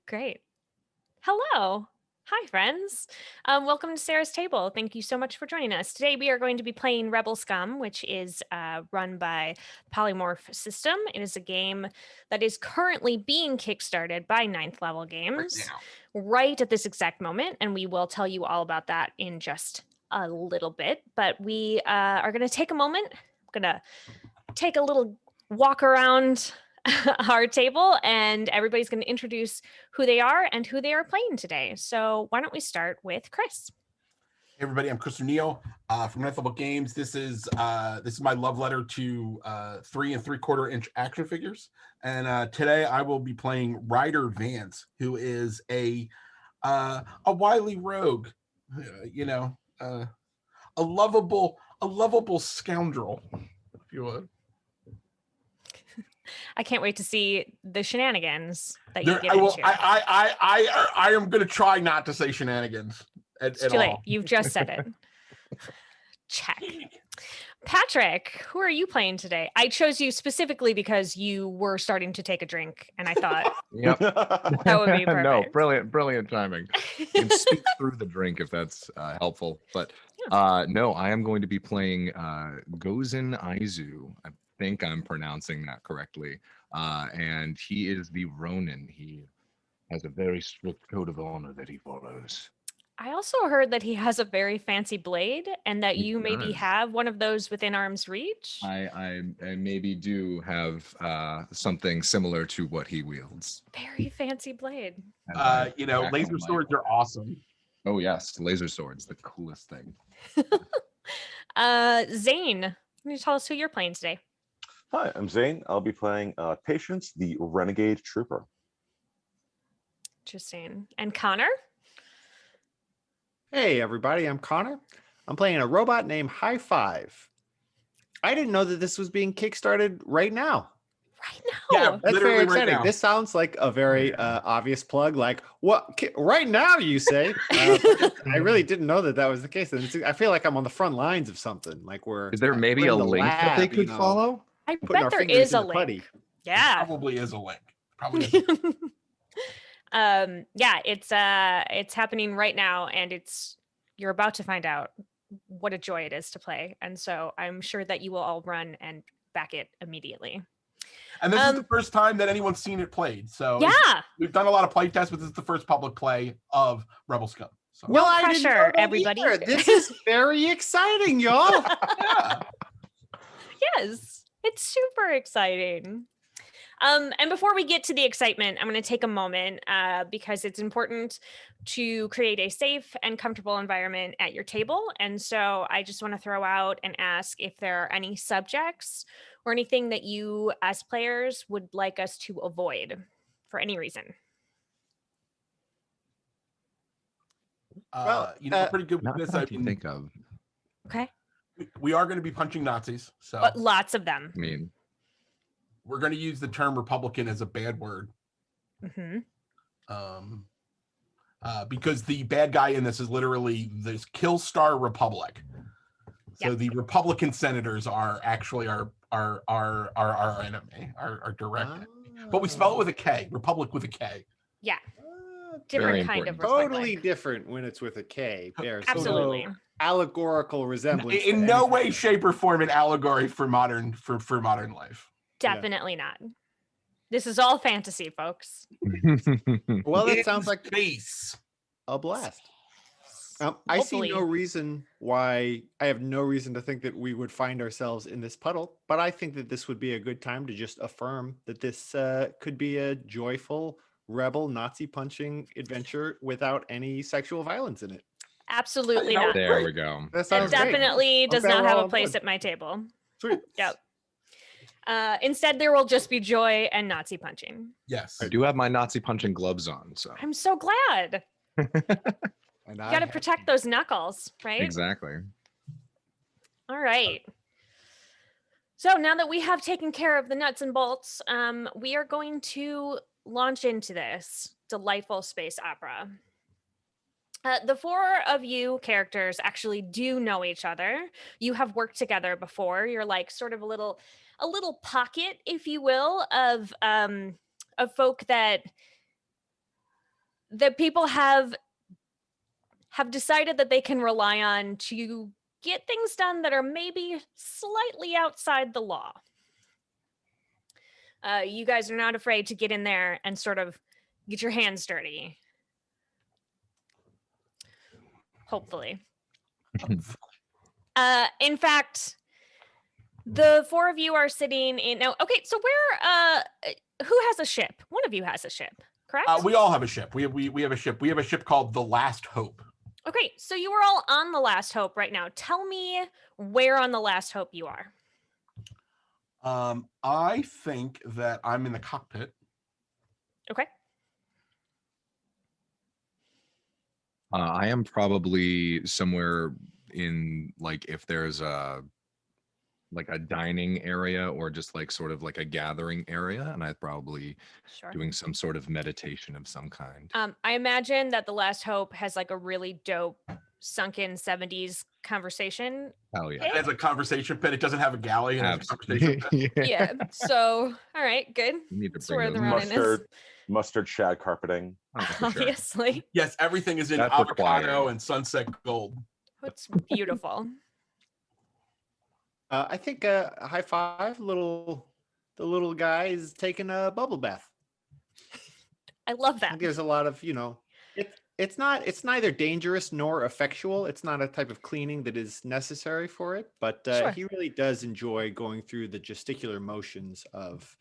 Great. Hello. Hi, friends. Welcome to Sarah's Table. Thank you so much for joining us. Today, we are going to be playing Rebel Scum, which is run by Polymorph System. It is a game that is currently being kickstarted by Ninth Level Games right at this exact moment, and we will tell you all about that in just a little bit. But we are going to take a moment. I'm going to take a little walk around our table, and everybody's going to introduce who they are and who they are playing today. So why don't we start with Chris? Hey everybody, I'm Chris O'Neill from Ninth Level Games. This is my love letter to 3 3/4 inch action figures, and today I will be playing Ryder Vance, who is a wily rogue, a lovable scoundrel, if you would. I can't wait to see the shenanigans that you get into. into. I am going to try not to say shenanigans at too late. all. You've just said it. Check. Patrick, who are you playing today? I chose you specifically because you were starting to take a drink, and I thought yep. that would be perfect. No, brilliant timing. You can speak through the drink if that's helpful. But no, I am going to be playing Gozen Aizu. I think I'm pronouncing that correctly. And he is the Ronin. He has a very strict code of honor that he follows. I also heard that he has a very fancy blade and that you maybe have one of those within arm's reach. I maybe do have something similar to what he wields. Very fancy blade. Laser swords are awesome. Oh yes, laser swords, the coolest thing. Zane, can you tell us who you're playing today? Hi, I'm Zane. I'll be playing Patience, the Renegade Trooper. Interesting. And Connor? Hey, everybody. I'm Connor. I'm playing a robot named High Five. I didn't know that this was being kickstarted right now. Right now? Yeah, that's very exciting. Right, this sounds like a very obvious plug. Like, what? Right now, you say? I really didn't know that was the case. And I feel like I'm on the front lines of something. Like is there maybe a link that they could follow? I bet there is a link. Yeah, there probably is a link. Probably is. Yeah, it's happening right now, and you're about to find out what a joy it is to play. And so I'm sure that you will all run and back it immediately. And this is the first time that anyone's seen it played. So yeah, we've done a lot of play tests, but this is the first public play of Rebel Scum. So. No pressure, everybody. This is very exciting, y'all. Yeah. Yes, it's super exciting. And before we get to the excitement, I'm going to take a moment because it's important to create a safe and comfortable environment at your table. And so I just want to throw out and ask if there are any subjects or anything that you as players would like us to avoid for any reason. We're pretty good with this. I can think of. Okay. We are going to be punching Nazis. So but lots of them. I mean, we're going to use the term Republican as a bad word. Mm-hmm. Because the bad guy in this is literally this Kill Star Republic. So the Republican senators are actually our enemy, our direct enemy. But we spell it with a K, Republic with a K. Yeah. Different kind of Republic. Republic. Totally different when it's with a K. There's absolutely no allegorical resemblance. In no way, shape, or form an allegory for modern life. Definitely not. This is all fantasy, folks. Well, that sounds like space. A blast. I see no reason why. I have no reason to think that we would find ourselves in this puddle, but I think that this would be a good time to just affirm that this could be a joyful rebel Nazi punching adventure without any sexual violence in it. Absolutely not. There we go. That sounds definitely great. does not have a place at my table. Sweet. Yep. Instead, there will just be joy and Nazi punching. Yes. I do have my Nazi punching gloves on, so I'm so glad. And you got to protect those knuckles, right? Exactly. All right. So now that we have taken care of the nuts and bolts, we are going to launch into this delightful space opera. The four of you characters actually do know each other. You have worked together before. You're like sort of a little pocket, if you will, of folk that that people have decided that they can rely on to get things done that are maybe slightly outside the law. You guys are not afraid to get in there and sort of get your hands dirty. Hopefully. In fact, the four of you are sitting in now. Okay, so who has a ship? One of you has a ship, correct? We all have a ship. We have a ship. We have a ship called the Last Hope. Okay, so you are all on the Last Hope right now. Tell me where on the Last Hope you are. I think that I'm in the cockpit. Okay. I am probably somewhere in, like, if there's a dining area or just like sort of like a gathering area, and I'd probably Sure. doing some sort of meditation of some kind. I imagine that the Last Hope has like a really dope sunken 70s conversation. Hell yeah. pit. It has a conversation pit. It doesn't have a galley. It has a conversation Absolutely. pit. Yeah. So, all right, good. You need to That's bring where those the running is. Mustard shad carpeting. Oh, for sure. Obviously. Yes, everything is in That's avocado required. and sunset gold. It's beautiful. I think a high five, the little guy is taking a bubble bath. I love I that. think there's a lot of, it's neither dangerous nor effectual. It's not a type of cleaning that is necessary for it, but Sure. he really does enjoy going through the gesticular motions of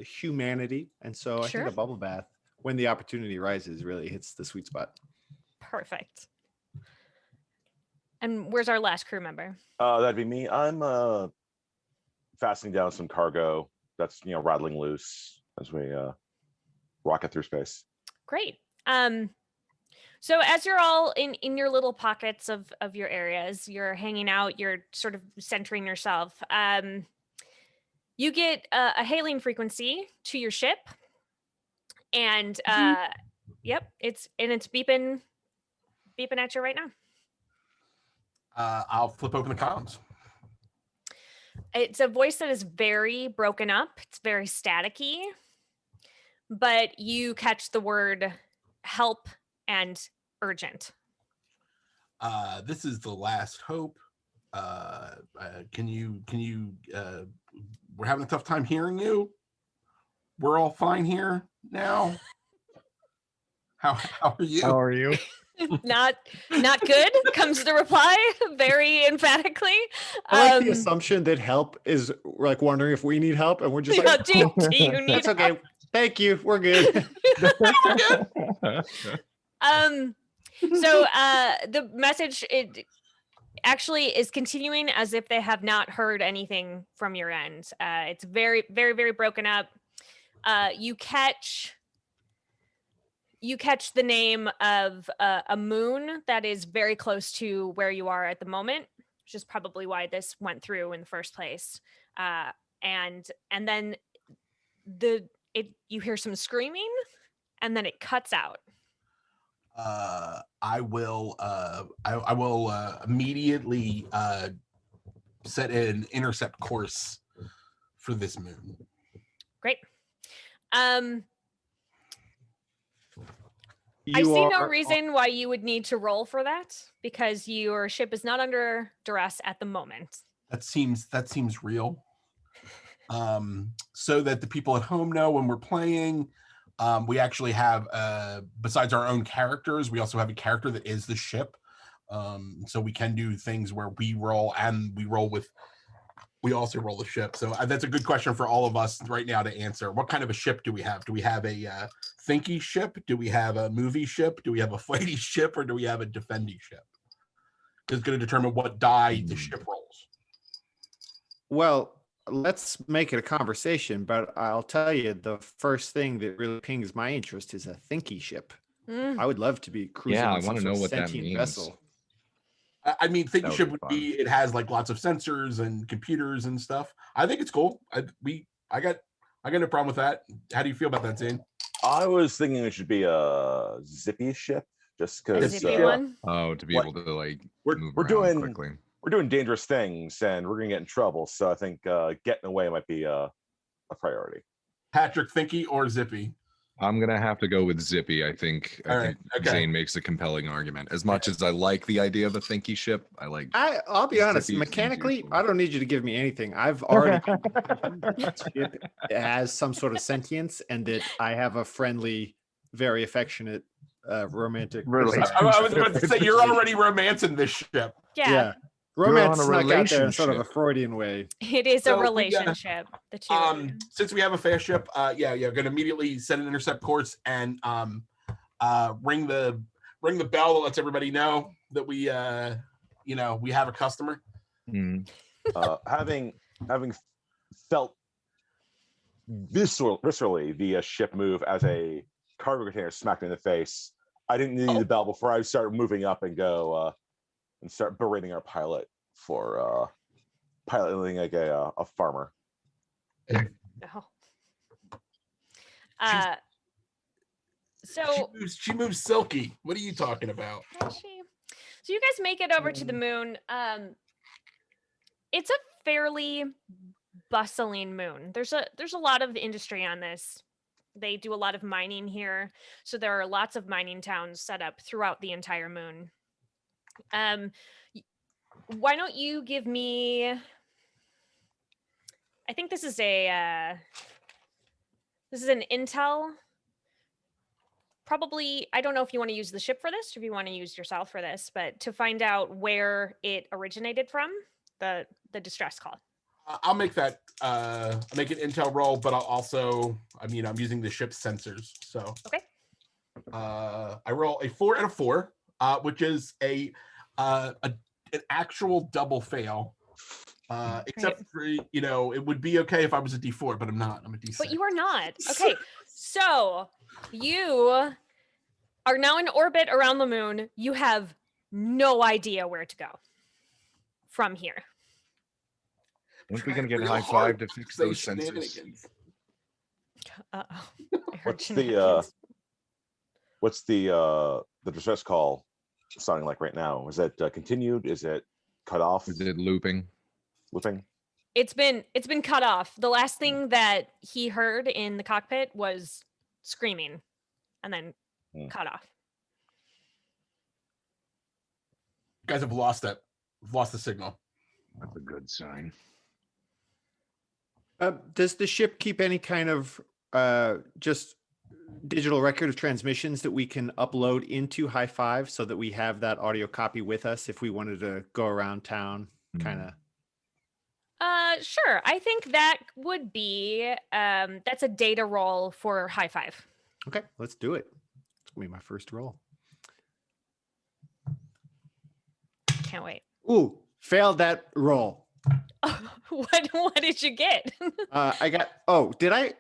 humanity. And so I Sure. think a bubble bath, when the opportunity rises, really hits the sweet spot. Perfect. And where's our last crew member? That'd be me. I'm fastening down some cargo that's rattling loose as we rocket through space. Great. So as you're all in your little pockets of your areas, you're hanging out, you're sort of centering yourself. You get a hailing frequency to your ship, and yep, it's beeping at you right now. I'll flip open the comms. It's a voice that is very broken up. It's very staticky, but you catch the word help and urgent. This is the Last Hope. Can you we're having a tough time hearing you. We're all fine here now. How are you? How are you? Not good, comes the reply very emphatically. I like the assumption that help is like wondering if we need help, and we're just like, do you need that's okay. Thank you. We're good. So the message it actually is continuing as if they have not heard anything from your end. It's very, very, very broken up. You catch the name of a moon that is very close to where you are at the moment, which is probably why this went through in the first place. And then you hear some screaming, and then it cuts out. I will immediately set an intercept course for this moon. Great. I see no reason why you would need to roll for that, because your ship is not under duress at the moment. That seems real. So that the people at home know when we're playing, we actually have besides our own characters, we also have a character that is the ship. So we can do things where we roll and we also roll the ship. So that's a good question for all of us right now to answer. What kind of a ship do we have? Do we have a thinky ship? Do we have a movie ship? Do we have a fighty ship? Or do we have a defending ship? It's going to determine what die the ship rolls. Well, let's make it a conversation, but I'll tell you, the first thing that really pings my interest is a thinky ship. I would love to be cruising Yeah, on I some want to sort know of what that sentient means. vessel. I mean, thinking That ship would would be be, it has like lots of sensors and computers and stuff. I think it's cool. I got no problem with that. How do you feel about that, Zane? I was thinking it should be a zippy ship, just A because zippy one? Oh, to be able to like move we're around doing quickly. we're doing dangerous things and we're gonna get in trouble. So I think getting away might be a priority. Patrick, thinky or zippy? I'm gonna have to go with Zippy. I think Okay. Zane makes a compelling argument. As much as I like the idea of a thinky ship, I'll be honest, Zippy seems mechanically, useful. I don't need you to give me anything. I've already that ship has some sort of sentience and that I have a friendly, very affectionate romantic Relationship. I was about to say you're already romancing this ship. Yeah. You're Romance on a snuck out there in sort of a relationship. Freudian way. It is So a we, relationship. The two of you. Since we have a fast ship, gonna immediately set an intercept course and ring the bell that lets everybody know that we we have a customer. Mm. Having felt viscerally the ship move as a cargo container smacked me in the face, I didn't need the bell before I start moving up and go and start berating our pilot for piloting like a farmer. Oh. So she moves silky. What are you talking about? so you guys make it over to the moon. It's a fairly bustling moon. There's a lot of industry on this. They do a lot of mining here, so there are lots of mining towns set up throughout the entire moon. Why don't you give me? I think this is an intel. Probably, I don't know if you want to use the ship for this or if you want to use yourself for this, but to find out where it originated from, the distress call. I'll make that. I'll make an intel roll, but I'll also, I'm using the ship's sensors. So okay. I roll a 4 and a 4, which is an actual double fail. Except for it would be okay if I was a D4, but I'm not. I'm a D6. But you are not. Okay, so you are now in orbit around the moon. You have no idea where to go from here. Aren't we gonna get a high five to fix those sensors? What's the distress call sounding like right now? Is it continued? Is it cut off? Is it looping? Looping? It's been cut off. The last thing that he heard in the cockpit was screaming, and then cut off. You guys have lost it. We've lost the signal. That's a good sign. Does the ship keep any kind of just digital record of transmissions that we can upload into High Five so that we have that audio copy with us if we wanted to go around town, kind of? Sure. I think that would be that's a data roll for High Five. Okay, let's do it. It's gonna be my first roll. Can't wait. Ooh, failed that roll. What did you get? I got. Oh, did I?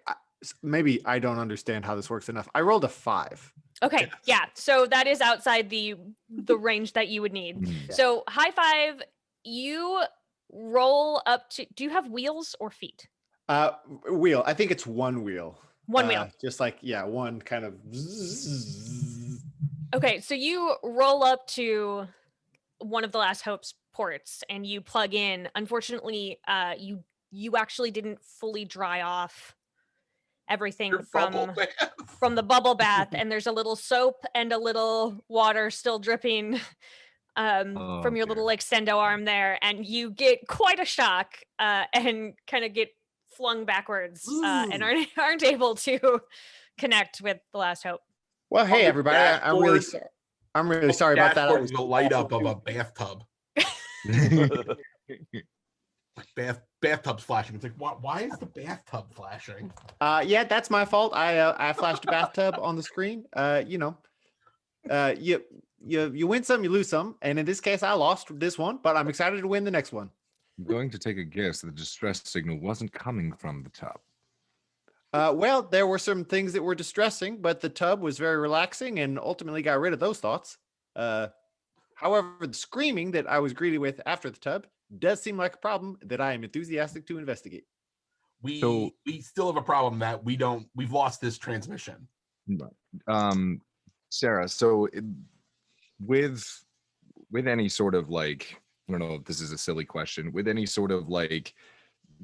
Maybe I don't understand how this works enough. I rolled a 5. Okay, yeah. So that is outside the range that you would need. Yeah. So High Five, you roll up to. Do you have wheels or feet? Wheel. I think it's one wheel. One wheel. Just like one kind of. Okay, so you roll up to one of the Last Hope's ports and you plug in. Unfortunately, you actually didn't fully dry off everything from the bubble bath, and there's a little soap and a little water still dripping from your little extendo arm there, and you get quite a shock and kind of get flung backwards and aren't able to connect with the Last Hope. Well, hey everybody, I'm really sorry about that. Dashboard was the light up of a bathtub. Bathtub's flashing. It's like, why is the bathtub flashing? Yeah, that's my fault. I flashed a bathtub on the screen. You win some, you lose some, and in this case, I lost this one, but I'm excited to win the next one. I'm going to take a guess that the distress signal wasn't coming from the tub. Well, there were some things that were distressing, but the tub was very relaxing and ultimately got rid of those thoughts. However, the screaming that I was greeted with after the tub does seem like a problem that I am enthusiastic to investigate. We still have a problem that we've lost this transmission. Sarah, so with any sort of like, I don't know if this is a silly question, with any sort of like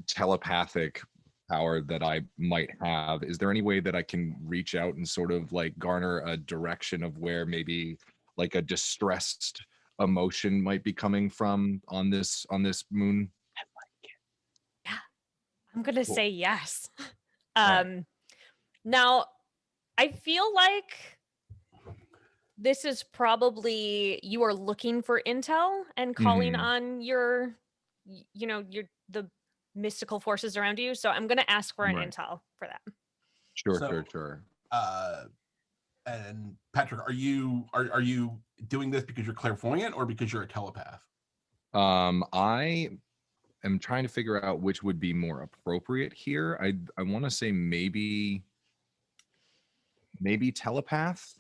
telepathic power that I might have, is there any way that I can reach out and sort of like garner a direction of where maybe like a distressed emotion might be coming from on this moon? Yeah, I'm gonna Cool. say yes. Right. Now, I feel like this is probably you are looking for intel and calling Mhm. on your, the mystical forces around you. So I'm gonna ask for an Right. intel for that. So, Sure. uh, and Patrick, are you doing this because you're clairvoyant or because you're a telepath? I am trying to figure out which would be more appropriate here. I want to say maybe telepath,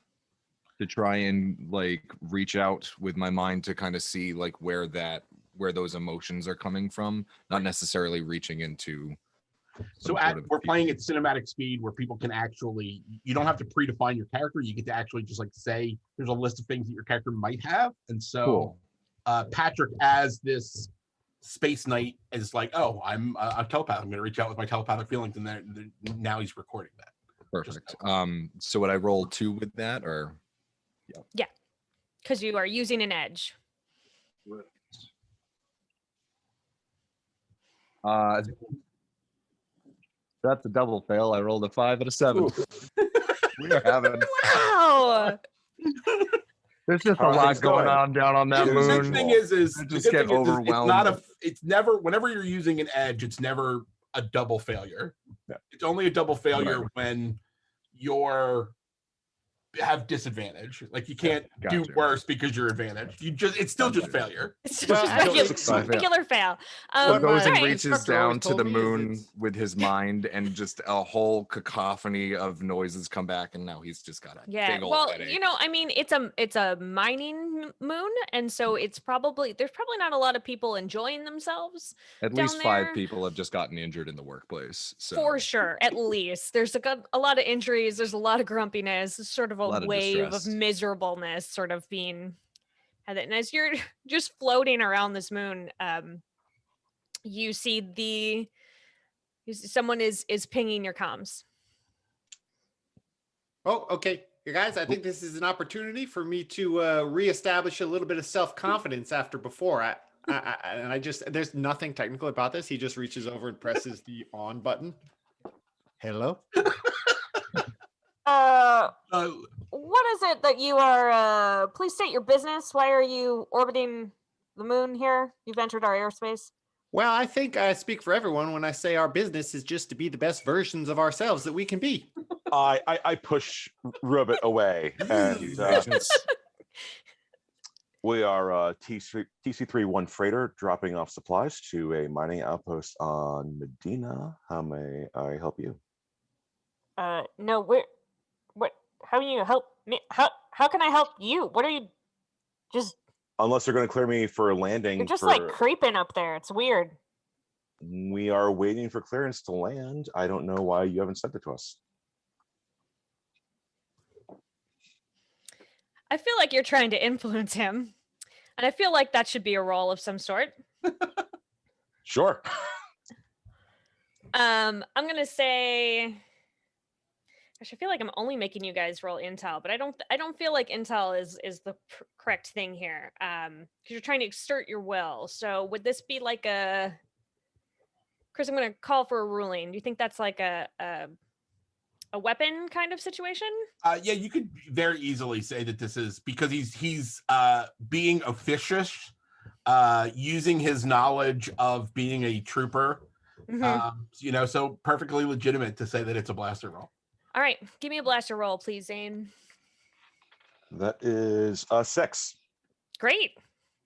to try and like reach out with my mind to kind of see like where those emotions are coming from, not necessarily reaching into So some sort of we're playing at cinematic speed where people can actually, you don't have to predefine your character. You get to actually just like say there's a list of things that your character might have. And so cool. Patrick, as this space knight, is like, oh, I'm a telepath. I'm going to reach out with my telepathic feelings, and now he's recording that. Perfect. So would I roll 2 with that, or? Yeah, because you are using an edge. That's a double fail. I rolled a 5 and a 7. We are having. Wow. There's just How a are lot things going going? on down on that The moon. good thing is I just get overwhelmed. it's never, whenever you're using an edge, it's never a double failure. Yeah. It's only a double failure Right. when you're have disadvantage. Like you can't do Gotcha. worse because you're advantaged. It's still just Gotcha. failure. It's Well, just actually, regular fail. What my Goes and alright. reaches instructor always down to told the me is moon it's- with his mind, and just a whole cacophony of noises come back, and now he's just got a Yeah, big old well, headache. I mean, it's a mining moon, and so there's probably not a lot of people enjoying themselves At down least 5 there. people have just gotten injured in the workplace. So For sure, at least there's a lot of injuries. There's a lot of grumpiness. It's sort of a lot of wave of distress. miserableness, sort of being. And as you're just floating around this moon, you see someone is pinging your comms. Oh, okay. You guys, I think this is an opportunity for me to reestablish a little bit of self-confidence after before. There's nothing technical about this. He just reaches over and presses the on button. Hello? What is it that you are, please state your business. Why are you orbiting the moon here? You've entered our airspace. Well, I think I speak for everyone when I say our business is just to be the best versions of ourselves that we can be. I push Rubit away, and we are TC31 freighter dropping off supplies to a mining outpost on Medina. How may I help you? No, what? How are you help me? How can I help you? What are you? Just Unless they're going to clear me for landing. you're just like creeping up there. It's weird. We are waiting for clearance to land. I don't know why you haven't sent it to us. I feel like you're trying to influence him, and I feel like that should be a role of some sort. Sure. I'm gonna say. Gosh, I feel like I'm only making you guys roll intel, but I don't feel like intel is the correct thing here. Because you're trying to exert your will. So would this be like a? Chris, I'm gonna call for a ruling. Do you think that's like a weapon kind of situation? Yeah, you could very easily say that this is because he's being officious, using his knowledge of being a trooper. Mm-hmm. So perfectly legitimate to say that it's a blaster roll. All right, give me a blaster roll, please, Zane. That is a 6. Great.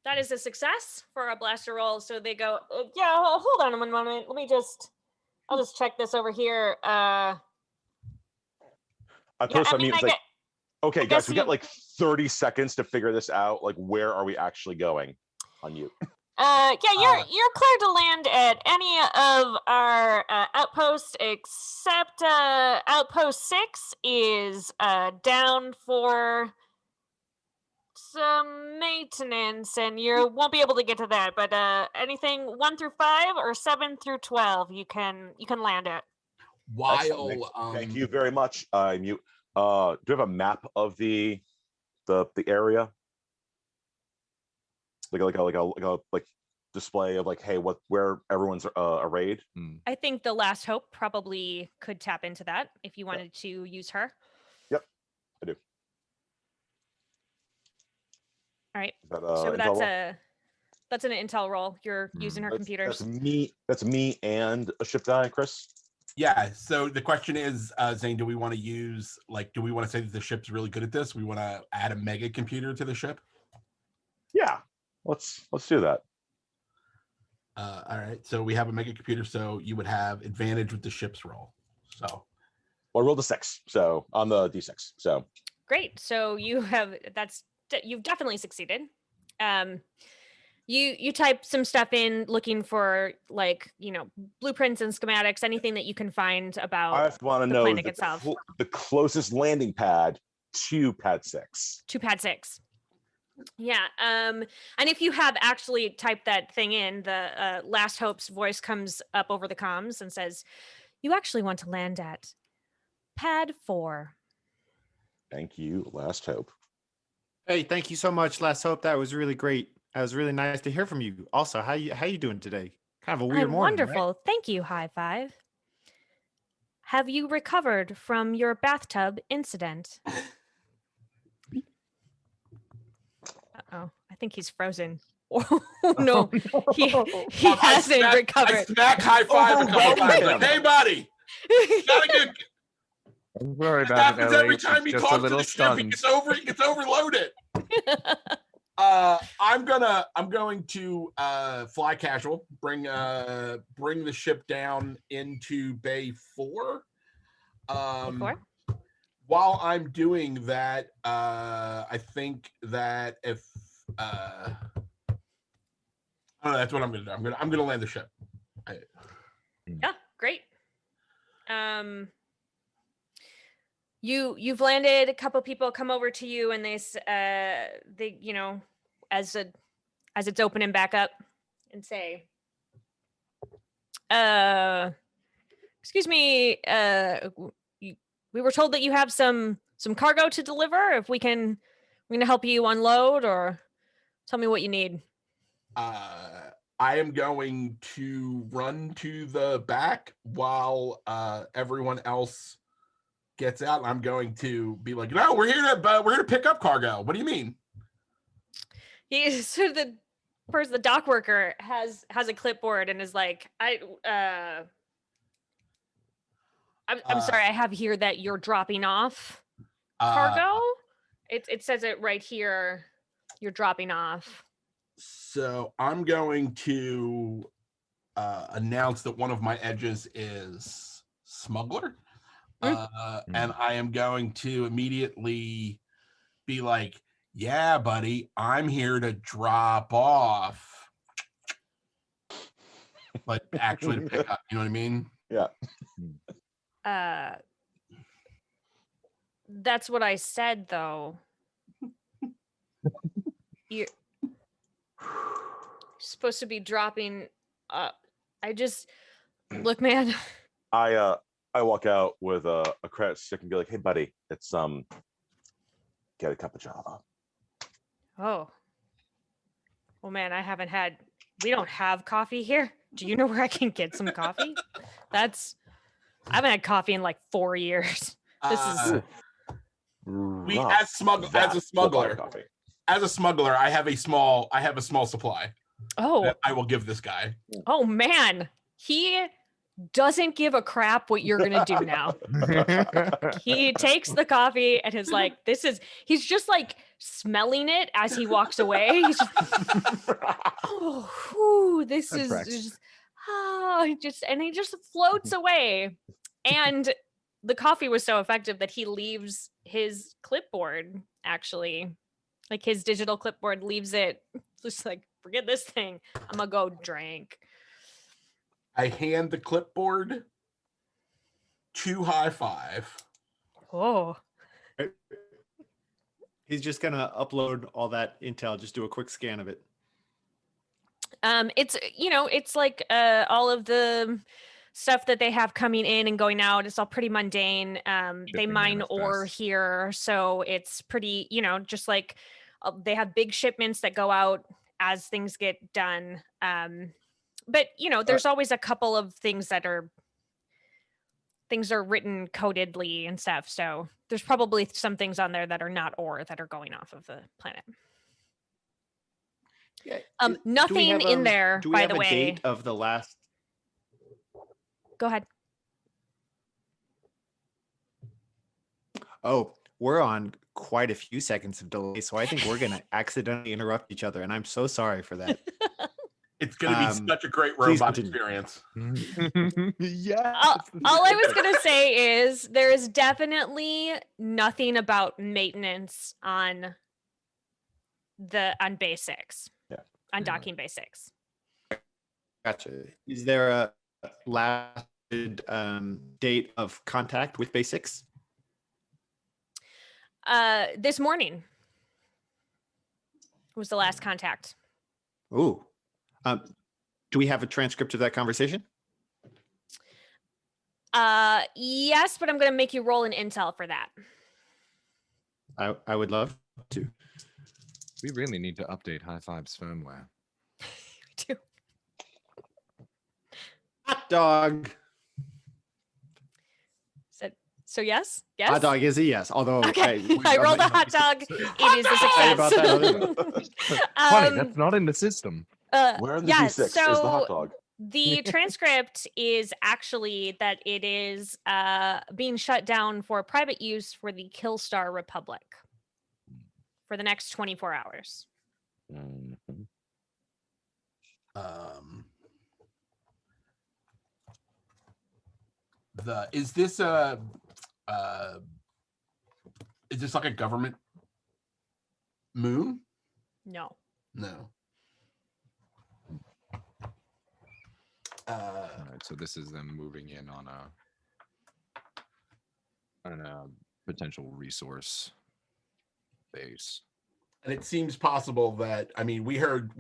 That is a success for a blaster roll. So they go, yeah, hold on one moment. I'll just check this over here. I okay, guys, we got like 30 seconds to figure this out. Like, where are we actually going on you? You're clear to land at any of our outposts except outpost 6 is down for some maintenance, and you won't be able to get to that. But anything 1 through 5 or 7 through 12, you can land at. while Thank you very much. Do you have a map of the area? Like display of like, hey, where everyone's arrayed? I think the Last Hope probably could tap into that if you wanted to use her. Yep, I do. All right. Is that, So intel that's an intel roll. You're using her computers. That's me and a ship guy, Chris. Yeah. So the question is, Zane, do we want to say that the ship's really good at this? We want to add a mega computer to the ship? Yeah, let's do that. All right. So we have a mega computer, so you would have advantage with the ship's roll. So well, I rolled a 6, so on the d6. So great. So you've definitely succeeded. You type some stuff in looking for blueprints and schematics, anything that you can find about I just want to the know planet itself. The closest landing pad to pad 6. To pad 6. Yeah. And if you have actually typed that thing in, the Last Hope's voice comes up over the comms and says, "You actually want to land at pad 4." Thank you, Last Hope. Hey, thank you so much, Last Hope. That was really great. That was really nice to hear from you. Also, how you doing today? Kind of a weird I'm morning. wonderful. Right? Thank you, High Five. Have you recovered from your bathtub incident? Uh-oh, I think he's frozen. Oh no, he hasn't recovered. I smack High Five a couple times. Like, hey, buddy. Gotta get. I'm sorry This about happens it, every Ellie. time he Just a talks to little the ship. He stunned. gets overloaded. I'm going to fly casual. Bring the ship down into Bay 4. While I'm doing that, I think that if I don't know, that's what I'm gonna do. I'm gonna land the ship. Yeah, great. You've landed. A couple people come over to you, and they as it's opening back up, and say, "Excuse me, we were told that you have some cargo to deliver. If we're gonna help you unload, or tell me what you need." I am going to run to the back while everyone else gets out. I'm going to be like, "No, we're here to pick up cargo. What do you mean?" So the dock worker has a clipboard and is like, I'm sorry, I have here that you're dropping off cargo. It says it right here. You're dropping off. So I'm going to announce that one of my edges is smuggler. And I am going to immediately be like, "Yeah, buddy, I'm here to drop off." But actually to pick up, you know what I mean? Yeah. That's what I said, though. You're supposed to be dropping up. Look, man. I walk out with a credit stick and be like, "Hey, buddy, it's get a cup of Java." Oh. Well, man, we don't have coffee here. Do you know where I can get some coffee? I haven't had coffee in like 4 years. This is as a smuggler, I have a small supply. Oh, that I will give this guy. Oh man, he doesn't give a crap what you're gonna do now. He takes the coffee and is like, he's just like smelling it as he walks away. He's just, he just floats away. And the coffee was so effective that he leaves his clipboard, actually. Like his digital clipboard leaves it just like, forget this thing. I'm gonna go drink. I hand the clipboard to High Five. Oh. He's just gonna upload all that intel, just do a quick scan of it. It's like all of the stuff that they have coming in and going out. It's all pretty mundane. They Shipping mine ore manifests. here, so it's pretty, just like they have big shipments that go out as things get done. But there's always a couple of things are written codedly and stuff. So there's probably some things on there that are not ore that are going off of the planet. Yeah. Nothing in there, do we by have the a way. date of the last? Go ahead. Oh, we're on quite a few seconds of delay, so I think we're going to accidentally interrupt each other, and I'm so sorry for that. It's going to be such a great please robot continue. experience. Yeah. All I was going to say is there is definitely nothing about maintenance on basics. Yeah. On docking basics. Gotcha. Is there a last date of contact with basics? This morning was the last contact. Ooh. Do we have a transcript of that conversation? Yes, but I'm going to make you roll an intel for that. I would love to. We really need to update High Five's firmware. We do. Hot dog. So yes? Hot dog is a yes. Although okay. I rolled a hot dog. It is a success. About that. Funny, that's not in the system. Where in the D6 is the hot dog? The transcript is actually that it is being shut down for private use for the Killstar Republic for the next 24 hours. Mhm. Is this like a government moon? No. No. All right, so this is them moving in on a potential resource base. And it seems possible that we heard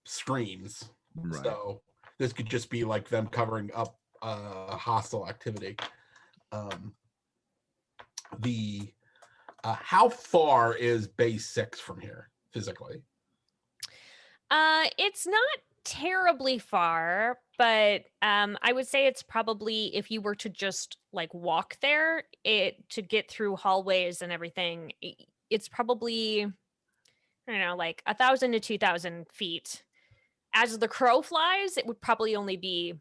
screams. Right. So this could just be like them covering up hostile activity. How far is base 6 from here physically? It's not terribly far, but I would say it's probably, if you were to just like walk there, to get through hallways and everything, it's probably, I don't know, like 1,000 to 2,000 feet. As the crow flies, it would probably only be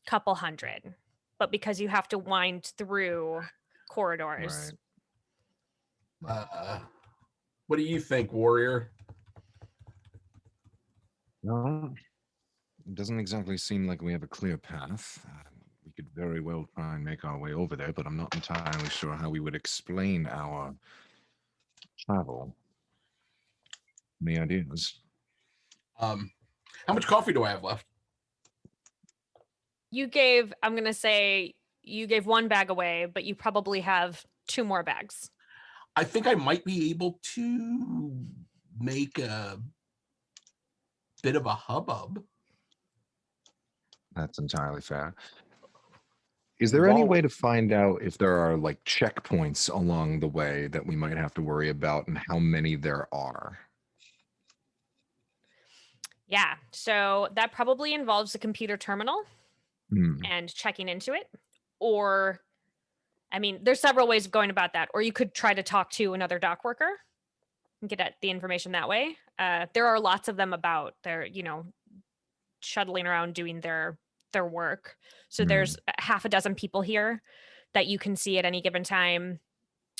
a couple hundred, but because you have to wind through corridors. Right. What do you think, Warrior? No, it doesn't exactly seem like we have a clear path. We could very well try and make our way over there, but I'm not entirely sure how we would explain our travel. Any ideas? How much coffee do I have left? I'm going to say you gave 1 bag away, but you probably have 2 more bags. I think I might be able to make a bit of a hubbub. That's entirely fair. Is there any way to find out if there are like checkpoints along the way that we might have to worry about and how many there are? Yeah, so that probably involves a computer terminal and checking into it. Or, there's several ways of going about that. Or you could try to talk to another dock worker and get at the information that way. There are lots of them about. They're, shuttling around doing their work. So there's half a dozen people here that you can see at any given time.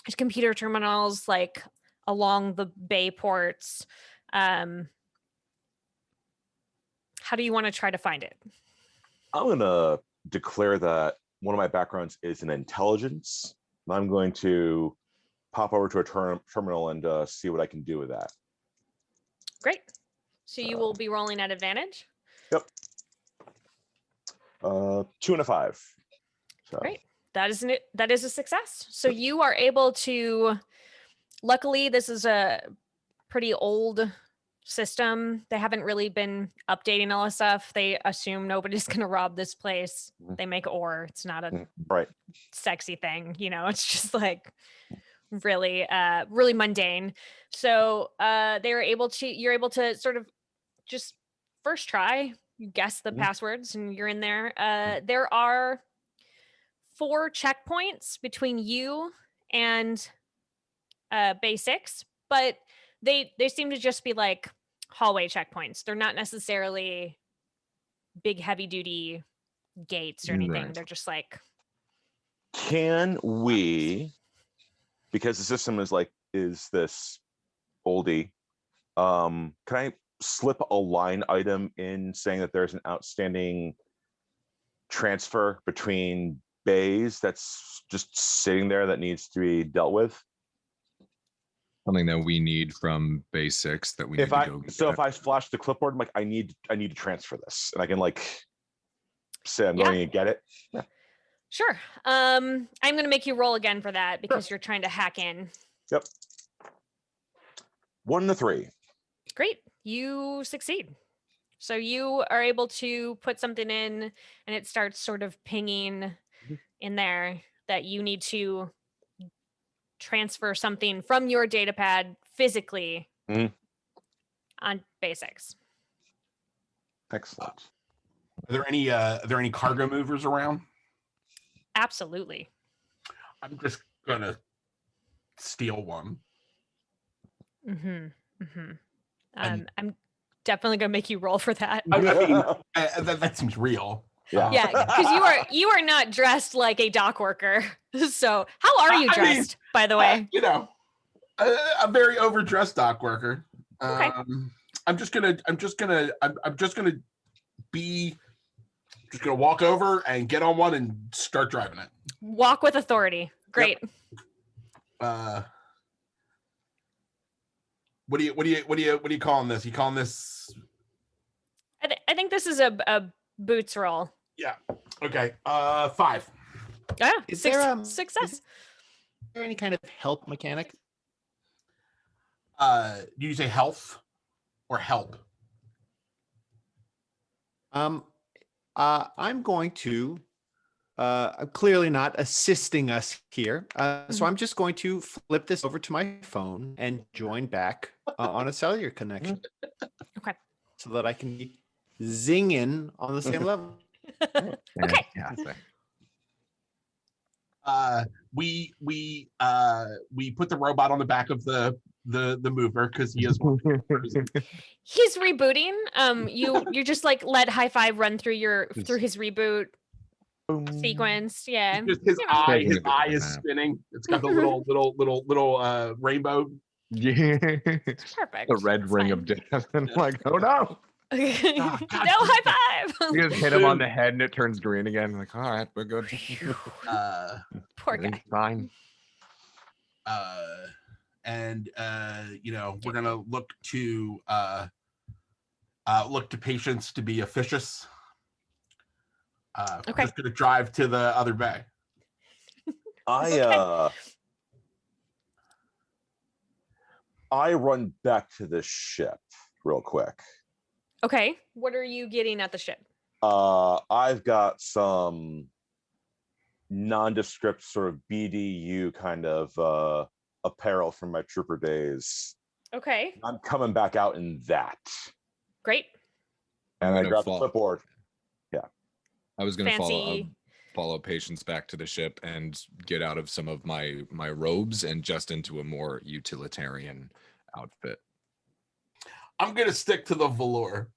There's computer terminals like along the bay ports. How do you want to try to find it? I'm going to declare that one of my backgrounds is in intelligence. And I'm going to pop over to a terminal and see what I can do with that. Great. So you will be rolling at advantage? Yep. 2 and a 5. So. Great. That is a success. So you are able to, luckily this is a pretty old system. They haven't really been updating all this stuff. They assume nobody's going to rob this place. They make ore. It's not a Right. sexy thing, you know. It's just like really really mundane. So you're able to sort of just first try, you guess the passwords and you're in there. There are 4 checkpoints between you and Bay 6, but they seem to just be like hallway checkpoints. They're not necessarily big heavy duty gates or anything. Right. They're just like, Can we, because the system is this oldie, can I slip a line item in saying that there's an outstanding transfer between bays that's just sitting there that needs to be dealt with? Something that we need from base 6 that we need If to I go get. if I flash the clipboard, I'm like, I need to transfer this, and I can like say I'm going to get it. Yeah. sure. I'm gonna make you roll again for that because you're trying to hack in. Yep. 1 to 3. Great, you succeed. So you are able to put something in and it starts sort of pinging in there that you need to transfer something from your data pad physically on basics. Excellent. Are there any cargo movers around? Absolutely. I'm just gonna steal one. I'm definitely gonna make you roll for that. I mean, that seems real. Yeah. Yeah, because you are not dressed like a dock worker. So how are you dressed, by the way? You know, a very overdressed dock worker. Okay. I'm just gonna walk over and get on one and start driving it. Walk with authority. Great. Yep. What do you calling this? You calling this? I think this is a boots roll. Yeah. Okay. 5. Yeah. Is there success? Is there any kind of help mechanic? Do you say health or help? I'm going to. I'm clearly not assisting us here, so I'm just going to flip this over to my phone and join back on a cellular connection. Okay. So that I can be zinging on the same level. Okay. We put the robot on the back of the mover because he is He's rebooting. You just like let high five run through his reboot sequence. Yeah. just his eye is spinning. It's got the little rainbow. Yeah. Perfect. The red It's ring fine. of death. And like, oh no. No high five. You just hit him on the head and it turns green again. Like, all right, we're good. Poor guy. Fine. And we're gonna look to patients to be officious. Okay. Just gonna drive to the other bay. I run back to the ship real quick. Okay. What are you getting at the ship? I've got some nondescript sort of BDU kind of apparel from my trooper days. Okay. I'm coming back out in that. Great. And I grab the clipboard. Yeah. I was going to Fancy. follow patients back to the ship and get out of some of my robes and just into a more utilitarian outfit. I'm gonna stick to the velour.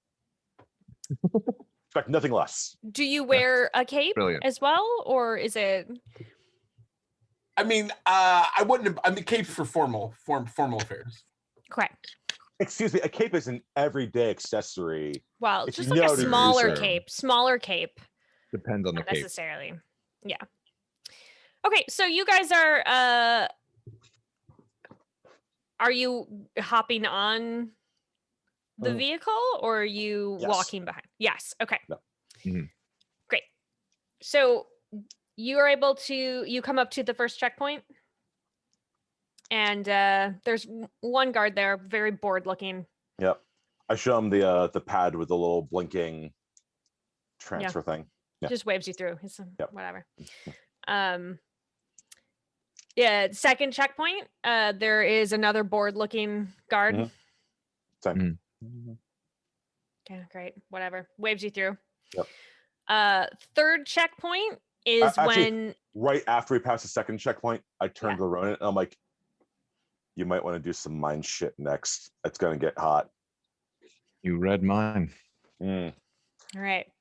Expect nothing less. Do you wear a cape as well, or is it? I mean, I wouldn't. I mean, capes for formal affairs. Correct. Excuse me, a cape is an everyday accessory. Well, it's just like a smaller cape. Smaller cape. Depends on the Not cape. necessarily. Yeah. Okay, so you guys are you hopping on the vehicle or are you walking behind? Yes. Okay. No. Mm-hmm. Great. So you are able to, you come up to the first checkpoint and there's one guard there, very bored looking. Yep. I show him the pad with the little blinking transfer thing. Yeah. Just waves you through. It's Yep. whatever. Yeah, second checkpoint. There is another bored-looking guard. Mhm. Same. Okay, great. Whatever. Waves you through. Yep. Third checkpoint is Actually, when right after we pass the second checkpoint, I turn Yeah. to the Ronin and I'm like, you might want to do some mind shit next. It's gonna get hot. You read mine. All right.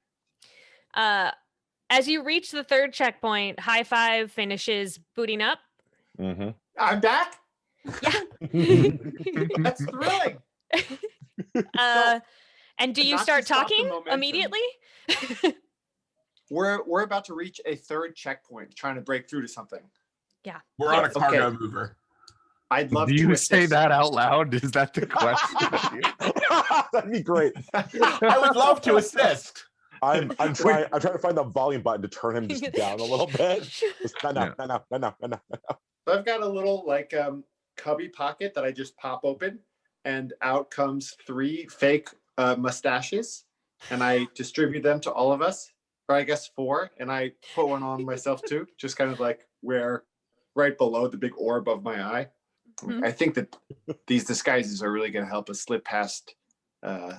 As you reach the third checkpoint, High Five finishes booting up. Mm-hmm. I'm back. Yeah. That's thrilling. And do you not to start stop the talking momentum. immediately? We're about to reach a third checkpoint, trying to break through to something. Yeah. We're on a Okay. cargo mover. I'd love Do to you assist. say that out loud? Is that the question? That'd be great. I would love to assist. I'm trying to find the volume button to turn him just down a little bit. Just, no. So I've got a little like cubby pocket that I just pop open, and out comes 3 fake mustaches, and I distribute them to all of us, or I guess 4, and I put one on myself too, just kind of like where right below the big orb of my eye. I think that these disguises are really going to help us slip past the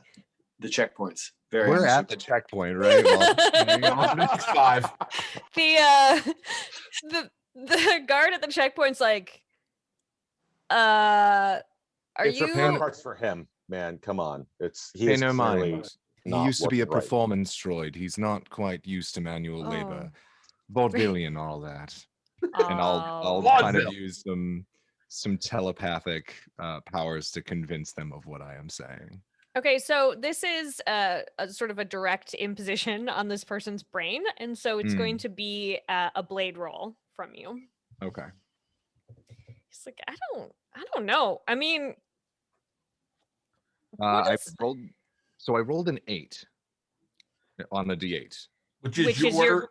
checkpoints. We're at the checkpoint, right? It's 5. The guard at the checkpoint's like, are It's you? repair parts for him, man. Come on. He Pay is no clearly mind. He not used to be a looking right. performance droid. He's not quite used to manual labor. Oh. Vaudeville and all that. And I'll kind of Vaudeville. use some telepathic powers to convince them of what I am saying. Okay, so this is a sort of a direct imposition on this person's brain, and so it's going to be a blade roll from you. Okay. He's like, I don't know. I mean, I rolled an 8 on the D8, Which is your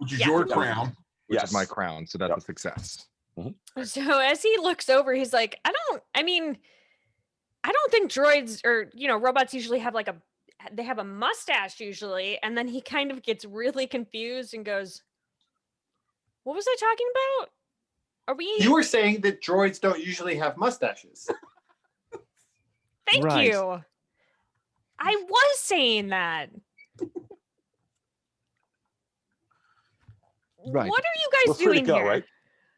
crown. which Yes. is my crown, so that's Yep. a success. So as he looks over, he's like, I don't think droids or, robots usually have they have a mustache usually. And then he kind of gets really confused and goes, what was I talking about? Are we? You were saying that droids don't usually have mustaches. Thank Right. you. I was saying that. Right. What are you We're guys free to doing go, here? right?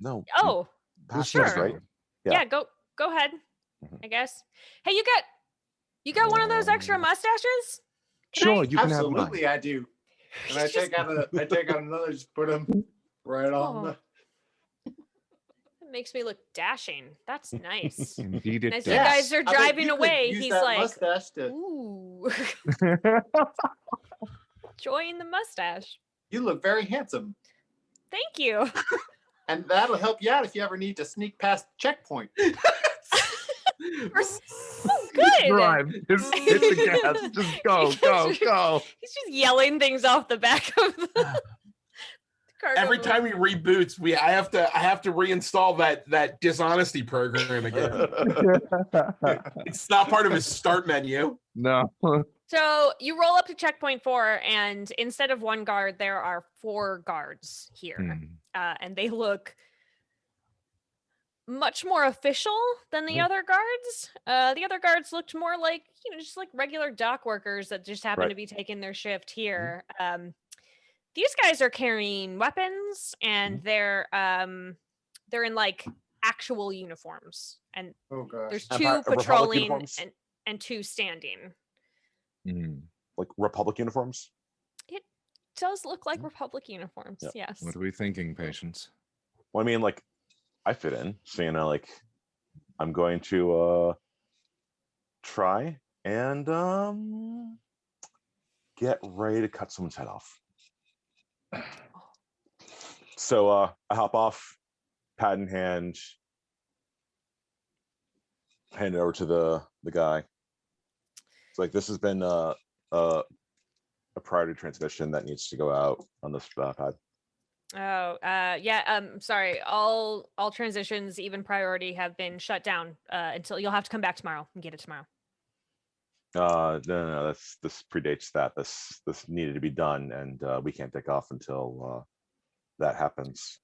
No. Oh, Past sure. us, right? yeah. Go ahead. Mhm. I guess. Hey, you got one of those extra mustaches? Sure, you can have mine. Absolutely, I do. And I take out another, just put them right on the. It makes me look dashing. That's nice. Indeed, it As does. you guys are I bet driving you could away, use he's that like, mustache to. ooh, joy in the mustache. You look very handsome, Thank you. and that'll help you out if you ever need to sneak past checkpoint. Good. Drive. Just hit the gas. Just go. He's just yelling things off the back of the cargo. Every time he reboots, I have to reinstall that dishonesty program again. It's not part of his start menu. No. So you roll up to checkpoint 4, and instead of 1 guard, there are 4 guards here, and they look much more official than the other guards. The other guards looked more like, just like regular dock workers that just happen to be taking their shift here. These guys are carrying weapons, and they're in like actual uniforms, and Oh gosh. there's Republic 2 patrolling uniforms? and 2 standing. Like Republic uniforms? It does look like Republic uniforms. Yep. Yes. What are we thinking, patience? Well, I mean, like, I fit in. So, I'm going to try and get ready to cut someone's head off. So I hop off, pad in hand, hand it over to the guy. It's like, this has been a priority transmission that needs to go out on this pad. Oh, yeah. Sorry. All transitions, even priority, have been shut down until you'll have to come back tomorrow and get it tomorrow. No, this predates that. This needed to be done, and we can't take off until that happens.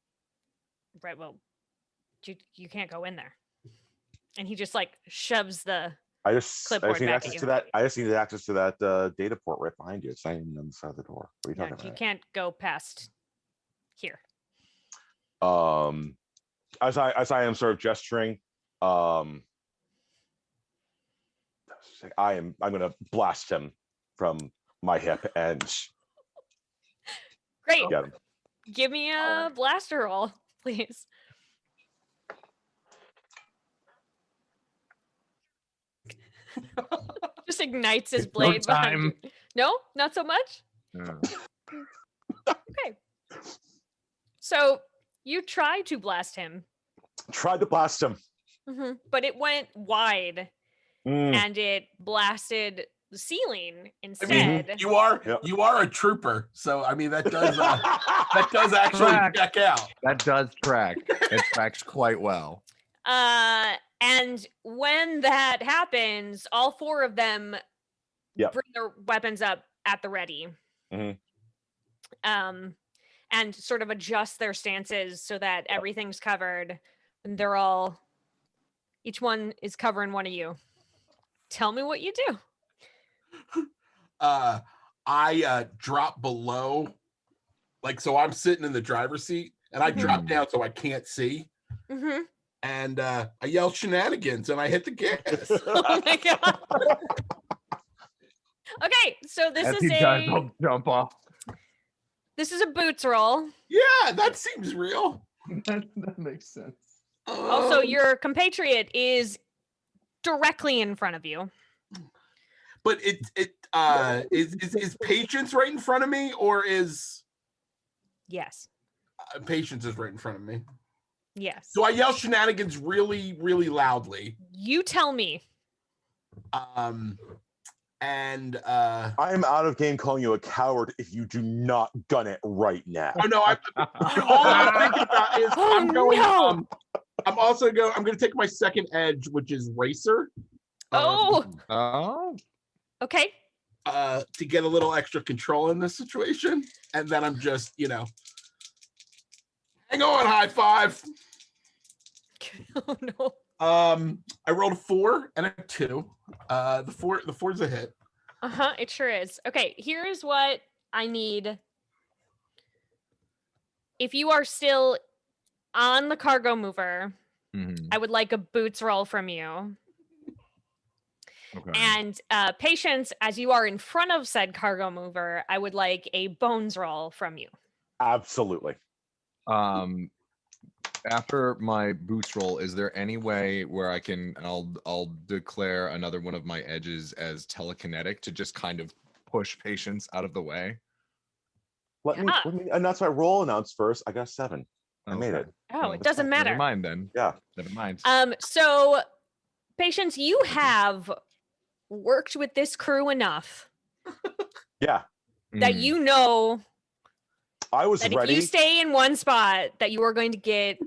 Right. Well, you can't go in there. And he just like shoves the I just clipboard need back access at to you. that. I just needed access to that data port right behind you. It's not even on the side of the door. What are you No, talking you about? can't go past here. As I am sort of gesturing, I'm gonna blast him from my hip and Great. get him. Give me a blaster roll, please. Just ignites his blade behind you. No, not so much. No. Okay. So you tried to blast him, Tried to blast him. but it went wide and it blasted the ceiling instead. I mean, you are a trooper, so I mean that does actually check out. That does track. It tracks quite well. And when that happens, all four of them bring their weapons up at the ready. And sort of adjust their stances so that everything's covered. And each one is covering one of you. Tell me what you do. I drop below, like, so I'm sitting in the driver's seat and I drop down so I can't see. And I yell shenanigans and I hit the gas. Oh my god. Okay, so this is I'll jump off. This is a boots roll. Yeah, that seems real. That makes sense. Also, your compatriot is directly in front of you. But is Patience right in front of me, or is Yes. Patience is right in front of me? Yes. Do I yell shenanigans really, really loudly? You tell me. And I'm out of game calling you a coward if you do not gun it right now. Oh no! All I'm thinking about is I'm going. No. I'm going to take my second edge, which is Racer. Okay. To get a little extra control in this situation, and then I'm just, hang on, high five. Oh no. I rolled a 4 and a 2. The four's a hit. It sure is. Okay, here's what I need. If you are still on the cargo mover, I would like a boots roll from you. Okay. And Patience, as you are in front of said cargo mover, I would like a bones roll from you. Absolutely. After my boots roll, is there any way where I'll declare another one of my edges as telekinetic to just kind of push Patience out of the way? Let me and that's my roll announced first. I got 7. I made it. Oh, it doesn't matter. Never mind then. Yeah. Never mind. So Patience, you have worked with this crew enough. Yeah. That you know I was ready. If you stay in one spot, that you are going to get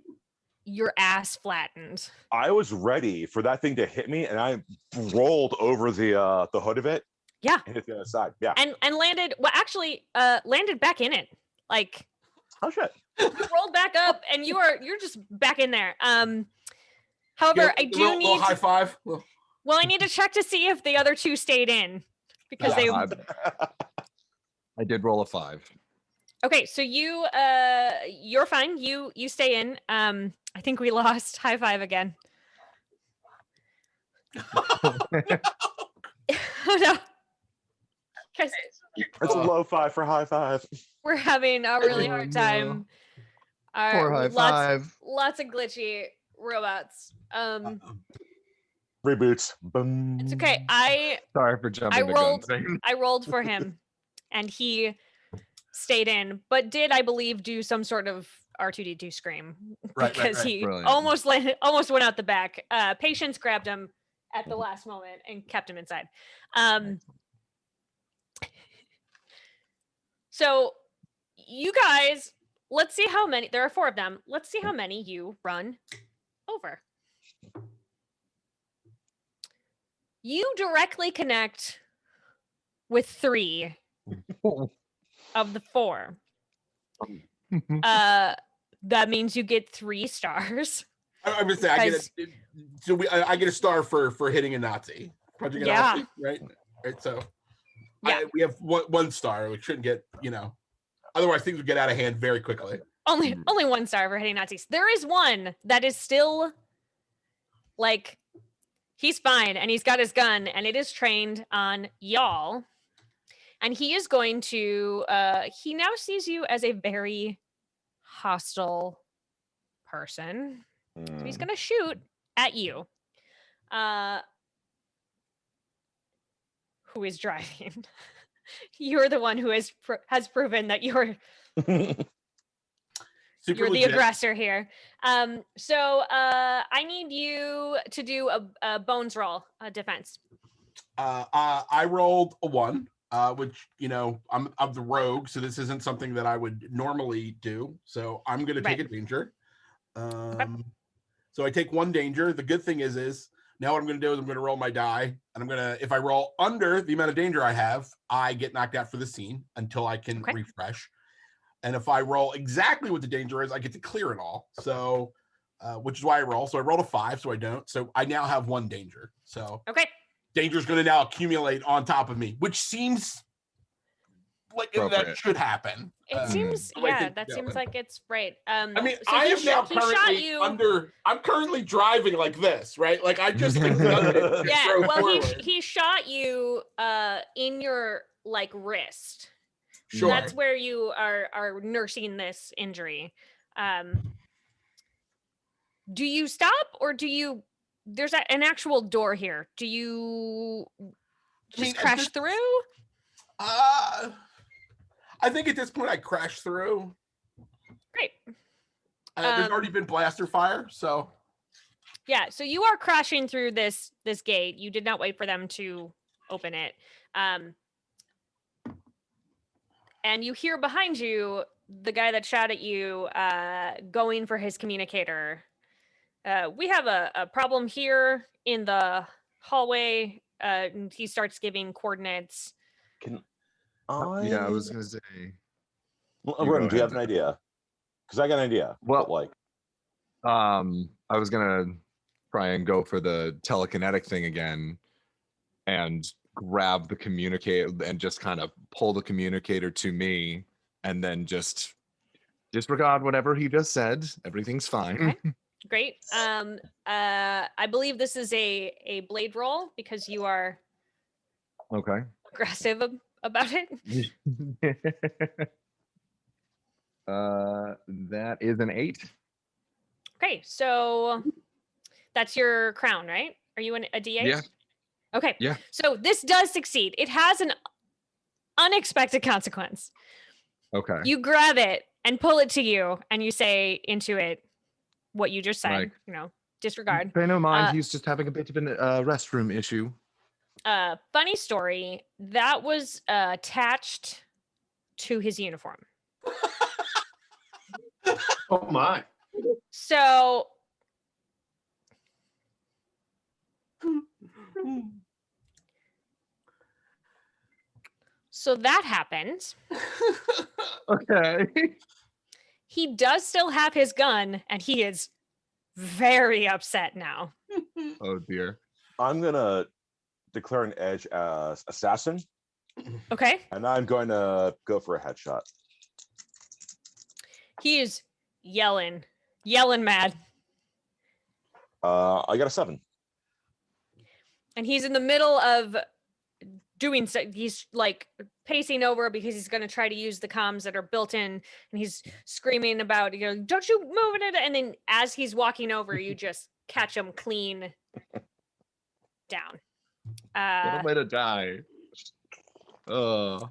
your ass flattened. I was ready for that thing to hit me, and I rolled over the hood of it. Yeah. And hit the other side. Yeah. And landed. Well, actually, landed back in it. Like. Oh shit. You rolled back up, and you're just back in there. However, I do need little high five. Well, I need to check to see if the other two stayed in because they. I did roll a 5. Okay, so you're fine. You stay in. I think we lost high five again. Oh no. It's a low 5 for high five. We're having a really hard time. Poor high five. Lots of glitchy robots. Reboots. Boom. It's okay. Sorry for jumping. I rolled for him, and he stayed in, but did, I believe, do some sort of R2D2 scream because he almost went out the back. Patience grabbed him at the last moment and kept him inside. So you guys, let's see how many. There are 4 of them. Let's see how many you run over. You directly connect with 3 of the 4. That means you get 3 stars. I'm gonna say I get I get a star for hitting a Nazi, punching a Nazi, right? Right. So we have one star, which shouldn't get otherwise things would get out of hand very quickly. Only 1 star for hitting Nazis. There is one that is still like he's fine and he's got his gun and it is trained on y'all. And he is going to he now sees you as a very hostile person. So he's going to shoot at you. Who is driving? You're the one who has proven that you're the aggressor here. So I need you to do a bones roll, a defense. I rolled a 1, which I'm the rogue, so this isn't something that I would normally do. So I'm going to take a danger. So I take 1 danger. The good thing is now what I'm going to do is I'm going to roll my die, and if I roll under the amount of danger I have, I get knocked out for the scene until I can refresh. And if I roll exactly what the danger is, I get to clear it all. So, which is why I roll. So I rolled a 5, so I don't. So I now have 1 danger. So danger is going to now accumulate on top of me, which seems like that should happen. It seems, that seems like it's right. I mean, so I am now currently I'm currently driving like this, right? Like I just well, he shot you in your wrist. Sure. That's where you are nursing this injury. Do you stop or do you? There's an actual door here. Do you just crash through? I think at this point I crashed through. Great. There's already been blaster fire, so. Yeah, so you are crashing through this gate. You did not wait for them to open it. And you hear behind you the guy that shot at you going for his communicator. We have a problem here in the hallway. He starts giving coordinates. I was gonna say. Well, Ron, do you have an idea? Because I got an idea. Well, I was gonna try and go for the telekinetic thing again, and grab the communicator and just kind of pull the communicator to me, and then just disregard whatever he just said. Everything's fine. Okay. Great. I believe this is a blade roll because you are aggressive about it. That is an 8. Okay, so that's your crown, right? Are you a D8? Yeah. Okay. Yeah. So this does succeed. It has an unexpected consequence. Okay. You grab it and pull it to you, and you say into it what you just said. Disregard. Pay no mind. He's just having a bit of a restroom issue. Funny story. That was attached to his uniform. Oh my. So that happened. Okay. He does still have his gun, and he is very upset now. Oh dear. I'm gonna declare an edge as assassin. Okay. And I'm going to go for a headshot. He is yelling mad. I got a 7. And he's in the middle of doing so. He's pacing over because he's going to try to use the comms that are built in, and he's screaming about, don't you move it. And then as he's walking over, you just catch him clean down. What a way to die. I'm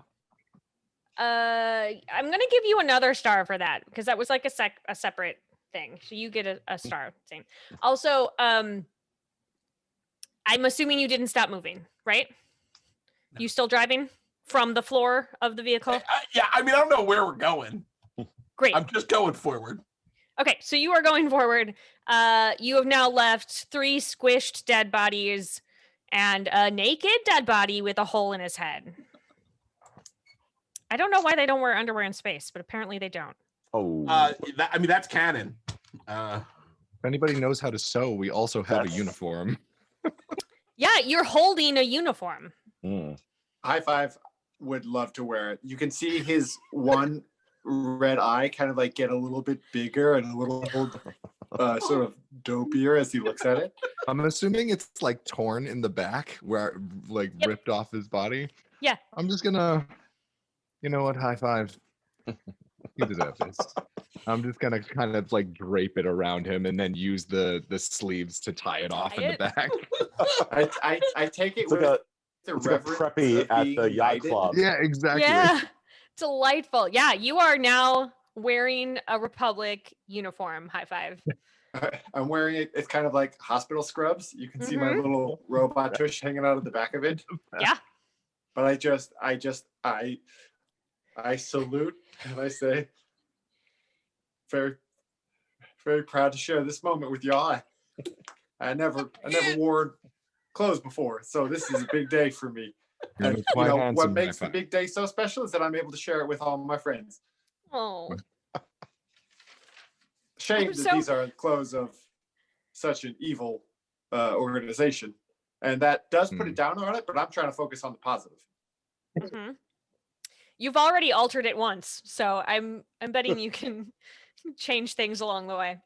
gonna give you another star for that because that was a separate thing. So you get a star. Same. Also, I'm assuming you didn't stop moving, right? No. You still driving from the floor of the vehicle? Yeah, I mean, I don't know where we're going. Great. I'm just going forward. Okay, so you are going forward. You have now left 3 squished dead bodies and a naked dead body with a hole in his head. I don't know why they don't wear underwear in space, but apparently they don't. Oh, That's canon. If anybody knows how to sew, we also have a That's- uniform. Yeah, you're holding a uniform. High Five would love to wear it. You can see his one red eye kind of like get a little bit bigger and a little sort of dopier as he looks at it. I'm assuming it's like torn in the back, where like ripped off his body. Yeah. I'm just gonna, you know what? High Five. You deserve this. I'm just gonna kind of like drape it around him and then use the sleeves to tie it off in the back. I take it it's with like the a preppy of at being the yacht knighted. club. Yeah, exactly. Yeah, delightful. Yeah, you are now wearing a Republic uniform. High five. I'm wearing it. It's kind of like hospital scrubs. You can see my little robot tush hanging out of the back of it. Yeah. But I salute and I say, very, very proud to share this moment with y'all. I never wore clothes before, so this is a big day for me. And what makes the big day so special is that I'm able to share it with all my friends. Oh. Shame that these are clothes of such an evil organization, and that does put a down on it. But I'm trying to focus on the positive. Mm-hmm. You've already altered it once, so I'm betting you can change things along the way.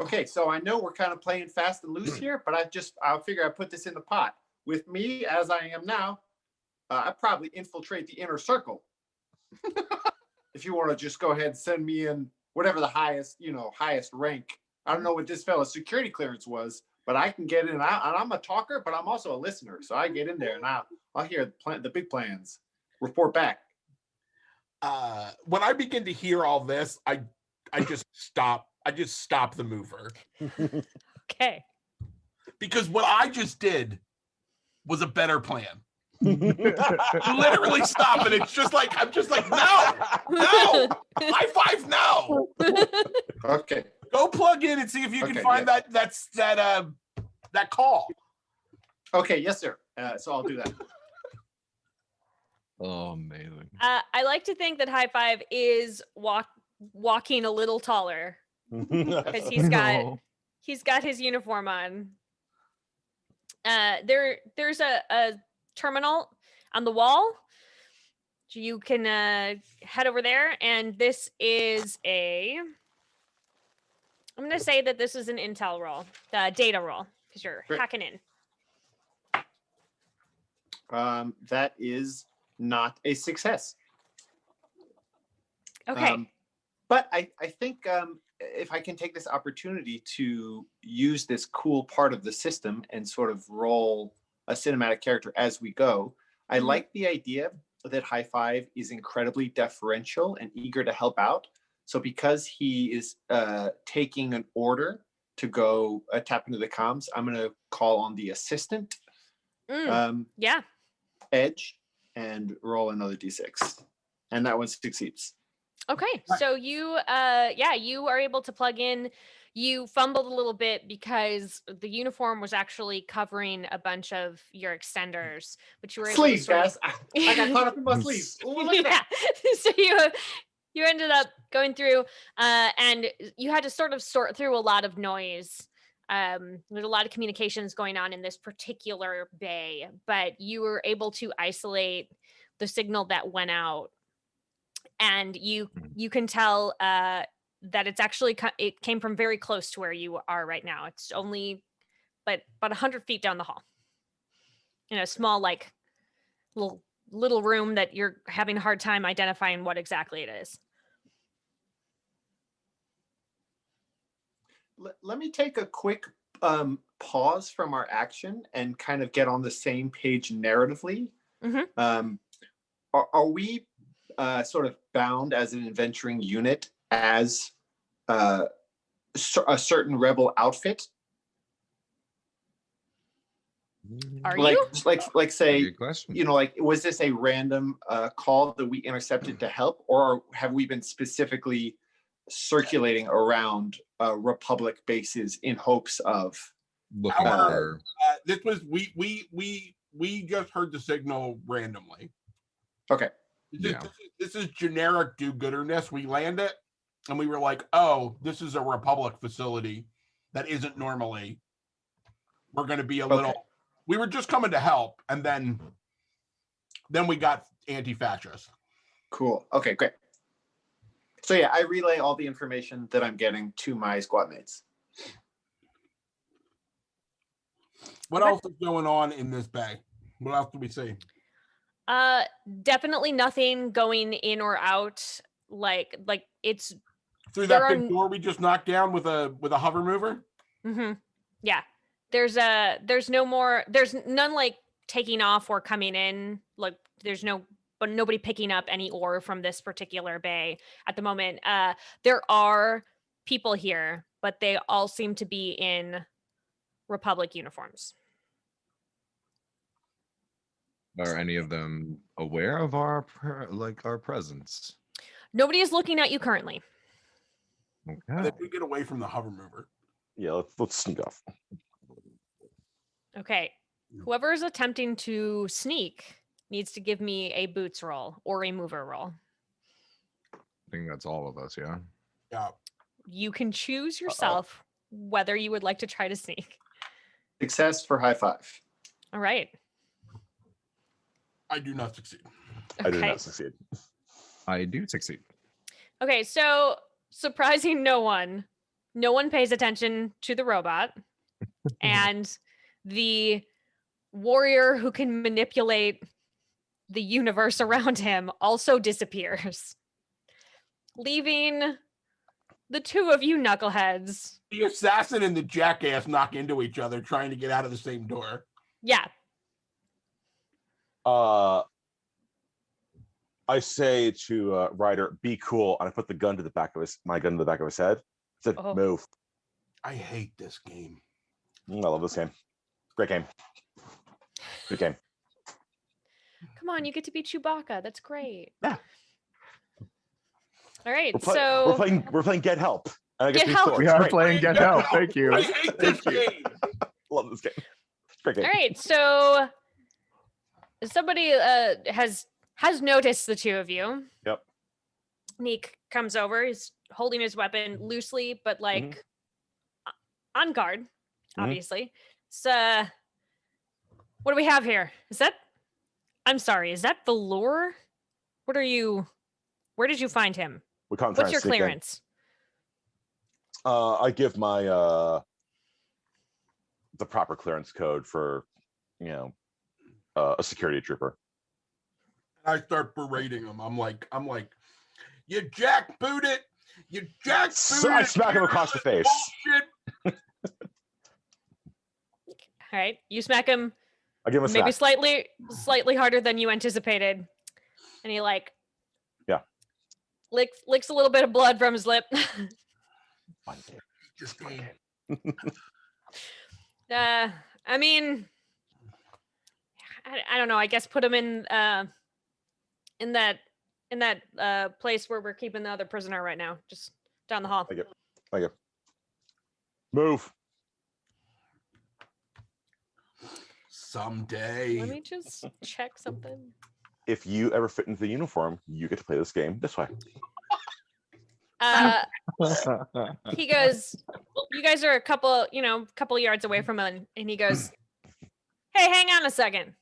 Okay, so I know we're kind of playing fast and loose here, but I figure I put this in the pot. With me as I am now, I probably infiltrate the inner circle. If you want to just go ahead and send me in whatever the highest rank. I don't know what this fella's security clearance was, but I can get in. And I'm a talker, but I'm also a listener. So I get in there and I'll hear the big plans. Report back. When I begin to hear all this, I just stop. I just stop the mover. Okay. Because what I just did was a better plan. Literally stop it. It's just like, I'm just like, no, high five, no. Okay. Go plug in and see if you can find that call. Okay, yes, sir. So I'll do that. Oh, amazing. I like to think that High Five is walking a little taller because he's got his uniform on. There's a terminal on the wall. You can head over there, and this is I'm going to say that this is an intel roll, data roll, because you're hacking in. That is not a success. Okay. But I think if I can take this opportunity to use this cool part of the system and sort of roll a cinematic character as we go, I like the idea that High Five is incredibly deferential and eager to help out. So because he is taking an order to go tap into the comms, I'm going to call on the assistant, Edge, and roll another d6. And that one succeeds. Okay, so you are able to plug in. You fumbled a little bit because the uniform was actually covering a bunch of your extenders, but you were able sleeves, to guys. I got caught up in my sleeves. Ooh, look at that. So you ended up going through, and you had to sort of sort through a lot of noise. There's a lot of communications going on in this particular bay, but you were able to isolate the signal that went out. And you can tell that it's actually it came from very close to where you are right now. It's only about 100 feet down the hall in a small like little room that you're having a hard time identifying what exactly it is. Let me take a quick pause from our action and kind of get on the same page narratively. Are we sort of bound as an adventuring unit as a certain rebel outfit? Are you? Like say, like, was this a random call that we intercepted to help, or have we been specifically circulating around Republic bases in hopes of looking Our for. this was we just heard the signal randomly. Okay. This is generic do-gooderness. We land it, and we were like, "Oh, this is a Republic facility that isn't normally." We're going to be a little. We were just coming to help, and then we got anti-fascist. Cool. Okay, great. So yeah, I relay all the information that I'm getting to my squad mates. What else is going on in this bay? What else do we see? Definitely nothing going in or out. Like it's through that big door we just knocked down with a hover mover. Mm-hmm. Yeah, there's none like taking off or coming in. Like there's nobody picking up any ore from this particular bay at the moment. There are people here, but they all seem to be in Republic uniforms. Are any of them aware of our presence? Nobody is looking at you currently. Okay. If we get away from the hover mover. Yeah, let's sneak off. Okay. Whoever is attempting to sneak needs to give me a boots roll or a mover roll. I think that's all of us, yeah. Yeah. You can choose yourself whether you would like to try to sneak. Success for high five. All right. I do not succeed. Okay. I do not succeed. I do succeed. Okay, so surprising no one pays attention to the robot, and the warrior who can manipulate the universe around him also disappears, leaving the two of you knuckleheads. The assassin and the jackass knock into each other trying to get out of the same door. Yeah. I say to Ryder, "Be cool," and I put the gun to the back of my gun to the back of his head. I said, "Move." I hate this game. I love this game. Great game. Good game. Come on, you get to be Chewbacca. That's great. Yeah. All right, we're playing Get Help. And I Get Help. We are playing Get Help. Thank you. I hate this game. Love this game. Great game. All right, so somebody has noticed the two of you. Yep. Neek comes over. He's holding his weapon loosely, but like on guard, obviously. So, what do we have here? I'm sorry, is that Velour? Where did you find him? What's your clearance? I give my the proper clearance code for a security trooper. I start berating him. I'm like, you jackboot it. You jackboot So I smack him across the face. Bullshit. All right, you smack him. I give him a maybe smack. slightly harder than you anticipated, and he licks a little bit of blood from his lip. Just game. I mean, I don't know. I guess put him in that place where we're keeping the other prisoner right now, just down the hall. Thank you. Move. Someday. Let me just check something. If you ever fit into the uniform, you get to play this game this way. He goes, you guys are a couple yards away from him, and he goes, hey, hang on a second.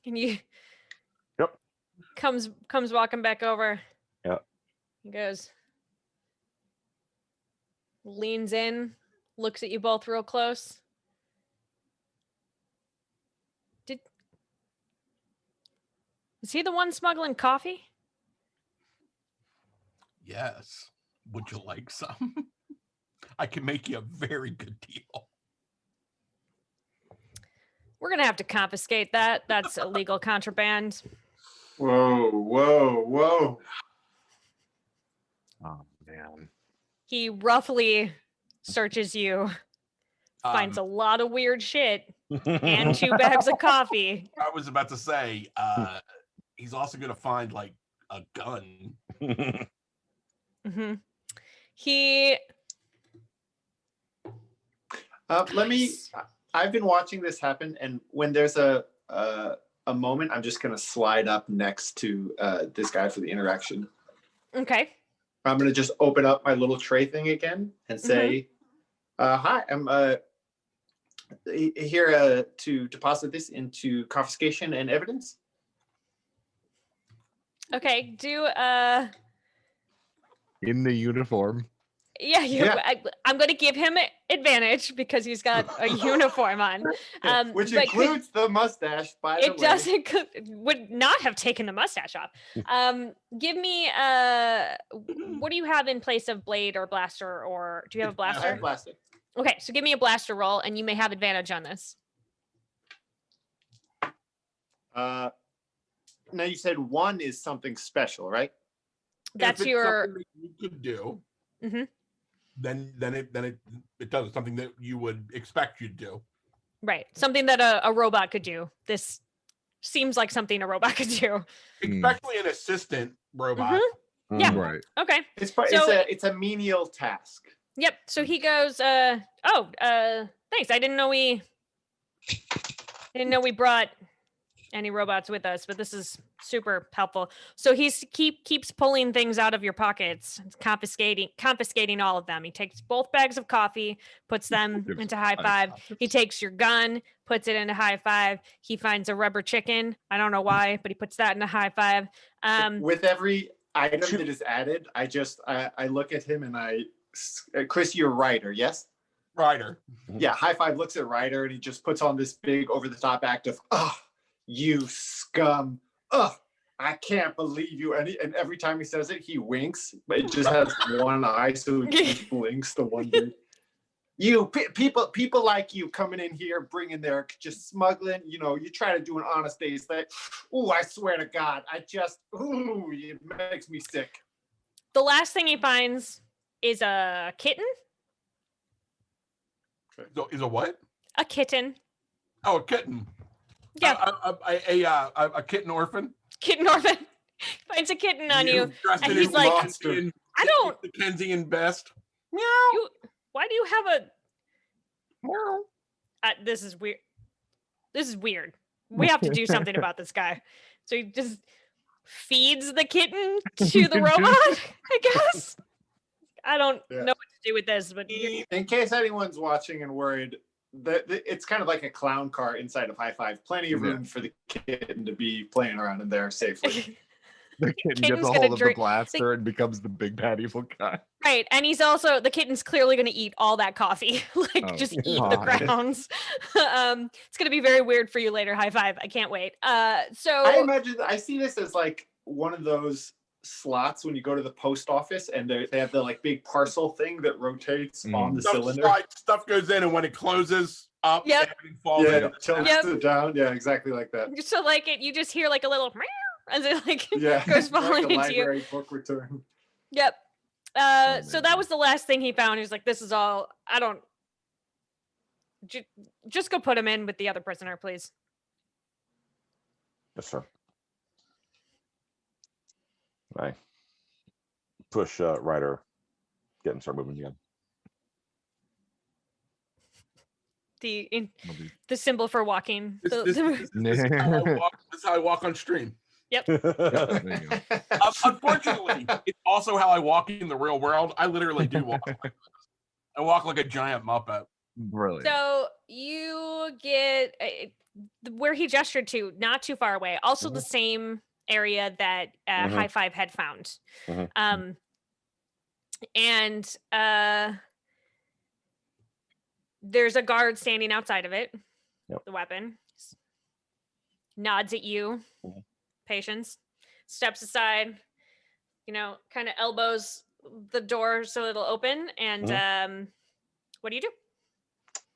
And you comes walking back over. Yep. He goes, leans in, looks at you both real close. Is he the one smuggling coffee? Yes. Would you like some? I can make you a very good deal. We're gonna have to confiscate that. That's illegal contraband. Whoa. Oh man. He roughly searches you, finds a lot of weird shit, and 2 bags of coffee. I was about to say, he's also gonna find like a gun. Mm-hmm. He Let me. I've been watching this happen, and when there's a moment, I'm just gonna slide up next to this guy for the interaction. Okay. I'm gonna just open up my little tray thing again and say, "Hi, I'm here to deposit this into confiscation and evidence." Okay. Do In the uniform. Yeah. I'm going to give him advantage because he's got a uniform on. Which but includes the mustache, by the way. It doesn't. Would not have taken the mustache off. Give me. What do you have in place of blade or blaster, or do you have a I blaster? have blaster. Okay, so give me a blaster roll, and you may have advantage on this. Now you said 1 is something special, right? That's if it's your. something that you could do. Mhm. Then it does something that you would expect you'd do. Right, something that a robot could do. This seems like something a robot could do. Especially an assistant robot. Yeah. Right. Okay. It's a menial task. Yep. So he goes. Thanks. I didn't know we brought any robots with us, but this is super helpful. So he's keeps pulling things out of your pockets, confiscating all of them. He takes both bags of coffee, puts them into high five. He takes your gun, puts it into high five. He finds a rubber chicken. I don't know why, but he puts that in a high five. With every item that is added, I look at him and Chris, you're Ryder, yes? Ryder. Yeah, high five looks at Ryder and he just puts on this big over the top act of, "Oh, you scum. Oh, I can't believe you." And every time he says it, he winks, but it just has one eye, so he just blinks the one bit. You people like you coming in here, bringing their just smuggling. You try to do an honest day's thing. Ooh, I swear to God, it makes me sick. The last thing he finds is a kitten. Is a what? A kitten. Oh, a kitten. Yeah. A kitten orphan. Kitten orphan. Finds a kitten on you. Dressed And in he's his like, Dickensian- I don't. Dickensian best. Meow. Why do you have a? This is weird. This is weird. We have to do something about this guy. So he just feeds the kitten to the robot, I guess. I don't know what to do with this, but in case anyone's watching and worried, it's kind of like a clown car inside of High Five. Plenty of room for the kitten to be playing around in there safely. The kitten gets a hold of the blaster and becomes the big bad evil guy. Right, and he's also, the kitten's clearly going to eat all that coffee, just eat the grounds. It's going to be very weird for you later. High five! I can't wait. So I imagine I see this as like one of those slots when you go to the post office and they have the like big parcel thing that rotates on the cylinder. Stuff goes in, and when it closes up, everything falls in. Tilts it down. Yeah, exactly like that. So like you just hear like a little meow as it goes falling like into you. Book return. Yep. So that was the last thing he found. He's like, "This is all. I don't. Just go put him in with the other prisoner, please." Yes, sir. I push Ryder, get him start moving again. The symbol for walking. This is how I walk on stream. Yep. Unfortunately, it's also how I walk in the real world. I literally do walk. I walk like a giant Muppet. Brilliant. So you get where he gestured to, not too far away. Also the same area that High Five had found. And there's a guard standing outside of it. The weapon nods at you. Patience. Steps aside. Kind of elbows the door so it'll open. And what do you do?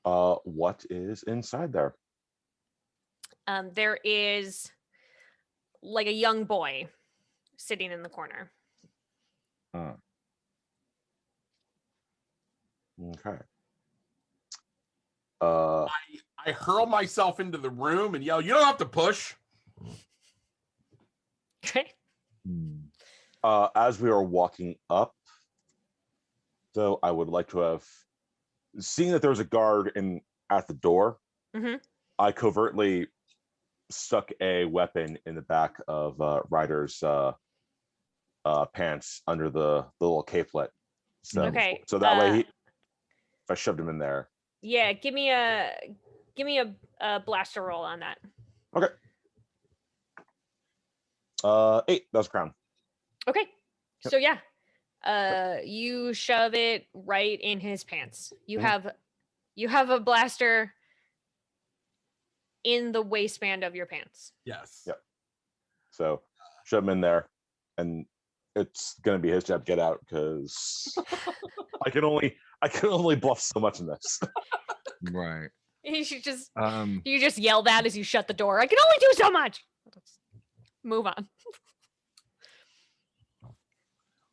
What is inside there? There is like a young boy sitting in the corner. Okay. I hurl myself into the room and yell, "You don't have to push." Okay. As we are walking up, though, I would like to have seeing that there was a guard at the door, Mhm. I covertly stuck a weapon in the back of Ryder's pants under the little capelet. So Okay, so that way if I shoved him in there. Yeah, give me a blaster roll on that. Okay. 8. That was a crown. Okay. So yeah. You shove it right in his pants. You have a blaster in the waistband of your pants. Yes. Yep. So shove him in there, and it's gonna be his job to get out because I can only bluff so much in this. Right. You just yell that as you shut the door. I can only do so much. Let's move on.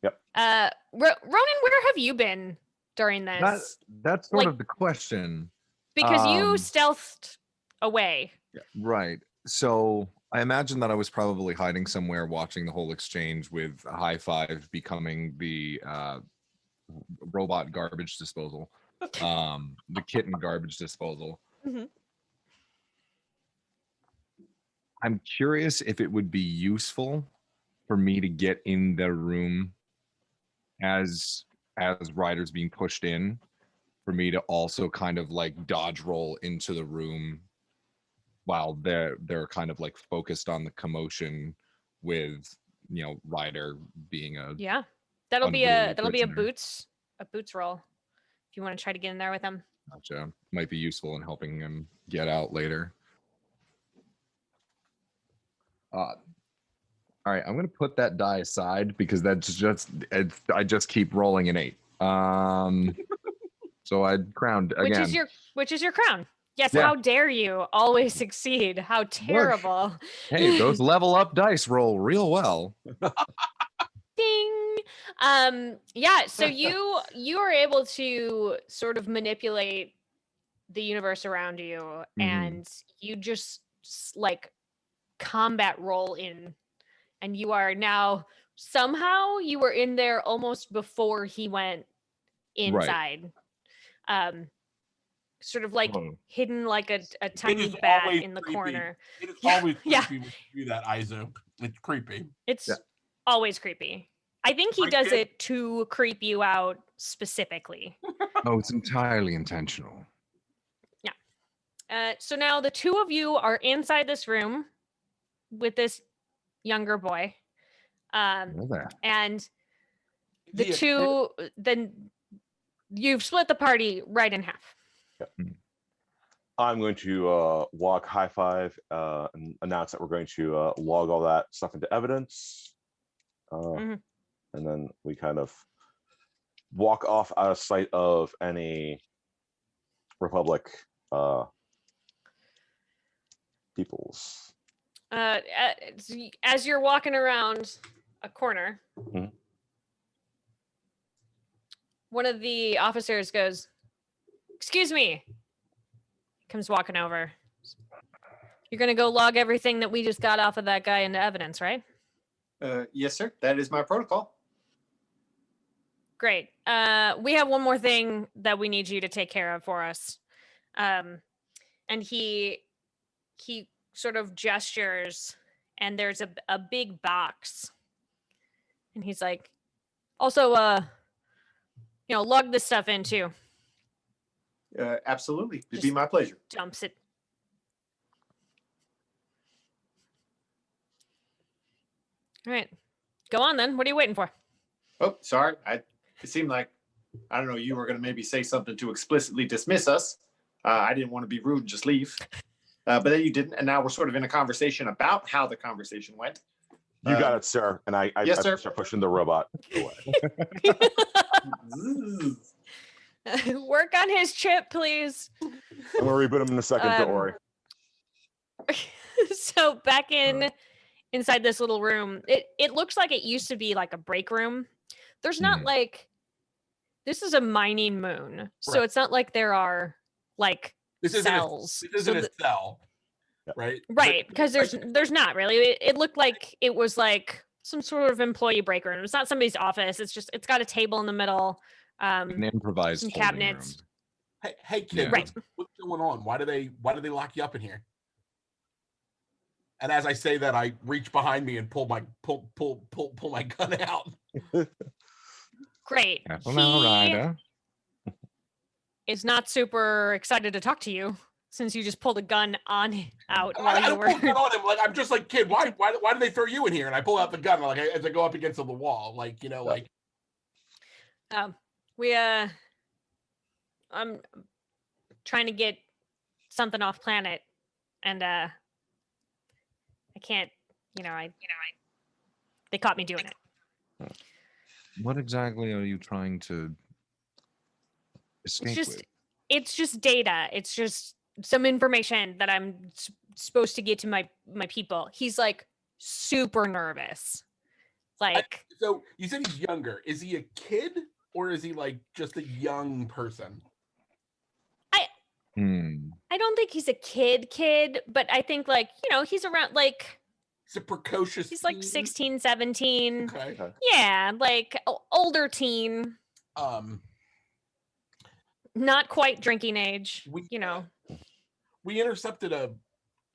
Yep. Ronan, where have you been during this? That's sort of the question. Because you stealthed away. Right. So I imagine that I was probably hiding somewhere watching the whole exchange, with a high five becoming the robot garbage disposal, the kitten garbage disposal. Mhm. I'm curious if it would be useful for me to get in the room as Ryder's being pushed in, for me to also kind of like dodge roll into the room while they're kind of like focused on the commotion, with Ryder being a That'll be a prisoner. boots roll if you want to try to get in there with him. Gotcha. Might be useful in helping him get out later. All right, I'm gonna put that die aside because I just keep rolling an 8. So I crowned again. Which is your crown. Yes, Yeah. How dare you always succeed? How terrible. Hey, those level up dice roll real well. Ding. So you are able to sort of manipulate the universe around you, and you just like combat roll in, and you are now somehow you were in there almost before he went inside. Sort of like hidden like a tiny bat in the corner. It is always creepy when you do that, Izu. It's creepy. It's always creepy. I think he does it to creep you out specifically. Oh, it's entirely intentional. Yeah. So now the two of you are inside this room with this younger boy. And then you've split the party right in half. I'm going to walk high five and announce that we're going to log all that stuff into evidence. And then we kind of walk off out of sight of any Republic peoples. As you're walking around a corner, one of the officers goes, "Excuse me." Comes walking over. You're going to go log everything that we just got off of that guy into evidence, right? Yes, sir. That is my protocol. Great. We have one more thing that we need you to take care of for us. And he sort of gestures, and there's a big box. And he's like, also, log this stuff in too. Absolutely. It'd be my pleasure. Dumps it. All right. Go on then. What are you waiting for? Oh, sorry. It seemed like, I don't know, you were going to maybe say something to explicitly dismiss us. I didn't want to be rude and just leave. But then you didn't. And now we're sort of in a conversation about how the conversation went. You got it, sir. And I start pushing the robot away. Work on his chip, please. I'm going to reboot him in a second. Don't worry. So back inside this little room, it looks like it used to be like a break room. There's not like, this is a mining moon, so it's not like there are like cells. This isn't a cell, right? Right, because there's not really. It looked like it was like some sort of employee break room. It's not somebody's office. It's got a table in the middle. An improvised some holding cabinets. Hey kid, Yeah. Right. what's going on? Why do they lock you up in here? And as I say that, I reach behind me and pull my gun out. Great. Careful now, He Ryder. is not super excited to talk to you since you just pulled a gun on out I while you don't pull a gun were. on him. Like I'm just like, kid, why do they throw you in here? And I pull out the gun like as I go up against the wall, like like. We I'm trying to get something off planet, and I can't. They caught me doing it. What exactly are you trying to escape with? It's just data. It's just some information that I'm supposed to get to my people. He's like super nervous. Like So you said he's younger. Is he a kid or is he like just a young person? I don't think he's a kid, but I think like, he's around like He's a precocious. he's like teen? 16, 17. Okay. Yeah, like older teen, not quite drinking age, We intercepted a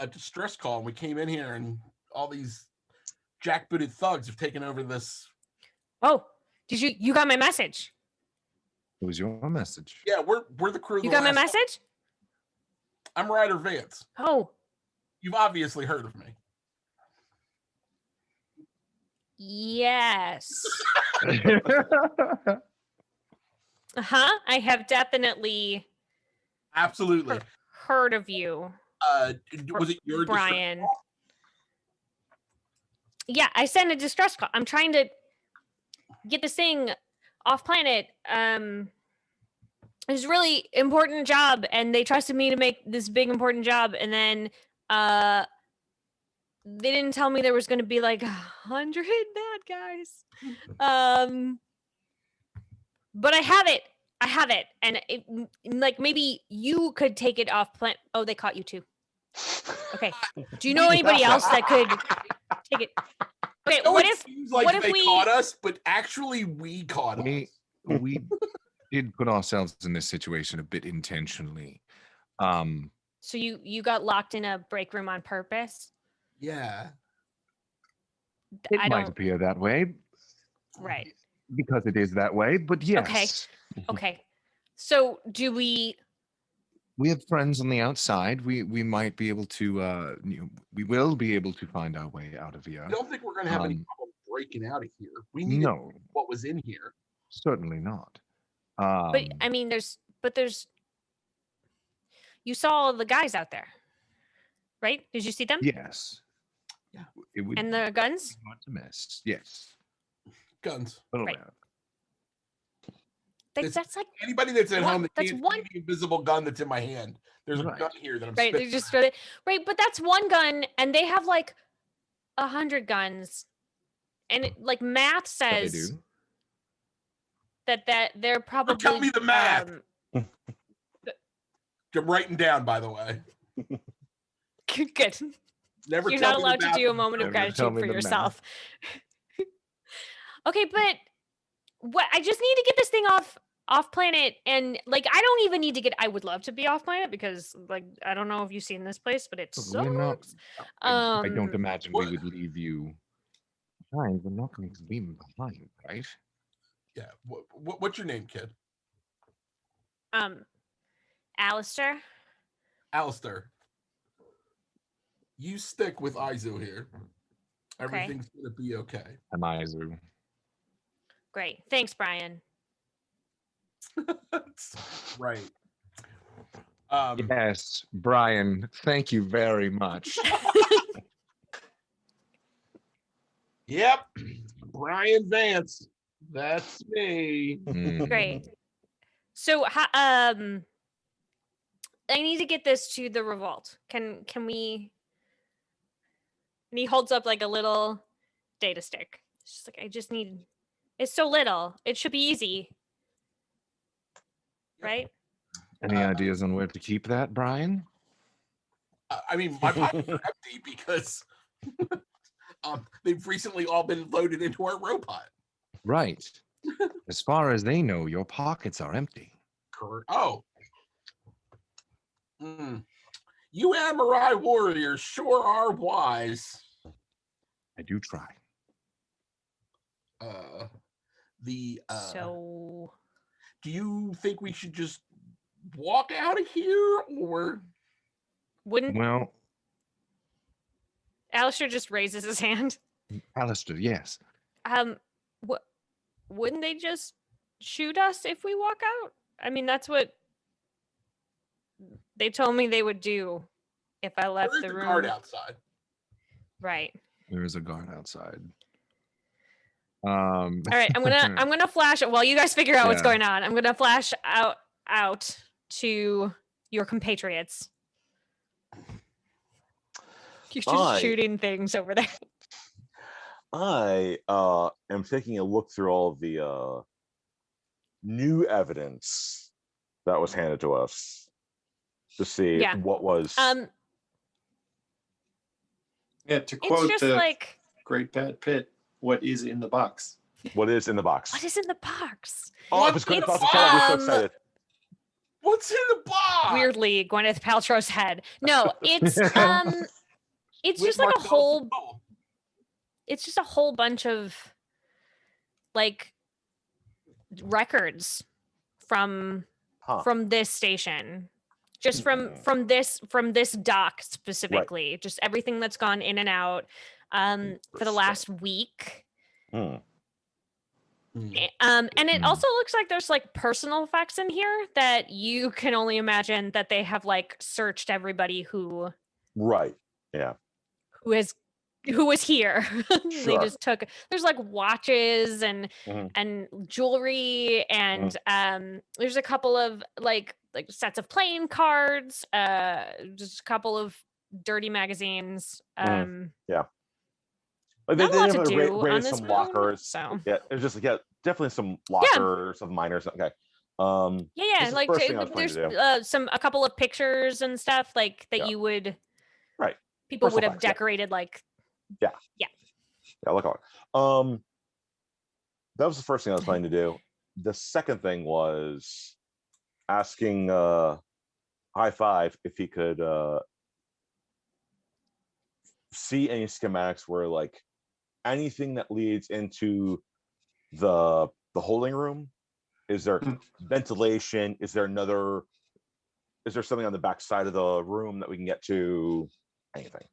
distress call and we came in here and all these jackbooted thugs have taken over this. Oh, did you got my message? It was your message. Yeah, we're the crew. You got my message? I'm Ryder Vance. Oh. You've obviously heard of me. Yes. I have definitely Absolutely heard of you. Was it your Brian? Yeah, I sent a distress call. I'm trying to get this thing off planet. It was a really important job, and they trusted me to make this big important job, and then they didn't tell me there was going to be like 100 bad guys. But I have it, and like maybe you could take it off planet. Oh, they caught you too. Okay. Do you know anybody else that could take it? Okay. So what it if? seems like what if they we caught us? But actually, we caught us. We did put ourselves in this situation a bit intentionally. So you got locked in a break room on purpose? Yeah. It I might don't. appear that way. Right. Because it is that way, but yes. Okay. So do we? We have friends on the outside. We might be able to. We will be able to find our way out of here. I don't think we're going to have any problem breaking out of here. We need no, what was in here. Certainly not. But I mean, there's. You saw the guys out there, right? Did you see them? Yes. Yeah. It would and the guns? Not to miss. Yes. Guns. Right. That's like anybody that's at home that that's can't one see the invisible gun that's in my hand. There's a gun here that I'm right. They just right, but that's one gun, and they have like 100 guns, and like math says that they're probably. Don't tell me the math. I'm writing down, by the way. Good. Never. You're not allowed to do a moment of gratitude for yourself. Okay, but what? I just need to get this thing off planet, and like I don't even need to get. I would love to be off planet because like I don't know if you've seen this place, but it sucks. I don't imagine we would leave you behind. We're not going to leave him behind, right? Yeah. What's your name, kid? Alistair. Alistair. You stick with Izu here. Everything's gonna be okay. I'm Izu. Great. Thanks, Brian. Right. Yes, Brian, thank you very much. Yep. Brian Vance. That's me. Great. So I need to get this to the revolt. Can we? And he holds up like a little data stick. It's just like I just need. It's so little. It should be easy. Right? Any ideas on where to keep that, Brian? I mean, my pockets are empty because they've recently all been loaded into our robot. Right. As far as they know, your pockets are empty. Correct. Oh, You Samurai warriors sure are wise. I do try. So do you think we should just walk out of here, or wouldn't Well, Alistair just raises his hand? Alistair, yes. What wouldn't they just shoot us if we walk out? I mean, that's what they told me they would do if I left there's the the room. guard outside? Right. There is a guard outside. All right, I'm gonna flash while you guys figure out what's Yeah. going on. I'm gonna flash out to your compatriots. You're just shooting things over there. I am taking a look through all of the new evidence that was handed to us to see what was. Yeah, to quote it's just the like Great Bad Pit, what is in the box? What is in the box? What is in the box? Oh, I was going to talk to Tell. We're so excited. What's in the box? Weirdly, Gwyneth Paltrow's head. No, it's it's just like a whole. It's just a whole bunch of like records from this station, just from this dock specifically. Right. Just everything that's gone in and out for the last week. And it also looks like there's like personal effects in here that you can only imagine that they have like searched everybody who who was here. They just took, there's like watches and jewelry and there's a couple of like sets of playing cards, just a couple of dirty magazines. Like not a lot to do on this some room, lockers. So yeah, it's just definitely some lockers of minors. Okay. Like there's a couple of pictures and stuff like that you would people Personal would have facts, decorated like look on. That was the first thing I was planning to do. The second thing was asking High Five if he could see any schematics where like anything that leads into the holding room. Is there ventilation? Is there something on the back side of the room that we can get to? Anything.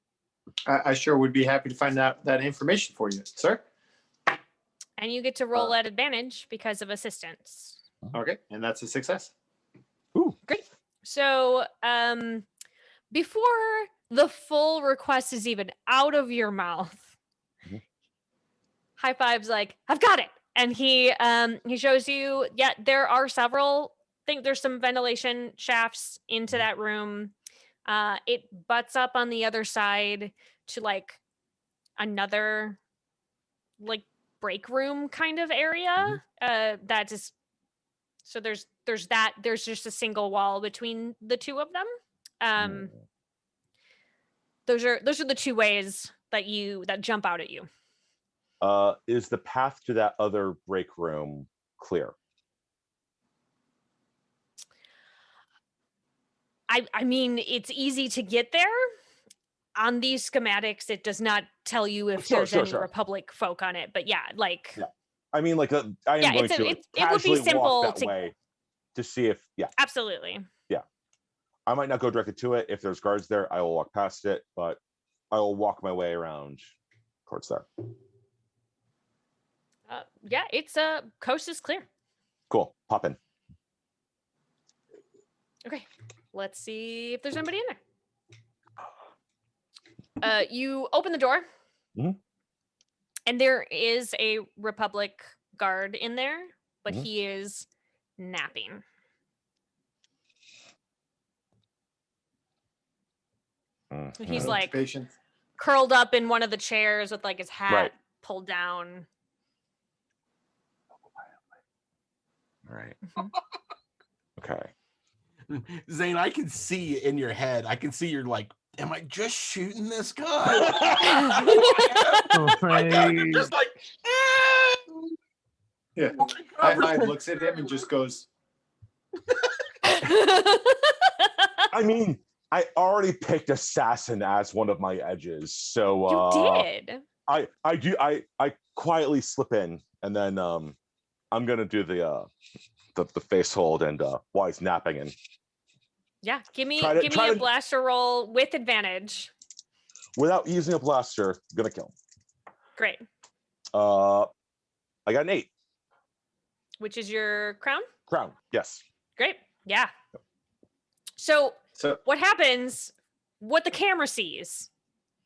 I sure would be happy to find out that information for you, sir. And you get to roll at advantage because of assistance. Okay, and that's a success. Ooh, great. So before the full request is even out of your mouth, High Five's like, I've got it. And he shows you, there are several, I think there's some ventilation shafts into that room. It butts up on the other side to like another like break room kind of area. That is, so there's just a single wall between the two of them. Those are the two ways that jump out at you. Is the path to that other break room clear? I mean, it's easy to get there. On these schematics, it does not tell you if there's any Republic folk on it, but I mean, like I am going to it would be simple walk that way to see if absolutely. I might not go directly to it. If there's guards there, I will walk past it, but I will walk my way around towards there. It's coast is clear. Cool. Pop in. Okay, let's see if there's anybody in there. You open the door, and there is a Republic guard in there, but he is napping. He's like curled up in one of the chairs with like his hat pulled down. All right. Okay. Zane, I can see in your head. I can see you're like, am I just shooting this guy? You're just like, yeah. High Five looks at him and just goes, I mean, I already picked assassin as one of my edges, so You did. I quietly slip in, and then I'm gonna do the face hold and while he's napping, and Yeah, give me Try to- a blaster roll with advantage. without using a blaster, gonna kill him. Great. I got an 8. Which is your crown? Crown, yes. Great. Yeah. So So what happens, what the camera sees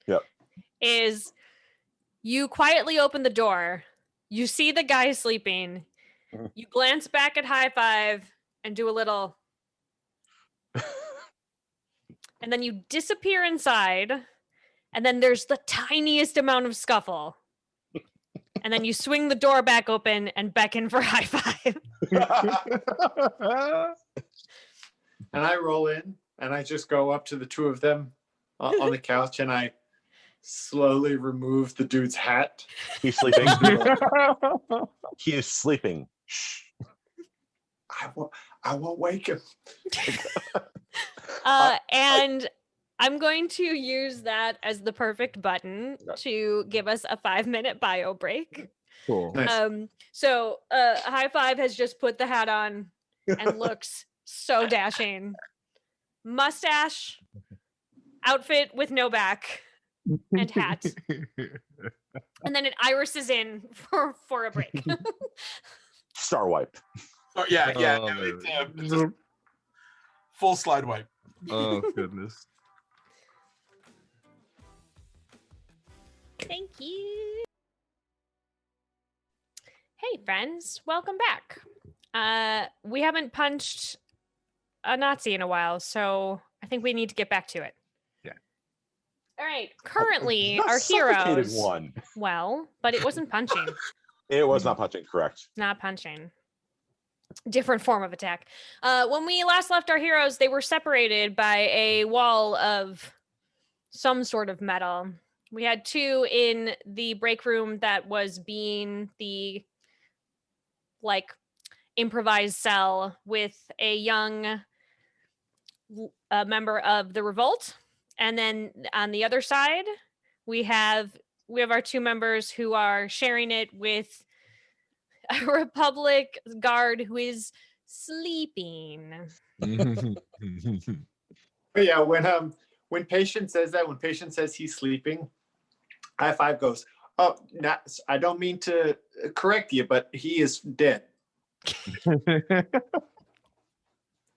Yep. is you quietly open the door, you see the guy sleeping, Mhm. you glance back at High Five and do a little, and then you disappear inside, and then there's the tiniest amount of scuffle. And then you swing the door back open and beckon for High Five. and I roll in and I just go up to the two of them on the couch and I slowly remove the dude's hat. He's sleeping. He is sleeping. Shh. I won't wake him. And I'm going to use that as the perfect button to give us a 5-minute bio break. Cool. Nice. So High Five has just put the hat on and looks so dashing. Mustache, outfit with no back, and hat. And then it irises in for a break. Star wipe. Oh yeah, yeah. Oh, no, man. it's a full slide wipe. Oh goodness. Thank you. Hey friends, welcome back. We haven't punched a Nazi in a while, so I think we need to get back to it. Yeah. All right. Currently, Not our suffocated heroes. one. Well, but it wasn't punching. It was not punching, correct. Not punching. Different form of attack. When we last left our heroes, they were separated by a wall of some sort of metal. We had two in the break room that was being the improvised cell with a young member of the revolt, and then on the other side we have our two members who are sharing it with a Republic guard who is sleeping. But yeah, when patient says that, when patient says he's sleeping, High Five goes, "Oh, I don't mean to correct you, but he is dead.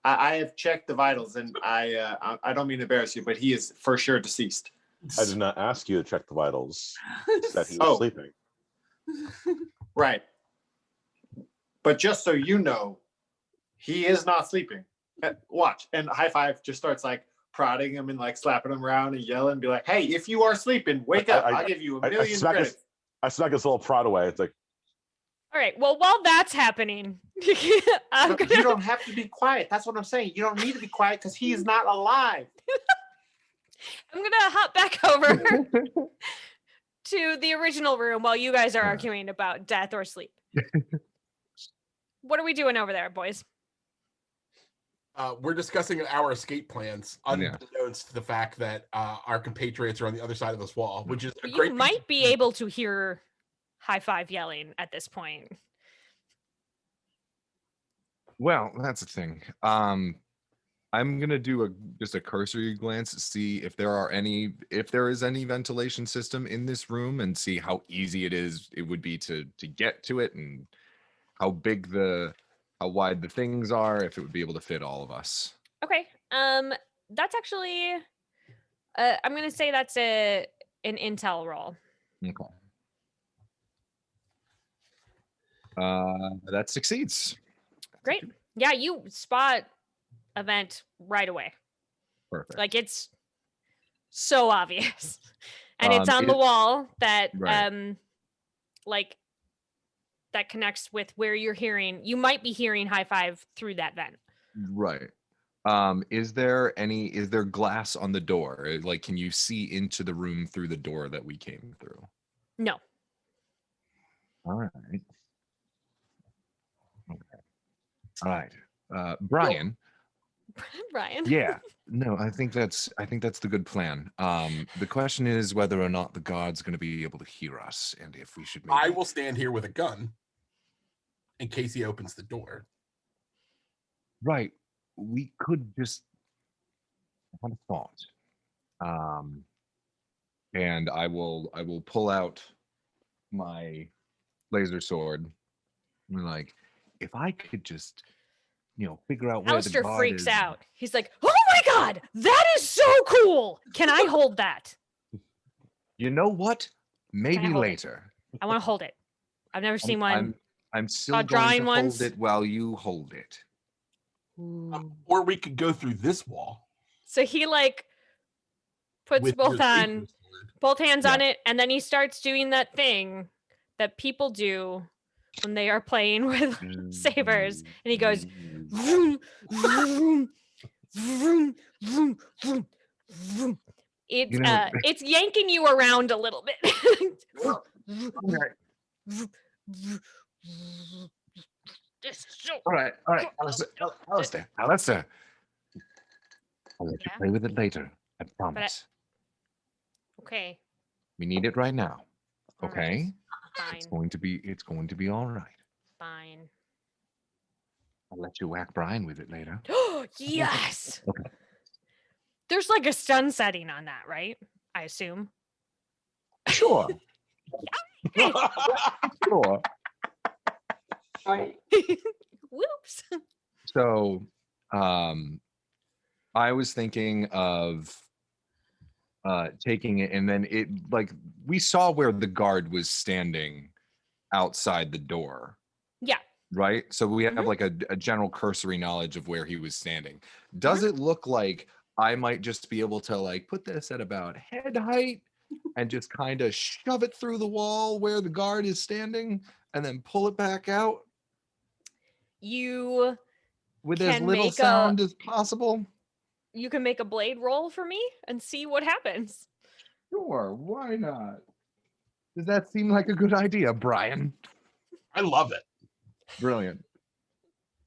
I have checked the vitals, and I don't mean to embarrass you, but he is for sure deceased." I did not ask you to check the vitals. That he was sleeping. Right. But just so you know, he is not sleeping. Watch. And High Five just starts prodding him and slapping him around and yelling and be like, "Hey, if you are sleeping, wake up. I'll give you a million credits." I snuck his little prod away. It's like, All right. Well, while that's happening, You don't have to be quiet. That's what I'm saying. You don't need to be quiet because he is not alive. I'm going to hop back over to the original room while you guys are arguing about death or sleep. What are we doing over there, boys? We're discussing our escape plans, unbeknownst to the fact that our compatriots are on the other side of this wall, which is a You great. might be able to hear High Five yelling at this point. Well, that's the thing. I'm gonna do just a cursory glance to see if there is any ventilation system in this room, and see how easy it would be to get to it, and how wide the things are, if it would be able to fit all of us. Okay. That's actually I'm gonna say that's an intel roll. Okay. That succeeds. Great. Yeah, you spot a vent right away. Perfect. It's so obvious. And it's on the wall that Right. that connects with where you're hearing. You might be hearing High Five through that vent. Right. Is there glass on the door? Can you see into the room through the door that we came through? No. All right. Okay. All right. Brian, Brian. Yeah. No, I think that's the good plan. The question is whether or not the guard's going to be able to hear us, and if we should maybe. I will stand here with a gun in case he opens the door. Right. We could just have a thought. And I will pull out my laser sword. And like, if I could just, figure out where Alistair the guard freaks is. out. He's like, "Oh my god, that is so cool! Can I hold that? You know what? Maybe hold it? later. I want to hold it. I've never seen one. I'm still going drawing to ones? hold it while you hold it. Or we could go through this wall. So he like puts with both your on, laser sword. both hands on Yeah. it, and then he starts doing that thing that people do when they are playing with sabers, and he goes vroom, vroom, vroom, vroom, vroom, vroom. It's yanking you around a little bit. This is so All right, Alistair. I'll let you play with it later. I promise. okay. We need it right now. All Okay? Fine. It's going to be all right. Fine. I'll let you whack Brian with it later. Yes. Okay. There's like a stun setting on that, right? I assume. Sure. Sure. Whoops. So, I was thinking of taking it, and then it we saw where the guard was standing outside the door. Yeah. Right. So we have like a general cursory knowledge of where he was standing. Does it look like I might just be able to like put this at about head height and just kind of shove it through the wall where the guard is standing and then pull it back out? You With as can little make sound as possible? You can make a blade roll for me and see what happens. Sure, why not? Does that seem like a good idea, Brian? I love it. Brilliant.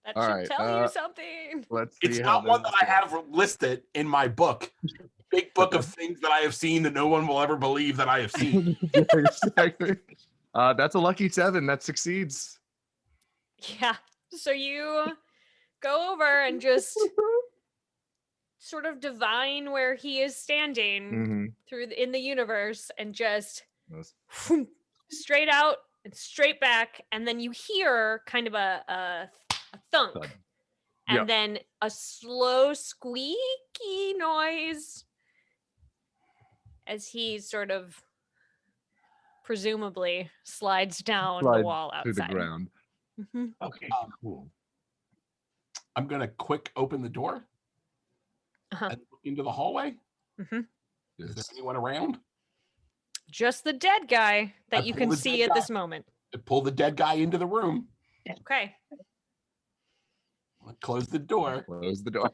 That All should right, tell you something. Let's see It's how not one this that I goes. have listed in my book. Big book of things that I have seen that no one will ever believe that I have seen. Yeah, exactly. That's a lucky 7. That succeeds. Yeah. So you go over and just sort of divine where he is standing in the universe and just straight out and straight back, and then you hear kind of a thunk. Thud. And Yep. then a slow squeaky noise as he sort of presumably slides down the wall outside. To the ground. Mhm. Okay, cool. I'm gonna quick open the door and look into the hallway. Is there anyone around? Just the dead guy that you can see at this moment. I pull the dead guy into the room. Okay. Close the door. Close the door.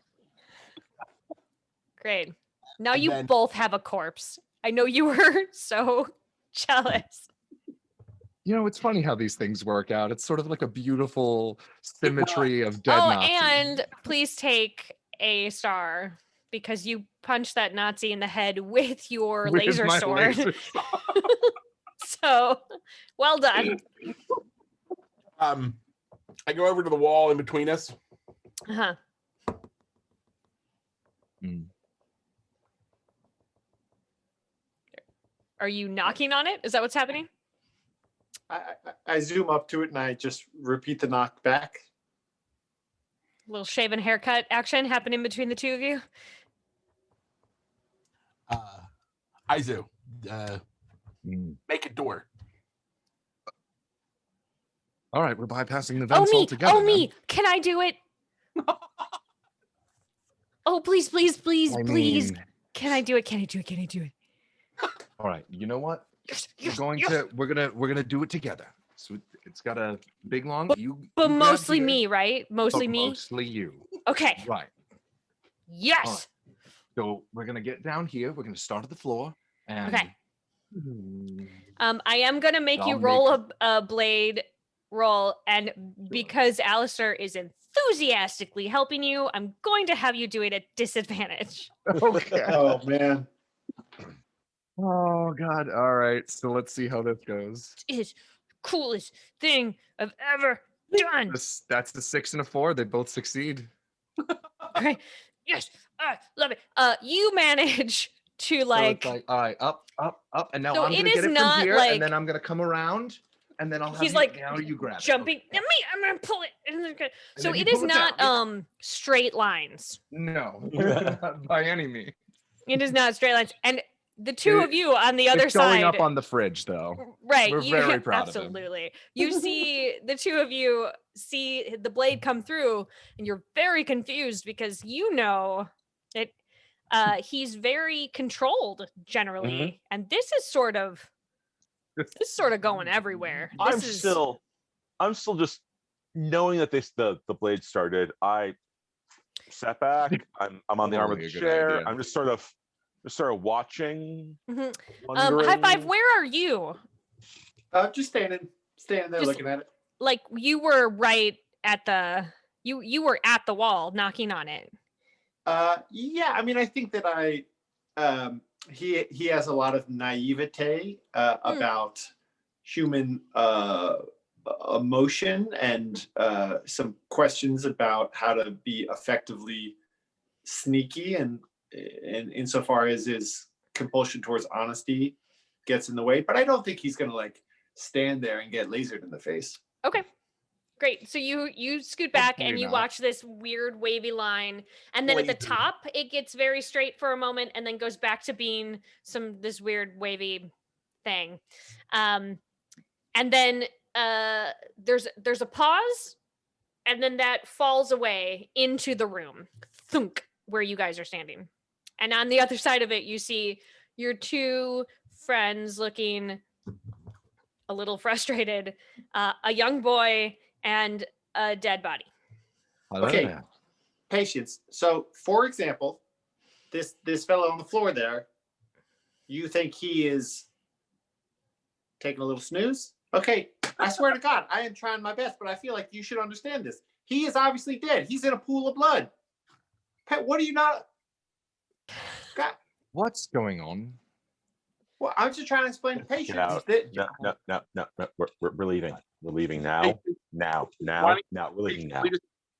Great. Now you both have a corpse. I know you were so jealous. You know, it's funny how these things work out. It's sort of like a beautiful symmetry of dead Nazis. And please take a star because you punched that Nazi in the head with your laser sword. So, well done. I go over to the wall in between us. Are you knocking on it? Is that what's happening? I zoom up to it and I just repeat the knock back. Little shave and haircut action happening between the two of you. Aizu, make a door. All right, we're bypassing the vents altogether. Oh, me. Can I do it? Oh, please. Can I do it? All right, you know what? Yes, we're gonna do it together. So it's got a big long. But mostly me, right? Mostly me. Mostly you. Okay. Right. Yes. Right. So we're gonna get down here. We're gonna start at the floor. And okay. I am gonna make you roll a blade roll, and because Alistair is enthusiastically helping you, I'm going to have you do it at disadvantage. Okay. Oh man. Oh God. All right. So let's see how this goes. It is coolest thing I've ever done. That's a 6 and a 4. They both succeed. Great. Yes, I love it. You manage to So like, it's like, all right, up, and now So I'm it gonna is get it from not here, like- and then I'm gonna come around, and then I'll have he's you, like now you grab jumping. it. Okay. I'm gonna pull it. And then And so then you it is pull it not down. straight lines. No, not by any means. It is not straight lines. And the two of you on the other It's going side, up on the fridge, though. right? We're very proud of him. absolutely. You see the two of you see the blade come through, and you're very confused because you know that he's very controlled generally, and this is sort of going everywhere. I'm This is still just knowing that the blade started. I sat back. I'm on the arm of Totally the a good chair. idea. I'm just sort of watching. Mhm. Wondering. High five. Where are you? Just standing there Just- looking at it. Like you were right at the you were at the wall knocking on it. Yeah, I mean, I think that he has a lot of naivete about human emotion and some questions about how to be effectively sneaky, and insofar as his compulsion towards honesty gets in the way. But I don't think he's gonna like stand there and get lasered in the face. Okay. Great. So you scoot back Hopefully and you not. watch this weird wavy line, and then at the Laser. top it gets very straight for a moment and then goes back to being this weird wavy thing. And then there's a pause, and then that falls away into the room. Thunk, where you guys are standing. And on the other side of it you see your two friends looking a little frustrated, a young boy and a dead body. Hello Okay. there. Patience. So, for example, this fellow on the floor there, you think he is taking a little snooze? Okay, I swear to God, I am trying my best, but I feel like you should understand this. He is obviously dead. He's in a pool of blood. Pat, what are you not? God, What's going on? well, I'm just trying to explain to Get patience out. that No. We're leaving. We're leaving now. Now. Why We're leaving now.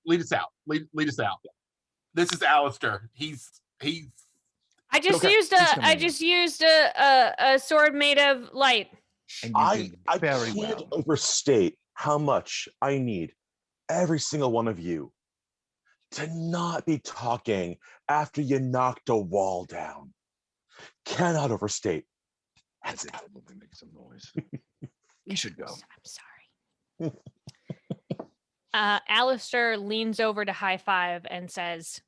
Lead us out. Lead us out. This is Alistair. He's I just Okay, used please come in. a sword made of light. And you I did very can't well. overstate how much I need every single one of you to not be talking after you knocked a wall down. Cannot overstate. That's it. Probably make some noise. We should go. I'm sorry. Alistair leans over to high five and says,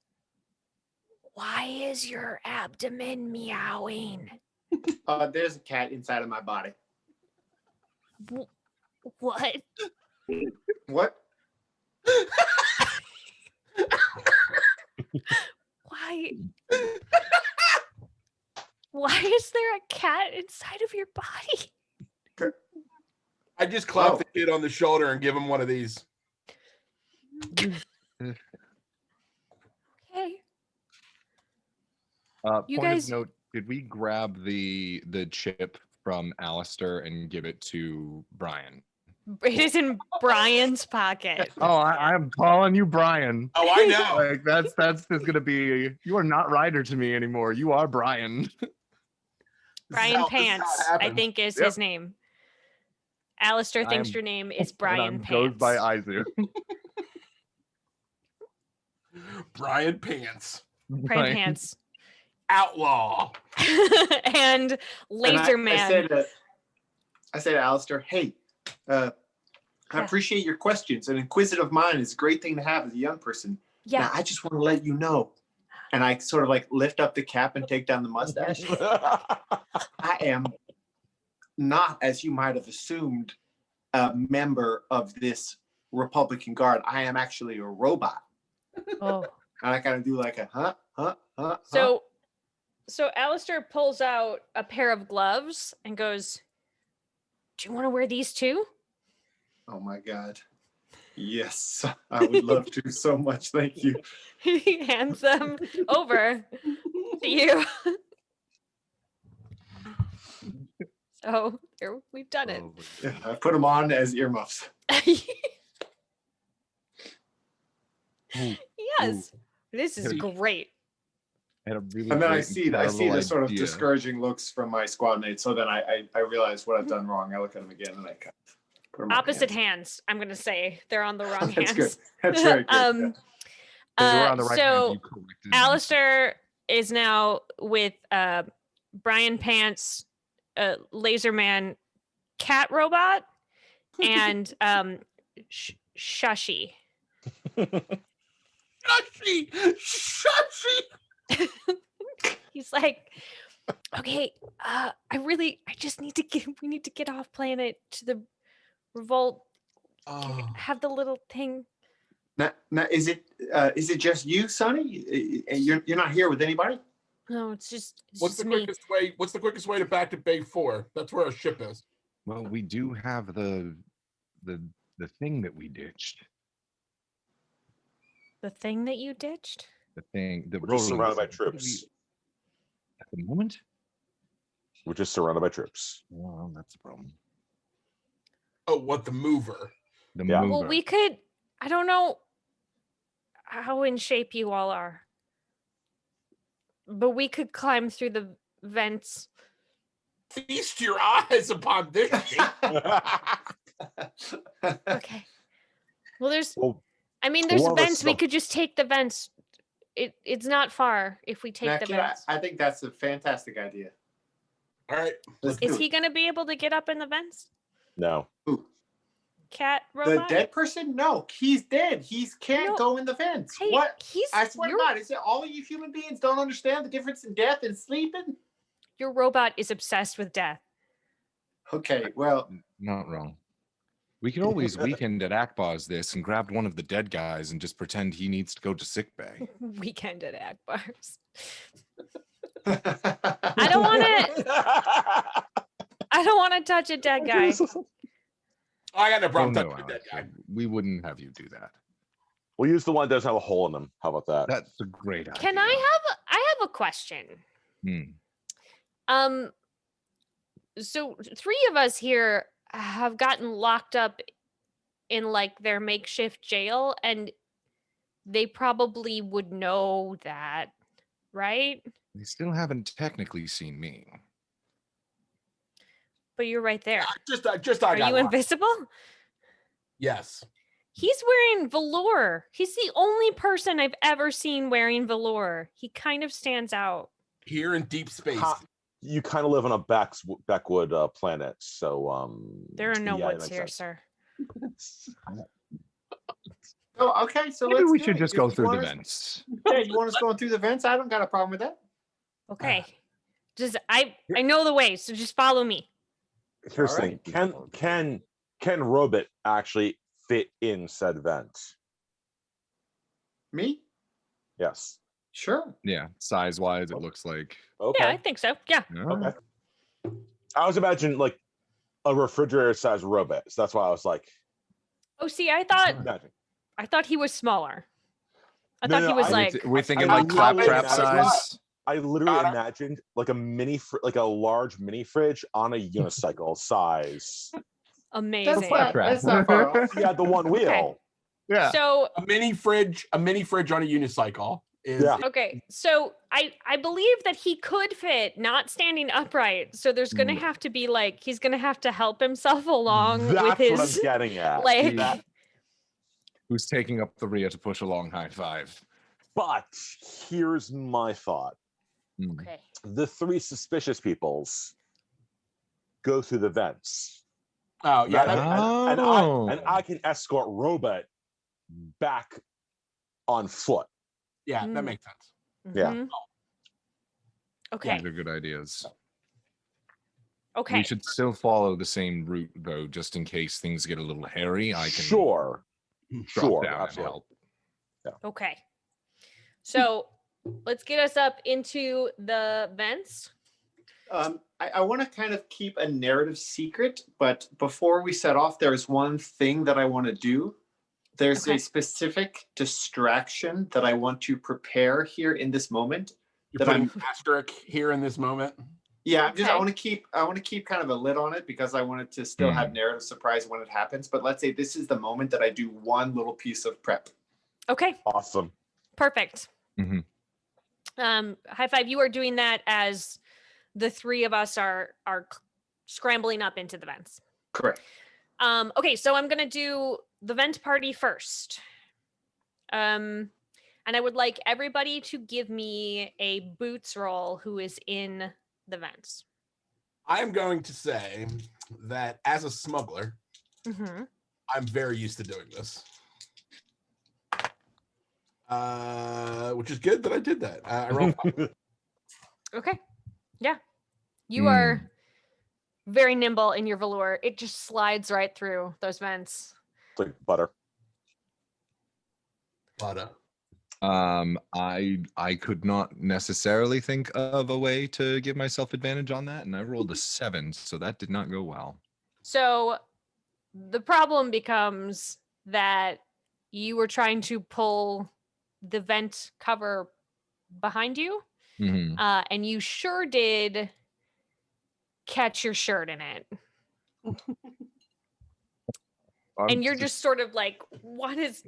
"Why is your abdomen meowing?" there's a cat inside of my body. What? What? Why? Why is there a cat inside of your body? I just clap Oh. the kid on the shoulder and give him one of these. Okay. You Point guys- of note, did we grab the chip from Alistair and give it to Brian? It is in Brian's pocket. Oh, I'm calling you Brian. Oh, I know. Like that's just gonna be. You are not Ryder to me anymore. You are Brian. Brian Pants, I think is Yep. his name. Alistair thinks your name is Brian and goes Pants. by Izu. Brian Pants. Brian Pants. Outlaw. And Laser Man. I said to Alistair, hey, I appreciate your questions. An inquisitive mind is a great thing to have as a young person. Yeah. Now, I just want to let you know. And I sort of like lift up the cap and take down the mustache. I am not, as you might have assumed, a member of this Republican Guard. I am actually a robot. Oh. And I kind of do like a huh. So Alistair pulls out a pair of gloves and goes, "Do you want to wear these too?" Oh my God. Yes, I would love to so much. Thank you. He hands them over to you. So here we've done it. Oh, my Yeah, goodness. I put them on as earmuffs. Yes, this is See. great. I had a really And then I great see the terrible sort of idea. discouraging looks from my squad mates. So then I realize what I've done wrong. I look at them again and I kind of put them Opposite on hands. I'm gonna say they're on the wrong That's good. hands. That's very good. They were on the right hand, So you corrected them. Alistair is now with Brian Pants, Laserman, Cat Robot, and Shashi. Shushi! He's like, okay, we need to get off planet to the revolt. Oh. Have the little thing. Now, is it just you, Sonny? You're not here with anybody? No, it's just What's the me. quickest way? What's the quickest way to back to Bay 4? That's where our ship is. Well, we do have the thing that we ditched. The thing that you ditched? The thing, the We're just rolling surrounded by thing. What do troops. at the moment? We're just surrounded by troops. Well, that's the problem. Oh, what, the mover? The Yeah. mover. Well, we could. I don't know how in shape you all are, but we could climb through the vents. Feast your eyes upon this shape. Okay. Well, there's. Well, I mean, there's one of us vents. We still- could just take the vents. It's not far if we take Now, the kid, vents. I think that's a fantastic idea. All right. Let's Is do he it. gonna be able to get up in the vents? no. Ooh, Cat the robot? dead person? No, he's dead. He can't No. go in the vents. Hey, What? He's I swear to your, God, is it all of you human beings don't understand the difference in death and sleeping? your robot is obsessed with death. Okay, well, Not wrong. We could always weekend at Akbar's this and grab one of the dead guys and just pretend he needs to go to sick bay. Weekend at Akbar's. I don't want to. I don't want to touch a dead guy. I got no Oh, problem no, touching that Alex, guy. we wouldn't have you do that. We'll use the one that doesn't have a hole in them. How about that? That's a great idea. Can I have a question? Hmm. So 3 of us here have gotten locked up in like their makeshift jail, and they probably would know that, right? They still haven't technically seen me. But you're right there. Just Are I got you locked. invisible? Yes. He's wearing velour. He's the only person I've ever seen wearing velour. He kind of stands out. Here in deep space. You kind of live on a backwood planet, so There are no yeah, it woods makes here, sense. sir. oh, okay. So Maybe let's we do should it. just You go through the want us- vents. Yeah, you want us going through the vents? I don't got a problem with that. Okay. Just I know the way, so just follow me. Here's the All thing: right. can Robot actually fit in said vent? Me? Yes. Sure. Yeah, size-wise, it looks like. Okay. Yeah, I think so. Yeah. Okay. I was imagining like a refrigerator-sized robot, so that's why I was like, Oh, see, I imagine. thought he was smaller. I No, thought he no, was I- like We're thinking I like literally claptrap imagined- size. I literally Got it. imagined like a like a large mini fridge on a unicycle size. amazing. That's not far off. Yeah, the one wheel. Okay. Yeah. So A mini fridge on a unicycle is Yeah. okay, so I believe that he could fit not standing upright. So there's gonna have to be like he's gonna have to help himself along That's with what his I'm getting at. like. That- Who's taking up the rear to push along high five? But here's my thought: Hmm. Okay. the 3 suspicious peoples go through the vents. Oh yeah, and, that, and I can escort Robot back on foot. yeah, that Mm. makes sense. Yeah. Mhm. Okay. These are good ideas. Okay. We should still follow the same route, though, just in case things get a little hairy. I can Sure. drop Sure. down and Absolutely. help. Okay. So let's get us up into the vents. I want to kind of keep a narrative secret, but before we set off, there's one thing that I want to do. There's Okay. a specific distraction that I want to prepare here in this moment. You're putting an asterisk here in this moment. Yeah, I Okay. want to keep kind of a lid on it because I want it to still have narrative surprise when it happens. But let's say this is the moment that I do one little piece of prep. Okay. Awesome. Perfect. Mm-hmm. High five. You are doing that as the three of us are scrambling up into the vents. Correct. Okay, so I'm gonna do the vent party first. And I would like everybody to give me a boots roll who is in the vents. I'm going to say that as a smuggler, Mm-hmm. I'm very used to doing this. Which is good that I did that. I rolled 5. Okay. Yeah. You are very nimble in your velour. It just slides right through those vents. It's like butter. But I could not necessarily think of a way to give myself advantage on that, and I rolled a 7, so that did not go well. So the problem becomes that you were trying to pull the vent cover behind you, Mm-hmm. and you sure did catch your shirt in it. And you're just sort of like, what is...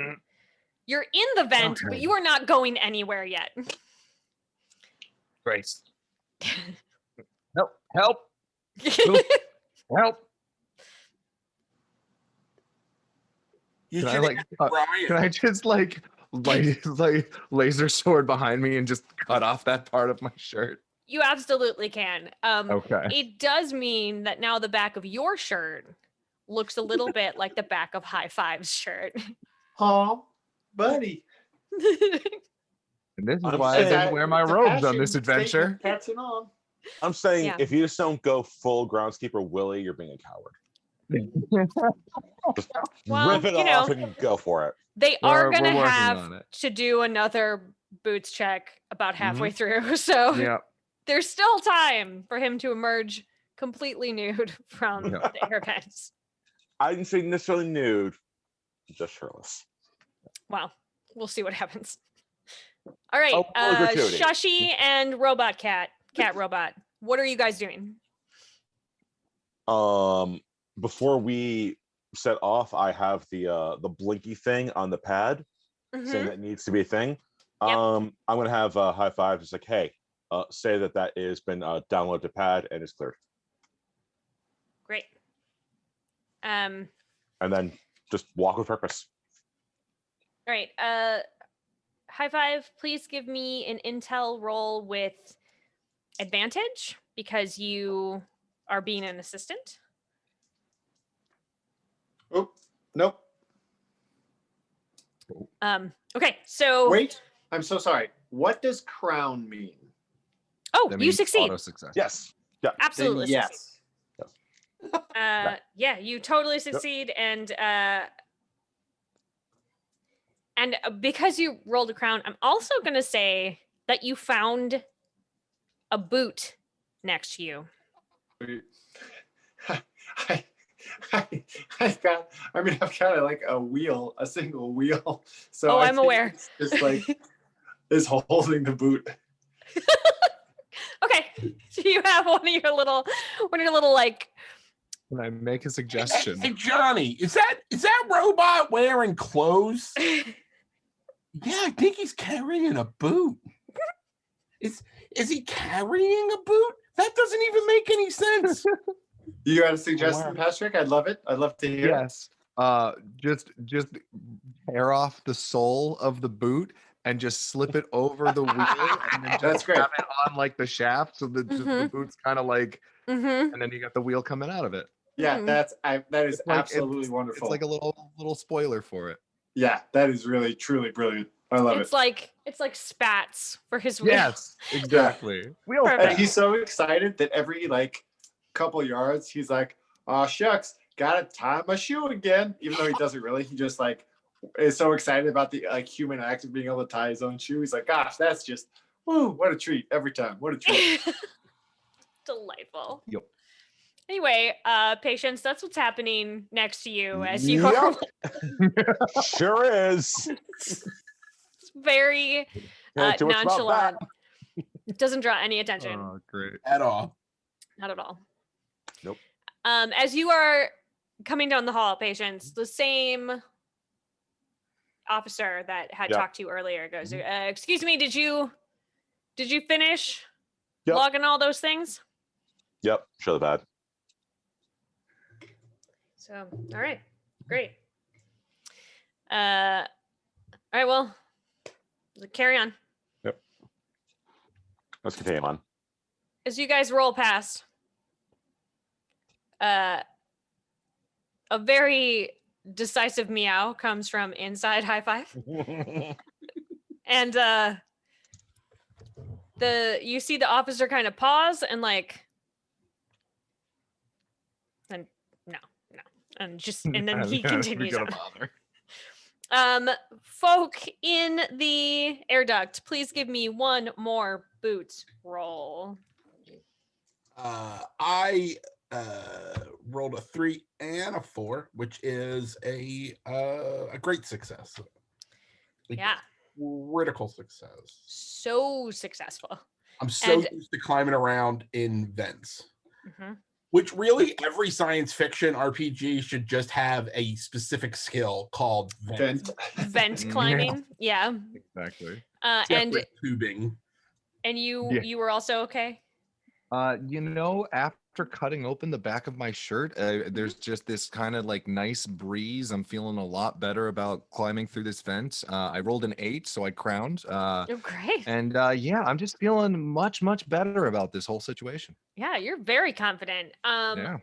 You're in the vent, but you are not going anywhere yet. Grace. Help! Help! you Can I should like? ask Brian. Can I just like laser sword behind me and just cut off that part of my shirt? You absolutely can. Okay. It does mean that now the back of your shirt looks a little bit like the back of High Five's shirt. Oh, buddy. And this is I'm why I saying- didn't wear my It's a robes on passion this adventure. statement, catching on. I'm saying Yeah. if you just don't go full groundskeeper Willie, you're being a coward. Just Well, rip it you off know. and go for it. They are We're going to working have on it. to do another boots check about halfway through. So Yeah. there's still time for him to emerge completely nude from Yeah. the air vents. I didn't say necessarily nude, just shirtless. Wow. We'll see what happens. All right. Oh, gratuity. Shashi and Robot Cat Robot. What are you guys doing? Before we set off, I have the blinky thing on the pad saying Mhm. that needs to be a thing. Yep. I'm gonna have High Five just like, hey, say that has been downloaded to pad and is cleared, Great. and then just walk with purpose. All right. High Five, please give me an intel roll with advantage because you are being an assistant. Oh, nope. Okay, so Wait, I'm so sorry. What does crown mean? oh, That you means succeed. auto success. Yes. Yeah. Absolutely Then succeed. yes. Yeah, you totally succeed, and because you rolled a crown, I'm also gonna say that you found a boot next to you. I've got like a single wheel. So Oh, I I'm think aware. it's just like is holding the boot. Okay, so you have one of your little like. Can I make a suggestion? Hey, Johnny, is that robot wearing clothes? Yeah, I think he's carrying a boot. Is he carrying a boot? That doesn't even make any sense. You got a suggestion, Patrick? I'd love it. I'd love to hear. Yes. Just tear off the sole of the boot and just slip it over the wheel, and then just That's great. have it on like the shaft, so that just the boot's kind of like, Mm-hmm. and then you got the wheel coming out of it. Yeah, that is Like, absolutely wonderful. It's like a little spoiler for it. Yeah, that is really truly brilliant. I love It's it. like spats for his wheel. Yes, exactly. Wheel Perfect. And he's so excited that every like couple yards he's like, "Oh shucks, gotta tie my shoe again." Even though he doesn't really, he just like is so excited about the like human act of being able to tie his own shoe. He's like, "Gosh, that's just woo, what a treat every time. What a treat." Delightful. Yep. Anyway, Patience, that's what's happening next to you as you are Sure is. very Can't do much about nonchalant. that. Doesn't draw any attention Oh, great. At all. not at all. Nope. As you are coming down the hall, Patience, the same officer that had Yep. talked to you earlier goes, excuse me, did you finish Yep. logging all those things? Yep. Show the bad. So, all right, great. All right, well, carry on. Yep. Let's continue on. As you guys roll past, a very decisive meow comes from inside High Five, and you see the officer kind of pause and like, and no, and then he continues on. Folk in the air duct, please give me one more boots roll. I rolled a 3 and a 4, which is a great success. Yeah. Critical success. So successful. I'm so used to climbing around in vents. Which really every science fiction RPG should just have a specific skill called vent climbing. Yeah. Exactly. And tubing. And you were also okay? After cutting open the back of my shirt, there's just this kind of like nice breeze. I'm feeling a lot better about climbing through this vent. I rolled an 8, so I crowned. Oh, great. And I'm just feeling much, much better about this whole situation. Yeah, you're very confident. Yeah.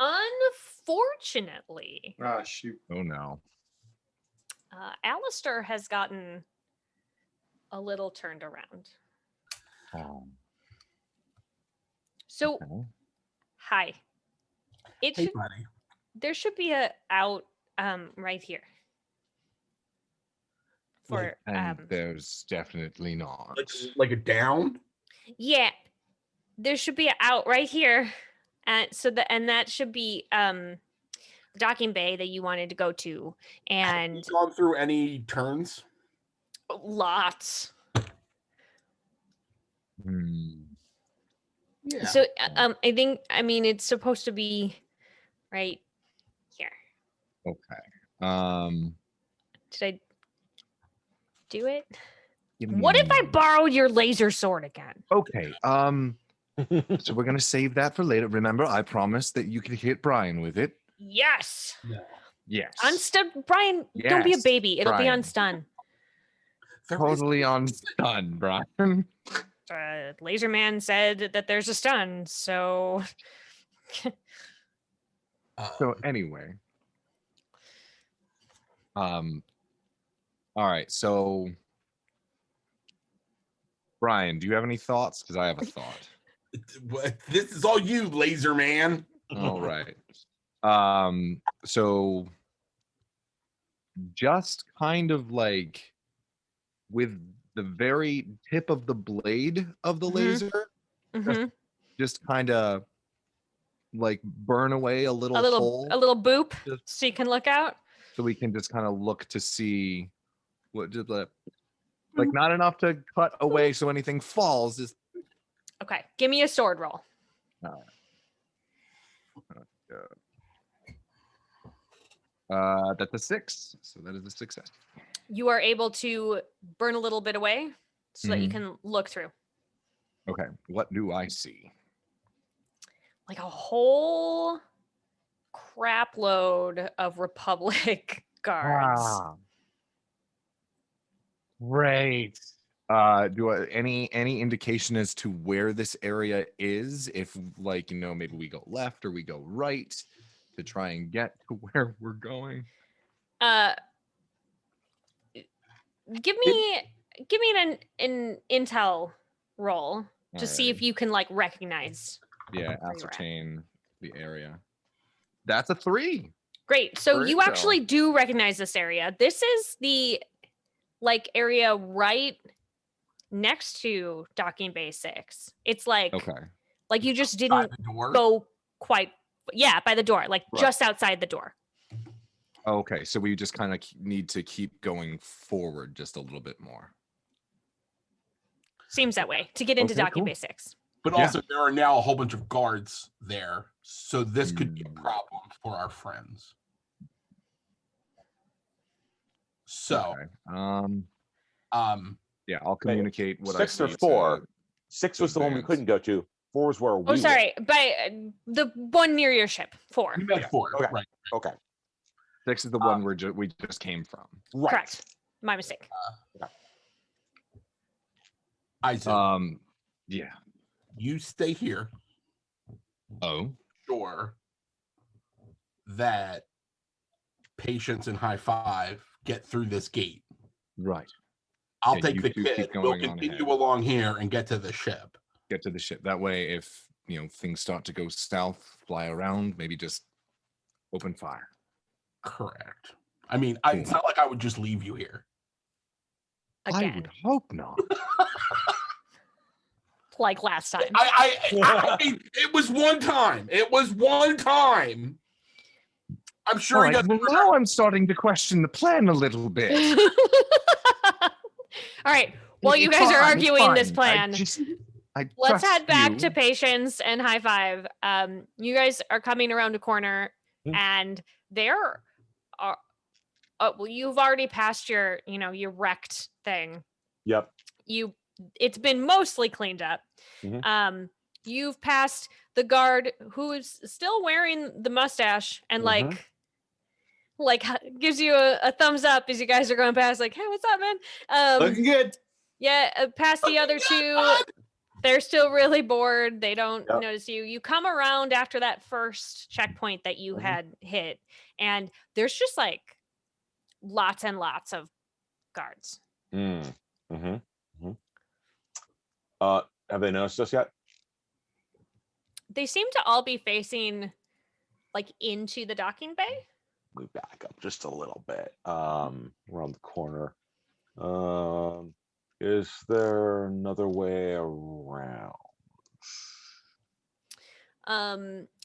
Unfortunately. Ah, shoot. Oh, no. Alistair has gotten a little turned around. Oh. So, Okay. hi. Hey, buddy. There should be a out right here. For there's definitely not. Like a down? Yeah. There should be an out right here. And that should be the docking bay that you wanted to go to. And have you gone through any turns? Lots. Yeah. So I mean it's supposed to be right here. Okay. Did I do it? What if I borrowed your laser sword again? Okay. So we're gonna save that for later. Remember, I promised that you could hit Brian with it. Yes. No. Yes. Unstun Brian, don't be a Yes, baby. It'll be Brian. on stun. Totally on stun, Brian. Laser Man said that there's a stun, so So anyway. All right, so Brian, do you have any thoughts? Because I have a thought. This is all you, Laser Man. All right. So just kind of like with the very tip of the blade of the laser, just kind of like burn away a little hole. A little boop, so you can look out. So we can just kind of look to see what did the like not enough to cut away so anything falls. Just okay. Give me a sword roll. That's a 6, so that is a success. You are able to burn a little bit away so that you can look through. Okay, what do I see? Like a whole crap load of Republic guards. Great. Any indication as to where this area is? If like, maybe we go left or we go right to try and get to where we're going. Give me an intel roll to see if you can like recognize. Yeah, ascertain the area. That's a 3. Great. So For you intel. actually do recognize this area. This is the like area right next to docking bay 6. It's like Okay. like you just didn't go quite Yeah, by the door, like Right. just outside the door. Okay, so we just kind of need to keep going forward just a little bit more. Seems that way to get into Okay, Docking cool. Bay 6. But Yeah. also, there are now a whole bunch of guards there, so this could be a Mm. problem for our friends. So, Okay. Yeah, I'll Wait, communicate what 6 I or see 4? to 6 to was the one we Vance. couldn't go to. 4 is where we Oh, were. sorry, by the one near your ship. 4. you meant Yeah. 4, Okay. right? Okay. 6 is the one we just came from. Right. Correct. My mistake. Aizu, Yeah. you stay here. Oh. Sure that Patience and High Five get through this gate. Right. I'll Yeah, take you the two keep kid. We'll going on continue ahead. along here and get to the ship. Get to the ship. That way, if things start to go south, fly around, maybe just open fire. Correct. I mean, it's Cool. not like I would just leave you here. I Again, would hope not. like last time. I mean, it was one time. It was one time. I'm sure All he right, doesn't well, remember. now I'm starting to question the plan a little bit. All right. While you It's guys are fine, it's arguing this fine. plan, I let's trust head back you. to Patience and High Five. You guys are coming around a corner, Hmm. and there are. Well, you've already passed your, your wrecked thing. Yep. It's been mostly cleaned up. Mhm. You've passed the guard who is still wearing the mustache and Mhm. like gives you a thumbs up as you guys are going past, like, hey, what's up, man? Looking good. Yeah, past the other two, they're still really bored. They don't Yep. notice you. You come around after that first checkpoint that you Mhm. had hit, and there's just like lots and lots of guards. Mm. Mhm. Mhm. Have they noticed us yet? They seem to all be facing like into the docking bay. We back up just a little bit. Around the corner. Is there another way around?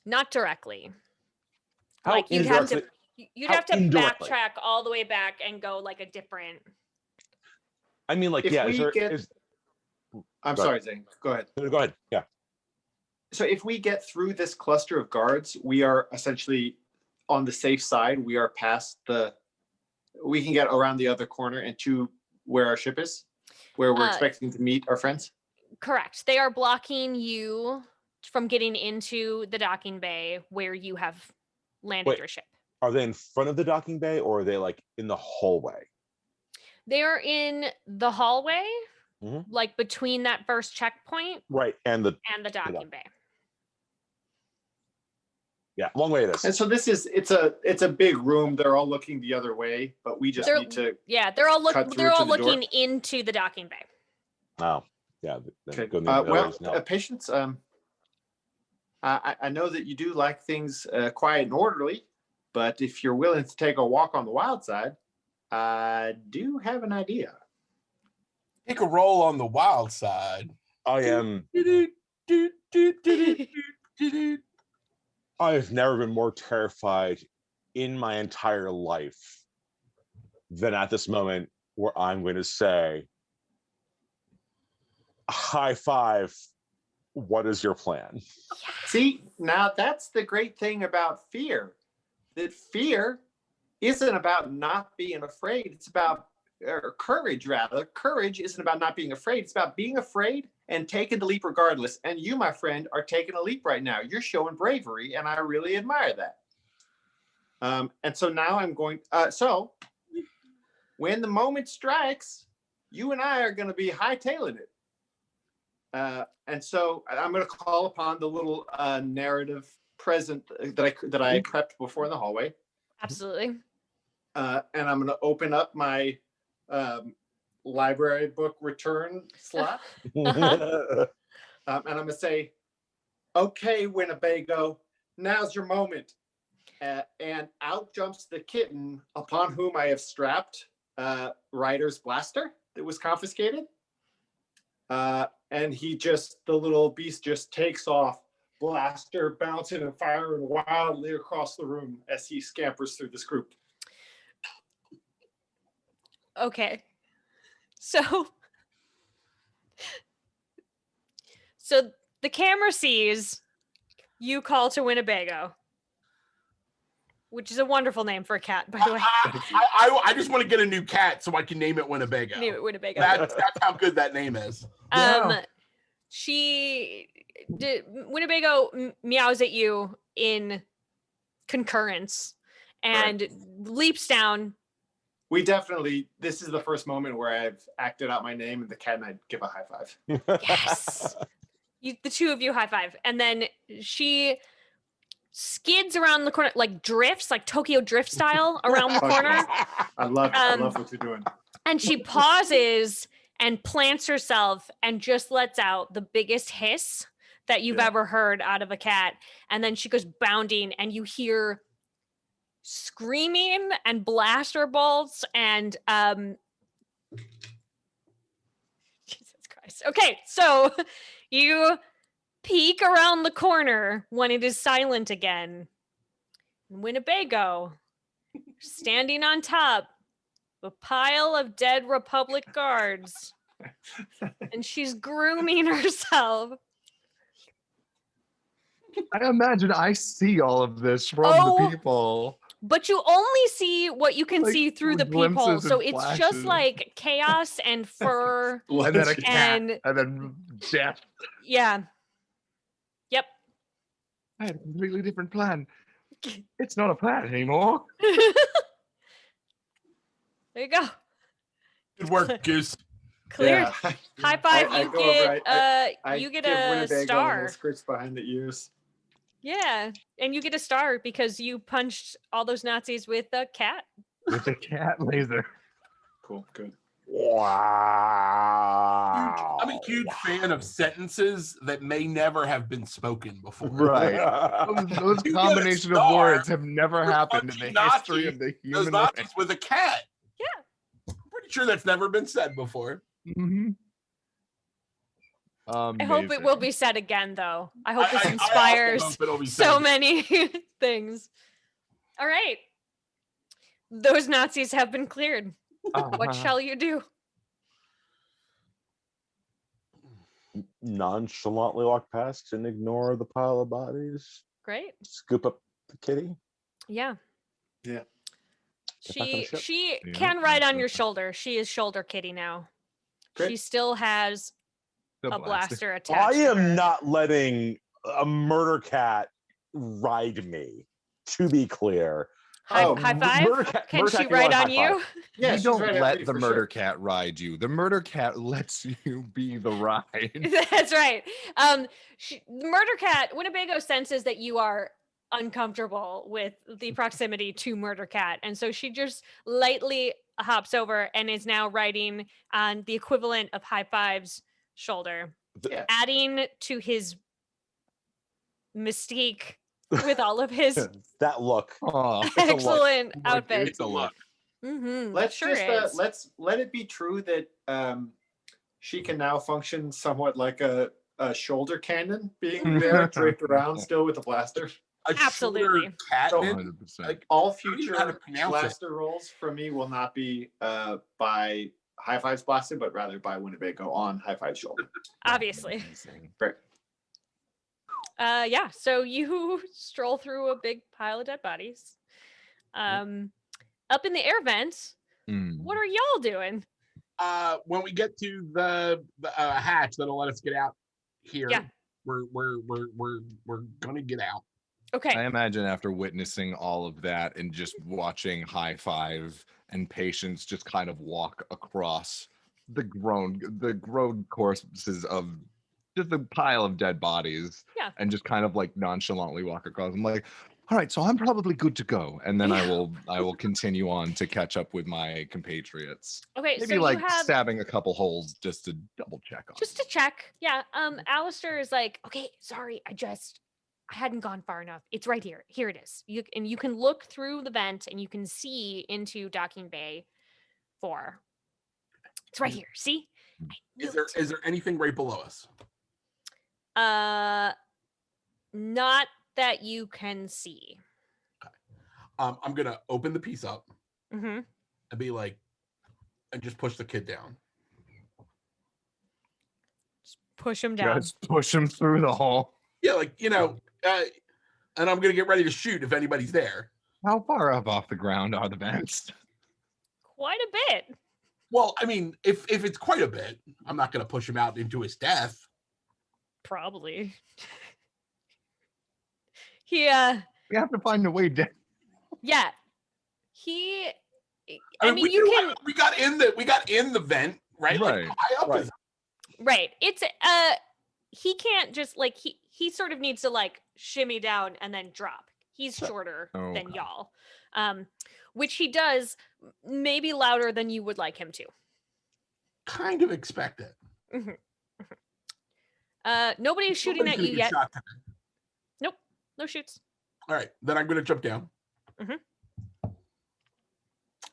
Not directly. How Like you'd have to indirectly? backtrack all the way back and go like a different. I mean, like, If yeah. we I'm Go sorry, ahead. Zane. Go ahead. No, go ahead. Yeah. So if we get through this cluster of guards, we are essentially on the safe side. We are past we can get around the other corner and to where our ship is, where we're expecting to meet our friends. Correct. They are blocking you from getting into the docking bay where you have landed Wait. your ship. Are they in front of the docking bay, or are they like in the hallway? They are in the hallway, Mhm. like between that first checkpoint Right, and the docking bay. yeah, long way it is. And so it's a big room. They're all looking the other way, but we just need to. Yeah, they're all cut through they're to all the door. looking into the docking bay. Oh, yeah. Okay. Go near those now. Patience. I know that you do like things quiet and orderly, but if you're willing to take a walk on the wild side, I do have an idea. Take a roll on the wild side. I am. I have never been more terrified in my entire life than at this moment, where I'm going to say, High Five, what is your plan? See, now that's the great thing about fear, that fear isn't about not being afraid. It's about courage, rather. Courage isn't about not being afraid. It's about being afraid and taking the leap regardless. And you, my friend, are taking a leap right now. You're showing bravery, and I really admire that. And so now I'm going, so when the moment strikes, you and I are going to be hightailing it. And so I'm going to call upon the little narrative present that I prepped before in the hallway. Absolutely. And I'm going to open up my library book return slot. And I'm going to say, okay, Winnebago, now's your moment. And out jumps the kitten upon whom I have strapped Ryder's blaster that was confiscated. And the little beast just takes off blaster bouncing and firing wildly across the room as he scampers through this group. Okay. So the camera sees you call to Winnebago, which is a wonderful name for a cat, by the way. I just want to get a new cat so I can name it Winnebago. Name it Winnebago. That's how good that name is. Winnebago meows at you in concurrence and leaps down. This is the first moment where I've acted out my name and the cat and I give a high five. Yes. The two of you high five. And then she skids around the corner, like drifts, like Tokyo Drift style around the corner. I love what you're doing. And she pauses and plants herself and just lets out the biggest hiss that you've ever heard out of a cat. And then she goes bounding and you hear screaming and blaster bolts and Jesus Christ. Okay, so you peek around the corner when it is silent again. Winnebago, standing on top of a pile of dead Republic guards. And she's grooming herself. I imagine I see all of this from the people. But you only see what you can Like, see through the glimpses peephole. and So it's flashes. just like chaos and fur. And then a cat, and then death. yeah. Yep. I had a completely different plan. It's not a plan anymore. There you go. Good work, Goose. Cleared. Yeah. High five. I You go get over, I you get give a Winnebago star. little scritch behind the ears. Yeah, and you get a star because you punched all those Nazis with a cat. With a cat laser. Cool, good. Wow. I'm a huge fan of sentences that may never have been spoken before. Right. Those You get a combination of star words have never for happened in the punching history Nazis. of the Those human Nazis race. with a cat. Yeah. I'm pretty sure that's never been said before. Mm-hmm. I hope it will be said again, though. I hope this I inspires also hope it'll be so said. many things. All right. Those Nazis have been cleared. What shall you do? Nonchalantly walk past and ignore the pile of bodies. Great. Scoop up the kitty. Yeah. Yeah. Get back on the ship. She Yeah, can ride on your absolutely. shoulder. She is shoulder kitty now. Great. She still has The a blaster I attached. to her. am not letting a murder cat ride me. To be clear, High Oh, five. murder cat- Can murder she cat can ride ride on high you? five. Yeah, You she's don't right after let you the for murder sure. cat ride you. The murder cat lets you be the ride. That's right. The murder cat, Winnebago senses that you are uncomfortable with the proximity to murder cat. And so she just lightly hops over and is now riding on the equivalent of high five's shoulder, Yeah. adding to his mystique with all of his That look. Aw. excellent Look, outfits. it's a look. Mm-hmm. Let's sure just is. let's let it be true that she can now function somewhat like a shoulder cannon, being there draped around still with a blaster. A Absolutely. shorter cat. So- 100%. Like, All don't even know how to future pronounce it. blaster rolls from me will not be by High Five's blaster, but rather by Winnebago on High Five's shoulder. Obviously. Amazing. Yeah, so you stroll through a big pile of dead bodies. Up in the air vent, Mm. what are y'all doing? When we get to the hatch that'll let us get out here, Yeah. we're gonna get out. Okay. I imagine after witnessing all of that and just watching High Five and Patience just kind of walk across the grown corpses of just a pile of dead bodies, Yeah. and just kind of like nonchalantly walk across. I'm like, all right, so I'm probably good to go, and then I will continue on to catch up with my compatriots. Okay, Maybe so like you have stabbing a couple holes just to double check on. just to check. Yeah. Alistair is like, okay, sorry, I hadn't gone far enough. It's right here. Here it is. You can look through the vent and you can see into docking bay 4. It's right here. See? I knew Is there anything right below us? it. Not that you can see. I'm gonna open the piece up Mm-hmm. and be like, and just push the kid down. Push him down. Just push him through the hole. Yeah, like, and I'm gonna get ready to shoot if anybody's there. How far up off the ground are the vents? Quite a bit. Well, I mean, if it's quite a bit, I'm not gonna push him out into his death. Probably. Yeah. We have to find a way down. Yeah. I mean, we got in the vent, right? Right. Like, high up is Right. It's he can't just like he sort of needs to like shimmy down and then drop. He's shorter than y'all. Which he does maybe louder than you would like him to. kind of expect it. Nobody's shooting at you yet. Shot today. Nope. No shoots. All right, then I'm gonna jump down.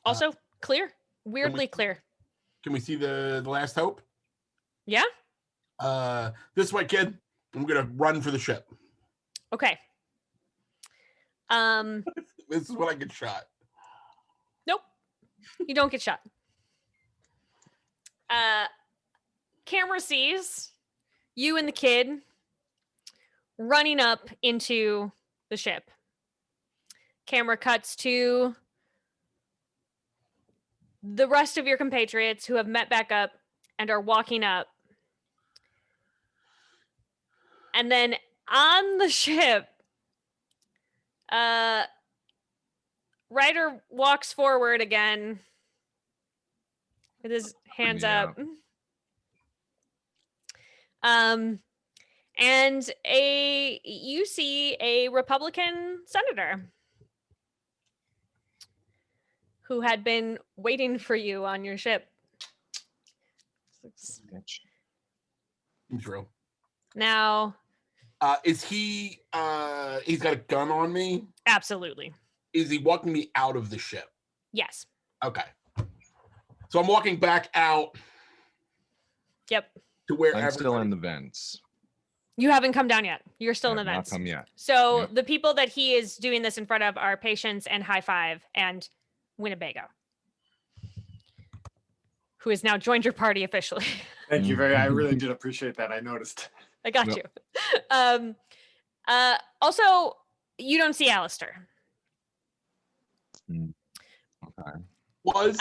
Also clear. Weirdly clear. Can we see the last hope? Yeah. This way, kid. I'm gonna run for the ship. Okay. This is when I get shot. Nope. You don't get shot. Camera sees you and the kid running up into the ship. Camera cuts to the rest of your compatriots who have met back up and are walking up. And then on the ship, Ryder walks forward again with his hands up. And you see a Republican senator who had been waiting for you on your ship. True. Now, is he? He's got a gun on me. Absolutely. Is he walking me out of the ship? Yes. Okay. So I'm walking back out. Yep. To where I'm still in the vents. You haven't come down yet. You're still in the vents. Not come yet. So Yep. The people that he is doing this in front of are Patience and High Five and Winnebago, who has now joined your party officially. Thank you very. I really did appreciate that. I noticed. I got you. Also, you don't see Alistair. Okay. Was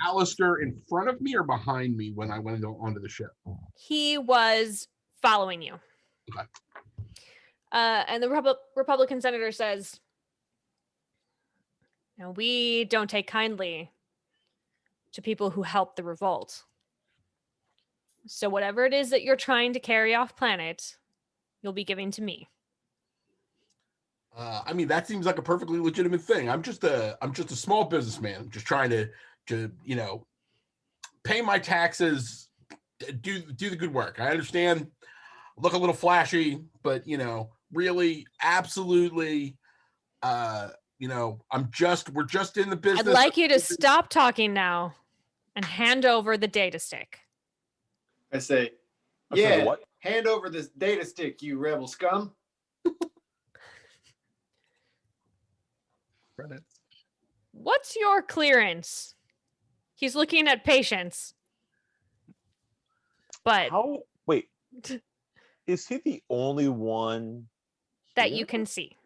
Alistair in front of me or behind me when I went onto the ship? He was following you. Okay. And the Republican senator says, "Now we don't take kindly to people who help the revolt. So whatever it is that you're trying to carry off planet, you'll be giving to me." I mean, that seems like a perfectly legitimate thing. I'm just a small businessman. I'm just trying to pay my taxes, do the good work. I understand, look a little flashy, but really, absolutely, we're just in the business. I'd like you to stop talking now and hand over the data stick. I say, I'm sorry, yeah, what? hand over this data stick, you rebel scum. Credits. What's your clearance? He's looking at Patience. But Wait, is he the only one that here? you can see.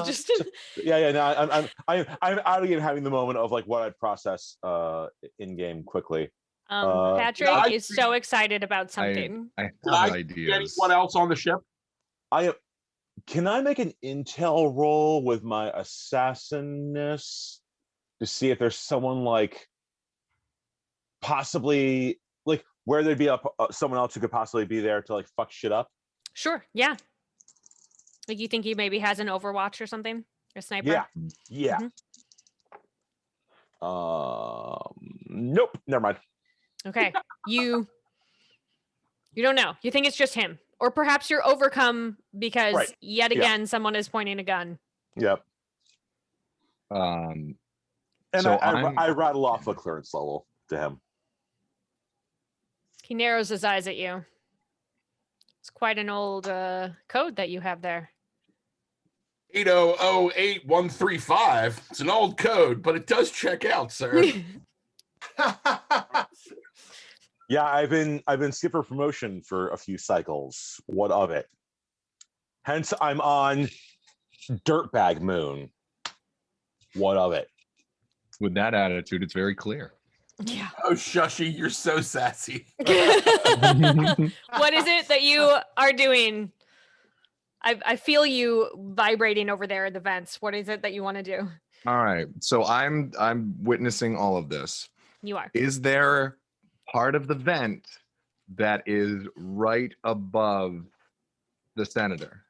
Just yeah. No, I'm out again having the moment of like what I'd process in game quickly. Patrick is so excited about something. I have ideas. Anyone else on the ship? Can I make an intel roll with my assassinness to see if there's someone like possibly like where there'd be someone else who could possibly be there to like fuck shit up? Sure. Yeah. Like you think he maybe has an Overwatch or something? A sniper? Yeah. Nope. Never mind. Okay. You don't know. You think it's just him. Or perhaps you're overcome because yet again someone is pointing a gun. Yep. And And So I rattle off a clearance level to him. He narrows his eyes at you. It's quite an old code that you have there. 8008135. It's an old code, but it does check out, sir. Yeah, I've been skipping promotion for a few cycles. What of it? Hence, I'm on Dirtbag Moon. What of it? With that attitude, it's very clear. Yeah. Oh, Shushy, you're so sassy. What is it that you are doing? I feel you vibrating over there at the vents. What is it that you want to do? All right. So I'm witnessing all of this. You are. Is there part of the vent that is right above the senator?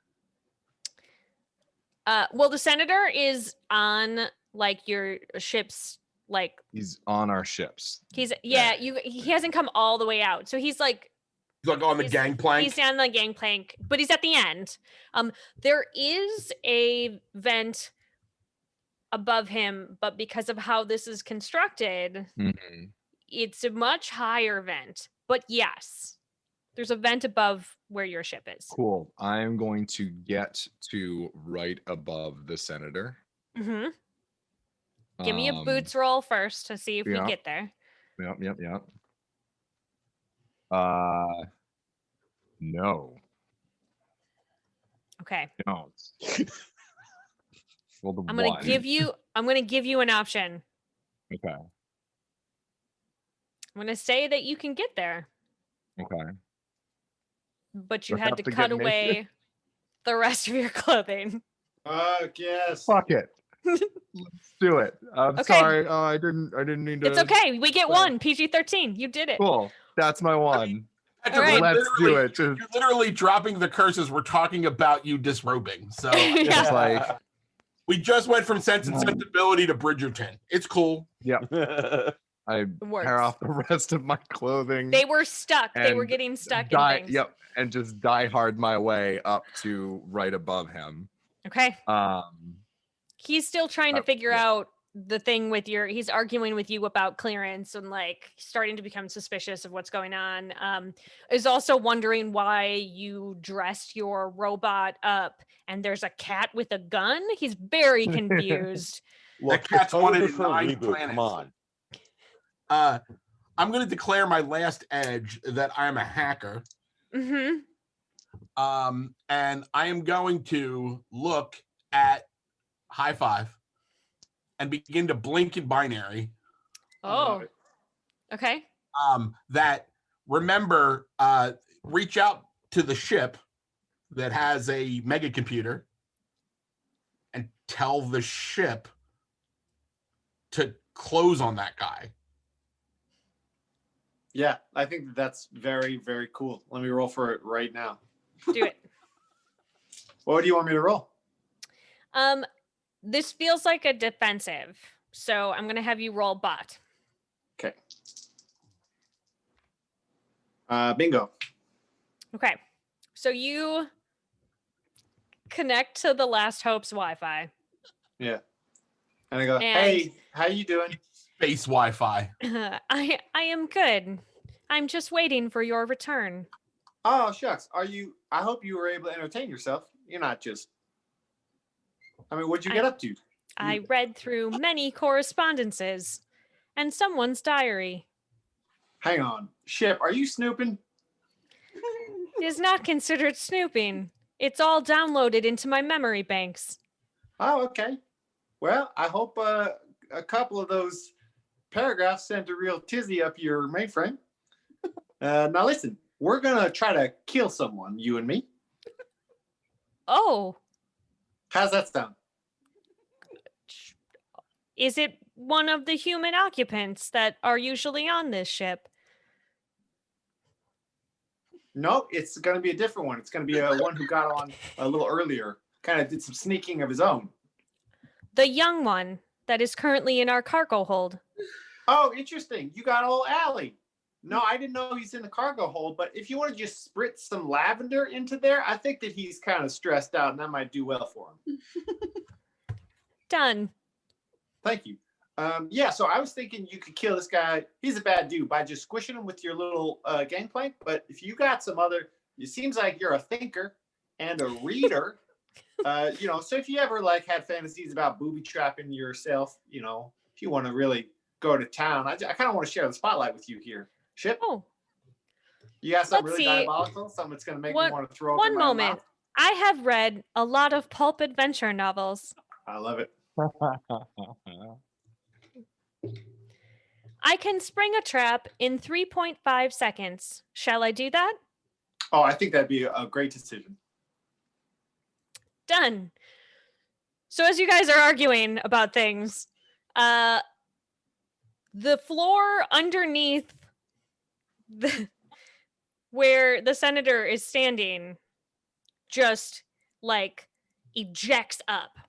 Well, the senator is on like your ship's like. He's on our ships. He hasn't come all the way out, so he's like. He's like on the gangplank. He's on the gangplank, but he's at the end. There is a vent above him, but because of how this is constructed, it's a much higher vent. But yes, there's a vent above where your ship is. Cool. I'm going to get to right above the senator. Mm-hmm. Give me a boots roll first to see if we get there. Yep. No. Okay. No. Well, I'm gonna give you an option. Okay. I'm gonna say that you can get there. Okay. But you had to cut away the rest of your clothing. Yes. Fuck it. Let's do it. I'm sorry. Oh, I didn't mean to. It's okay. We get one. PG-13. You did it. Cool. That's my one. Patrick, right. Let's do it. You're literally dropping the curses. We're talking about you disrobing. So It's like we just went from Sense and Sensibility to Bridgerton. It's cool. Yep. I tear off the rest of my clothing. They were stuck. They were getting stuck in things. Yep. And just die hard my way up to right above him. Okay. He's still trying to figure out the thing with he's arguing with you about clearance and like starting to become suspicious of what's going on. Is also wondering why you dressed your robot up and there's a cat with a gun. He's very confused. Look, the cat's wanted in 9 reboot. planets. Come on. I'm going to declare my last edge that I'm a hacker. Mm-hmm. And I am going to look at High Five and begin to blink in binary. Oh, okay. That remember, reach out to the ship that has a mega computer and tell the ship to close on that guy. Yeah, I think that's very, very cool. Let me roll for it right now. Do it. What do you want me to roll? This feels like a defensive, so I'm gonna have you roll bot. Okay. Bingo. Okay, so you connect to the Last Hope's Wi-Fi. Yeah. And I go, hey, how you doing? Space Wi-Fi. I am good. I'm just waiting for your return. Oh, shucks. I hope you were able to entertain yourself. You're not just... what'd you get up to? I read through many correspondences and someone's diary. Hang on. Ship, are you snooping? It is not considered snooping. It's all downloaded into my memory banks. Oh, okay. Well, I hope a couple of those paragraphs sent a real tizzy up your mainframe. Now listen, we're going to try to kill someone, you and me. Oh. How's that sound? Is it one of the human occupants that are usually on this ship? No, it's going to be a different one. It's going to be one who got on a little earlier, kind of did some sneaking of his own. The young one that is currently in our cargo hold. Oh, interesting. You got old Allie. No, I didn't know he's in the cargo hold, but if you want to just spritz some lavender into there, I think that he's kind of stressed out and that might do well for him. Done. Thank you. Yeah, so I was thinking you could kill this guy. He's a bad dude by just squishing him with your little gangplank. But if you got some other, it seems like you're a thinker and a reader. So if you ever like had fantasies about booby trapping yourself, if you want to really go to town, I kind of want to share the spotlight with you here. Ship. Oh, You got something let's really see. diabolical, something that's going to make me want to throw up One in my moment. mouth? I have read a lot of pulp adventure novels. I love it. I can spring a trap in 3.5 seconds. Shall I do that? Oh, I think that'd be a great decision. Done. So as you guys are arguing about things, the floor underneath where the senator is standing just like ejects up,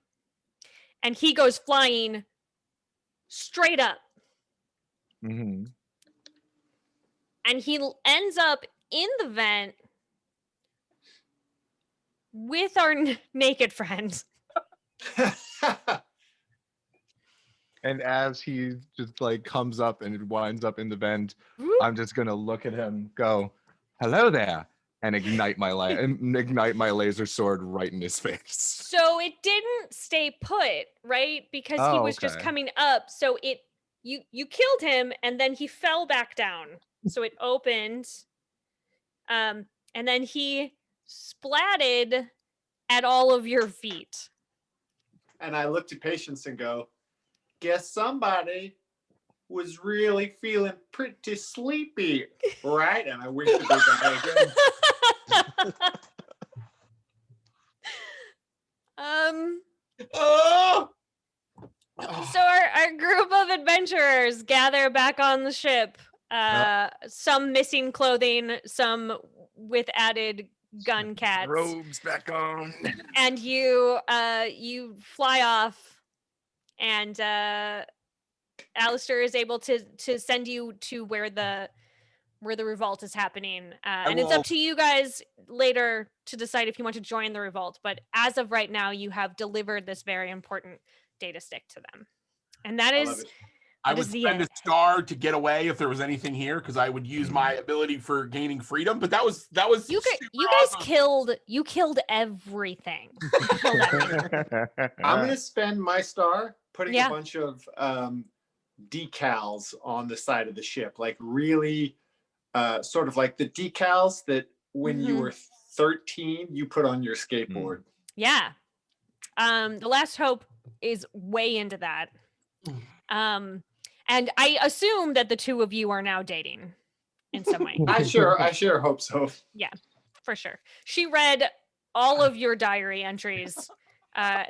and he goes flying straight up. Mm-hmm. And he ends up in the vent with our naked friend. And as he just like comes up and winds up in the vent, Whoop. I'm just gonna look at him, go, "Hello there," and ignite my laser sword right in his face. So it didn't stay put, right? Because he was just okay. coming up. So you killed him, and then he fell back down. So it opened, and then he splatted at all of your feet. And I look to Patience and go, guess somebody was really feeling pretty sleepy, right? And I winked at the guy again. Oh! So our group of adventurers gather back on the ship. Some missing clothing, some with added gun cats. Robes back on. And you fly off, and Alistair is able to send you to where the revolt is happening. And it's up to you guys later to decide if you want to join the revolt. But as of right now, you have delivered this very important data stick to them. And that is I would spend a star to get away if there was anything here, because I would use my ability for gaining freedom. But that was you guys awesome. killed everything. I'm gonna spend my star putting Yeah. a bunch of decals on the side of the ship, like really sort of like the decals that when you were 13 you put on your skateboard. Yeah. The Last Hope is way into that. And I assume that the two of you are now dating in some way. I sure hope so. Yeah, for sure. She read all of your diary entries.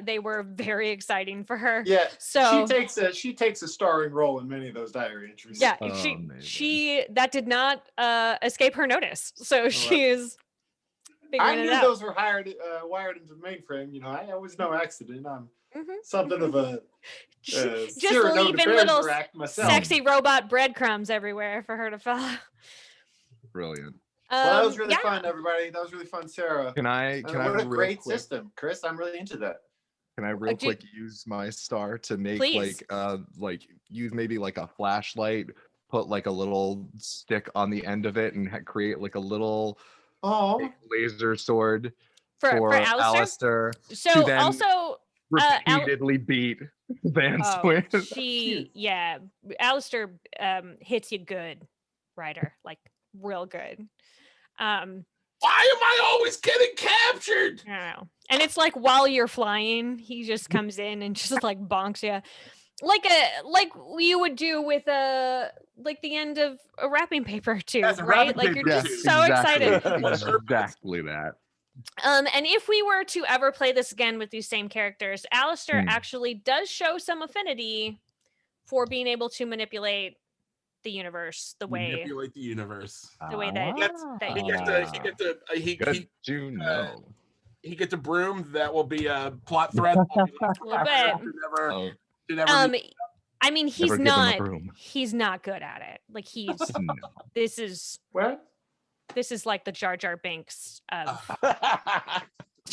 They were very exciting for her. Yeah. So she takes a starring role in many of those diary entries. yeah, she that did not escape her notice. So she's I figuring knew it out. those were wired into the mainframe. I was no accident. I'm something of a just leaving little myself. sexy robot breadcrumbs everywhere for her to follow. Brilliant. Well, that was really fun, everybody. That was really fun, Sarah. Can I what a great system, Chris. I'm really into that. Can I real quick use my star to make Please. like use maybe like a flashlight, put like a little stick on the end of it, and create like a little laser sword for Alistair. So to then also repeatedly beat Vance with. Alistair hits you good, Ryder, like real good. Why am I always getting captured? I don't know. And it's like while you're flying, he just comes in and just like bonks you. Like you would do with like the end of a wrapping paper tube, right? Like you're just so excited. Exactly that. And if we were to ever play this again with these same characters, Alistair actually does show some affinity for being able to manipulate the universe the way that he gets a broom that will be a plot thread. I mean, he's not good at it. Like this is like the Jar Jar Binks of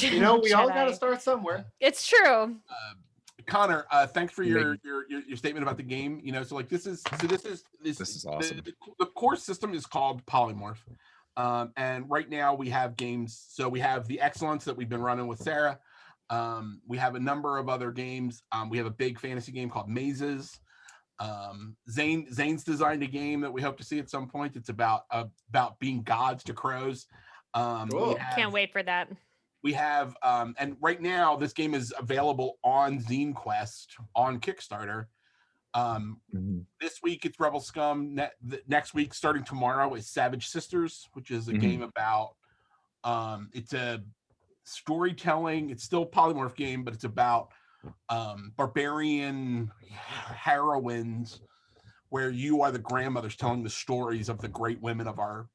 we all got to start somewhere. It's true. Connor, thanks for your statement about the game. You know, so like this is awesome. The core system is called Polymorph, and right now we have games. So we have the Excellence that we've been running with Sarah. We have a number of other games. We have a big fantasy game called Mazes. Zane's designed a game that we hope to see at some point. It's about being gods to crows. Cool. Can't wait for that. We have, and right now this game is available on Zine Quest on Kickstarter. This week it's Rebel Scum. Next week, starting tomorrow, is Savage Sisters, which is a game about. It's a storytelling. It's still a polymorph game, but it's about barbarian heroines, where you are the grandmothers telling the stories of the great women of our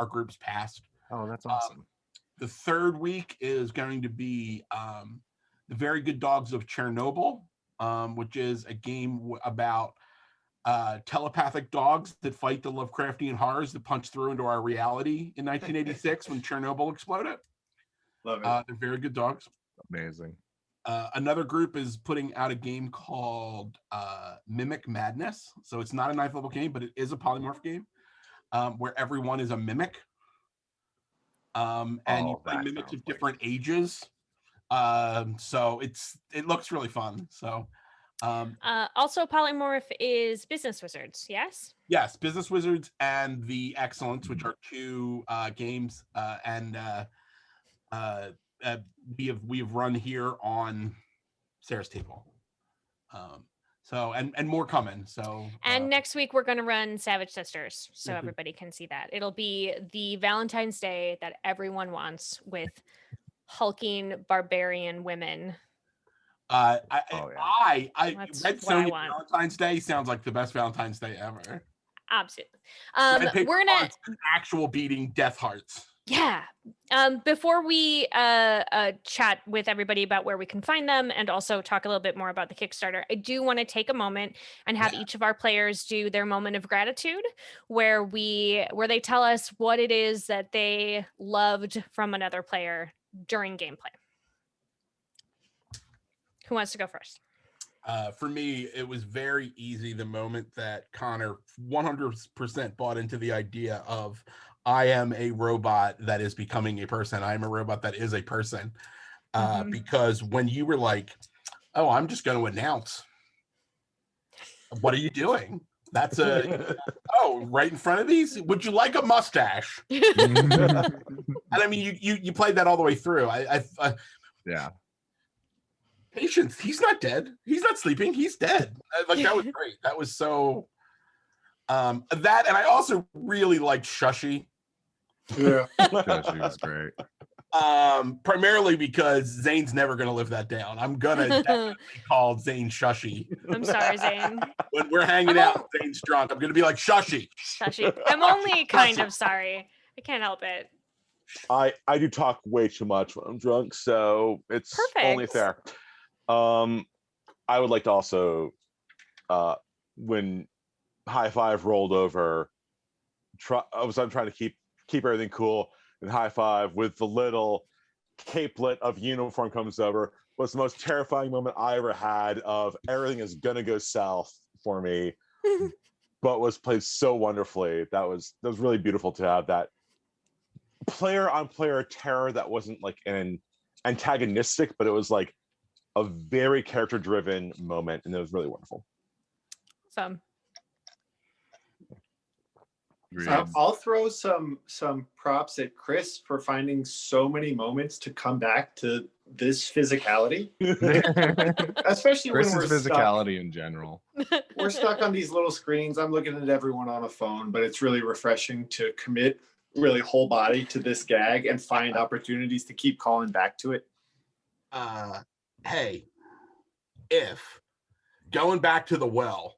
group's past. Oh, that's awesome. The third week is going to be The Very Good Dogs of Chernobyl, which is a game about telepathic dogs that fight the Lovecraftian horrors that punch through into our reality in 1986 when Chernobyl exploded. Love it. They're very good dogs. Amazing. Another group is putting out a game called Mimic Madness. So it's not a 9th level game, but it is a polymorph game where everyone is a mimic. And you play mimics of different ages. So it looks really fun. So also polymorph is Business Wizards, yes? Yes, Business Wizards and the Excellence, which are two games, and we have run here on Sarah's Table. So and more coming. So and next week we're going to run Savage Sisters, so everybody can see that. It'll be the Valentine's Day that everyone wants, with hulking barbarian women. Red Sonja Valentine's Day sounds like the best Valentine's Day ever. Absolutely. We're gonna actual beating death hearts. Yeah. Before we chat with everybody about where we can find them and also talk a little bit more about the Kickstarter, I do want to take a moment and have each of our players do their moment of gratitude, where they tell us what it is that they loved from another player during gameplay. Who wants to go first? For me, it was very easy the moment that Connor 100% bought into the idea of, I am a robot that is becoming a person. I am a robot that is a person. Because when you were like, oh, I'm just going to announce. What are you doing? That's right in front of these? Would you like a mustache? And I mean, you played that all the way through. Yeah. Patience. He's not dead. He's not sleeping. He's dead. Like, that was great. That was so. That, and I also really liked Shushy. Yeah, Shushy was great. Primarily because Zane's never gonna live that down. I'm gonna definitely call Zane Shushy. I'm sorry, Zane. When we're hanging out and Zane's drunk, I'm gonna be like, Shushy. Shushy. I'm only kind of sorry. I can't help it. I do talk way too much when I'm drunk, so it's only fair. I would like to also, when High Five rolled over, I'm trying to keep everything cool, and High Five with the little capelet of uniform comes over was the most terrifying moment I ever had of everything is gonna go south for me, but was played so wonderfully. That was really beautiful to have that player on player terror that wasn't like an antagonistic, but it was like a very character driven moment, and it was really wonderful. I'll throw some props at Chris for finding so many moments to come back to this physicality. Especially Chris's when we're physicality stuck. In general. We're stuck on these little screens. I'm looking at everyone on a phone, but it's really refreshing to commit really whole body to this gag and find opportunities to keep calling back to it. Hey, if going back to the well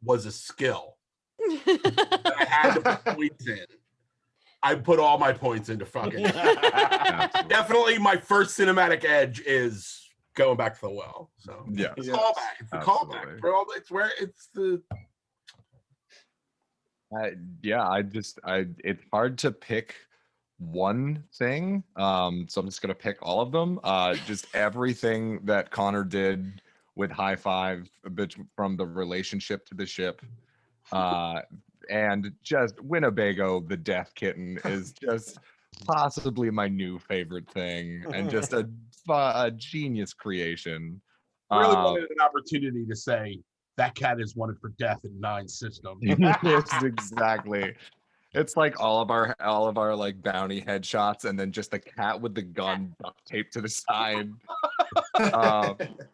was a skill that I had to put points in, I put all my points into fucking definitely my first cinematic edge is going back to the well. So yeah, it's callback. It's the callback, bro. It's where it's the it's hard to pick one thing. So I'm just gonna pick all of them. Just everything that Connor did with High Five, from the relationship to the ship. And just Winnebago the Death Kitten is just possibly my new favorite thing, and just a genius creation. Really wanted an opportunity to say that cat is wanted for death in 9 system. Yes, exactly. It's like all of our like bounty headshots, and then just the cat with the gun duct taped to the side,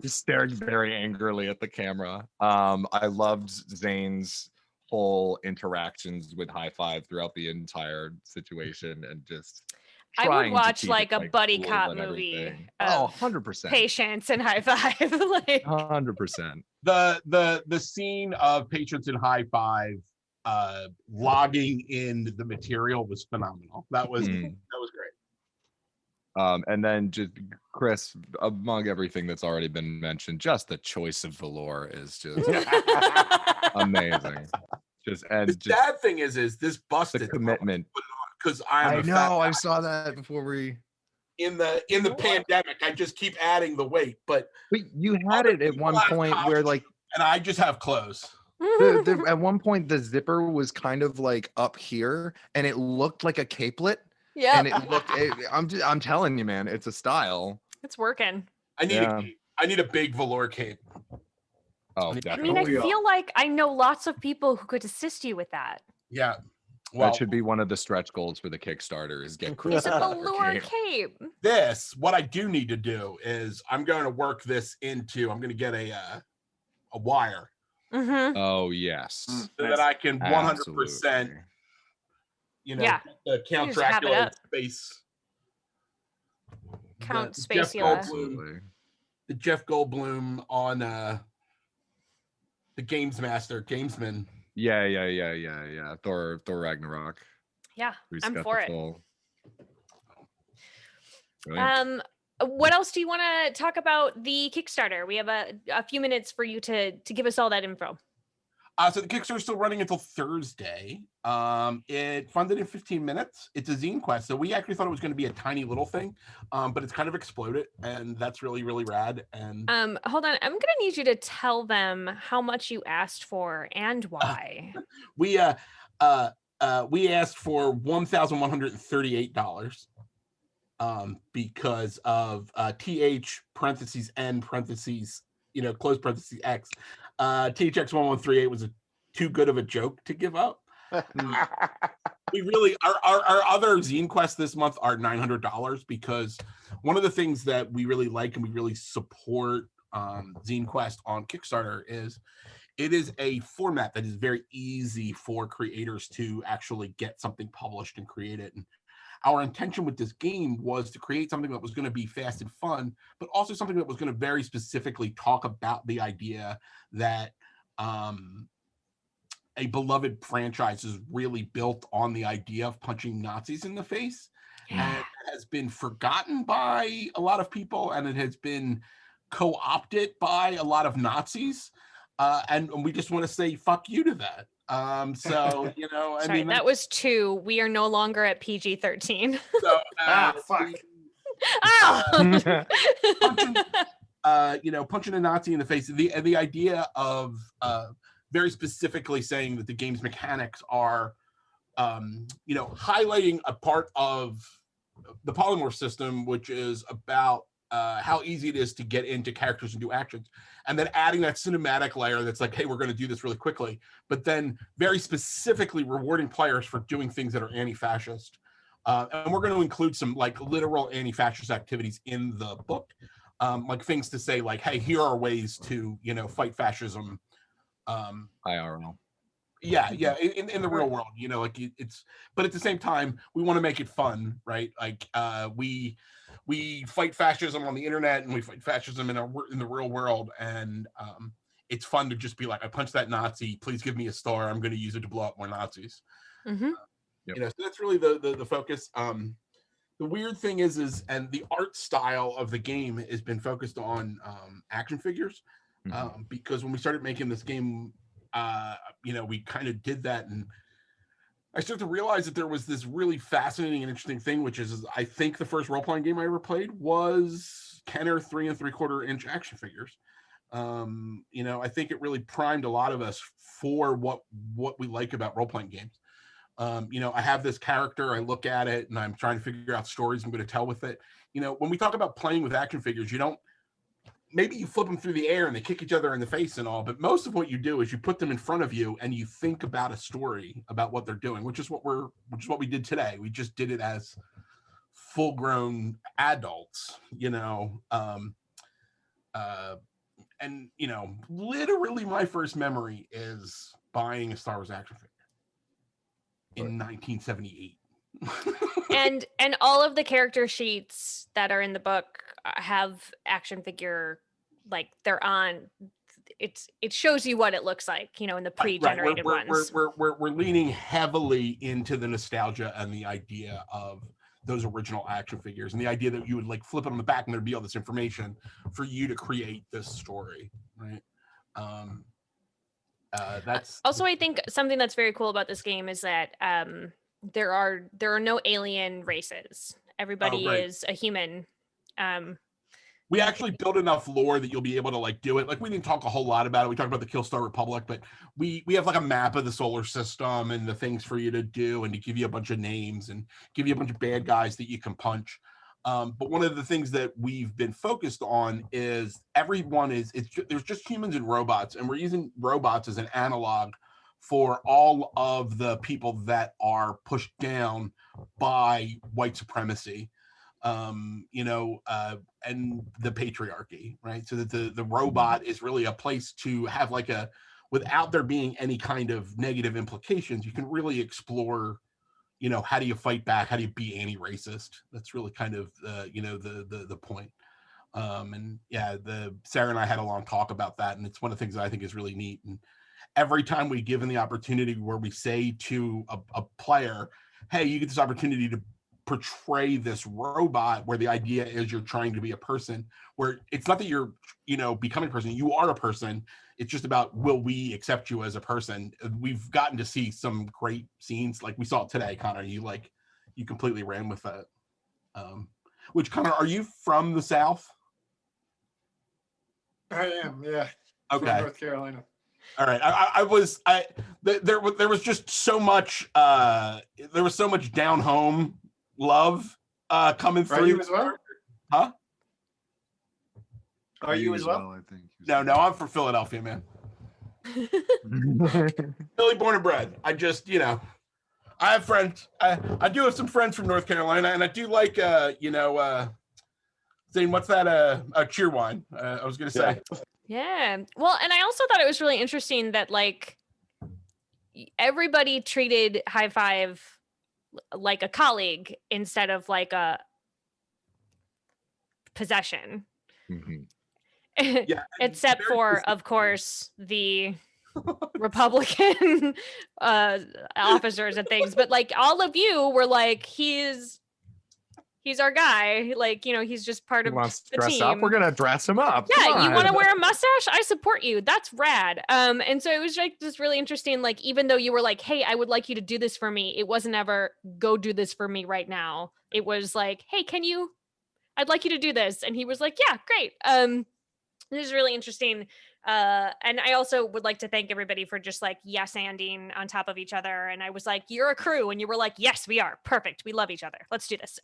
just staring very angrily at the camera. I loved Zane's whole interactions with High Five throughout the entire situation, and just I would trying to watch keep like it, a buddy cool cop and movie everything. Oh, 100%. Patience and High Five. Like 100%. The scene of Patience in High Five logging in the material was phenomenal. That was great. And then just Chris, among everything that's already been mentioned, just the choice of velour is just amazing. The sad thing is this busted the commitment, because I know I saw that before we in the pandemic. I just keep adding the weight, but you had it at one point where like, and I just have clothes. At one point the zipper was kind of like up here, and it looked like a capelet. Yeah, and it looked. I'm telling you, man, it's a style. It's working. I need a big velour cape. Oh, definitely. I mean, I feel like I know lots of people who could assist you with that. Yeah. Well, that should be one of the stretch goals for the Kickstarter, is get Chris a velour cape. What I do need to do is I'm going to work this into. I'm going to get a wire. Mm-hmm. Oh yes. So that I can 100%. The Count Dracula space. Count Spacula. The Jeff Goldblum on the Gamesman. Yeah. Thor Ragnarok. Yeah, I'm for it. Brilliant. What else do you want to talk about the Kickstarter? We have a few minutes for you to give us all that info. So the Kickstarter is still running until Thursday. It funded in 15 minutes. It's a zine quest, so we actually thought it was going to be a tiny little thing, but it's kind of exploded, and that's really, really rad. And hold on, I'm going to need you to tell them how much you asked for and why. We asked for $1,138. Because of TH parentheses N parentheses, close parentheses X. THX 1138 was too good of a joke to give up. We really our other zine quests this month are $900, because one of the things that we really like and we really support zine quest on Kickstarter is it is a format that is very easy for creators to actually get something published and create it. And our intention with this game was to create something that was going to be fast and fun, but also something that was going to very specifically talk about the idea that a beloved franchise is really built on the idea of punching Nazis in the face. Yeah. And it has been forgotten by a lot of people, and it has been co-opted by a lot of Nazis. And we just want to say fuck you to that. Sorry, that was 2. We are no longer at PG-13. So, fuck. Punching a Nazi in the face. The idea of very specifically saying that the game's mechanics are, highlighting a part of the polymorph system, which is about how easy it is to get into characters and do actions, and then adding that cinematic layer that's like, hey, we're going to do this really quickly, but then very specifically rewarding players for doing things that are anti-fascist. And we're going to include some like literal anti-fascist activities in the book, like things to say like, hey, here are ways to, fight fascism. IRL. Yeah, in the real world, it's, but at the same time, we want to make it fun, right? Like we fight fascism on the internet, and we fight fascism in the real world, and it's fun to just be like, I punched that Nazi, please give me a star, I'm going to use it to blow up more Nazis. Mm-hmm. So that's really the focus. The weird thing is and the art style of the game has been focused on action figures, because when we started making this game, we kind of did that, and I started to realize that there was this really fascinating and interesting thing, which is I think the first role-playing game I ever played was Kenner 3 3/4 inch action figures. I think it really primed a lot of us for what we like about role-playing games. I have this character, I look at it and I'm trying to figure out stories I'm going to tell with it. When we talk about playing with action figures, maybe you flip them through the air and they kick each other in the face and all, but most of what you do is you put them in front of you and you think about a story about what they're doing, which is what we did today. We just did it as full-grown adults, literally my first memory is buying a Star Wars action figure in 1978. and all of the character sheets that are in the book have action figure, like they're on. It shows you what it looks like, in the pre-generated ones. We're leaning heavily into the nostalgia and the idea of those original action figures and the idea that you would like flip it on the back and there'd be all this information for you to create this story, right? That's also, I think something that's very cool about this game is that there are no alien races. Everybody is a human. We actually built enough lore that you'll be able to like do it. Like we didn't talk a whole lot about it. We talked about the Killstar Republic, but we have like a map of the solar system and the things for you to do and to give you a bunch of names and give you a bunch of bad guys that you can punch. But one of the things that we've been focused on is there's just humans and robots, and we're using robots as an analog for all of the people that are pushed down by white supremacy. And the patriarchy, right? So that the robot is really a place to have without there being any kind of negative implications, you can really explore, how do you fight back? How do you be anti-racist? That's really kind of, the point. Sarah and I had a long talk about that, and it's one of the things that I think is really neat. And every time we given the opportunity where we say to a player, hey, you get this opportunity to portray this robot where the idea is you're trying to be a person, where it's not that you're becoming a person, you are a person. It's just about, will we accept you as a person? We've gotten to see some great scenes like we saw today. Connor, you completely ran with that. Which, Connor, are you from the South? I am, yeah. Okay. From North Carolina. All right. There was just so much there was so much down home love coming through. Are you as well? Huh? Are you as well? I think. No, I'm from Philadelphia, man. Philly born and bred. I just, I have friends. I do have some friends from North Carolina, and I do like, Zane, what's that? Cheer wine. I was gonna say. Yeah. Well, and I also thought it was really interesting that everybody treated High Five like a colleague instead of like a possession. Mm-hmm. Yeah, except for, of course, the Republican officers and things. But all of you were like, he's our guy. He's just part of wants to the dress team. up. We're gonna dress him up. Yeah, you want to wear a mustache? I support you. That's rad. And so it was just really interesting. Even though you were like, hey, I would like you to do this for me, it wasn't ever go do this for me right now. It was like, hey, I'd like you to do this. And he was like, yeah, great. This is really interesting. And I also would like to thank everybody for just yes-anding on top of each other. And I was like, you're a crew. And you were like, yes, we are. Perfect. We love each other. Let's do this.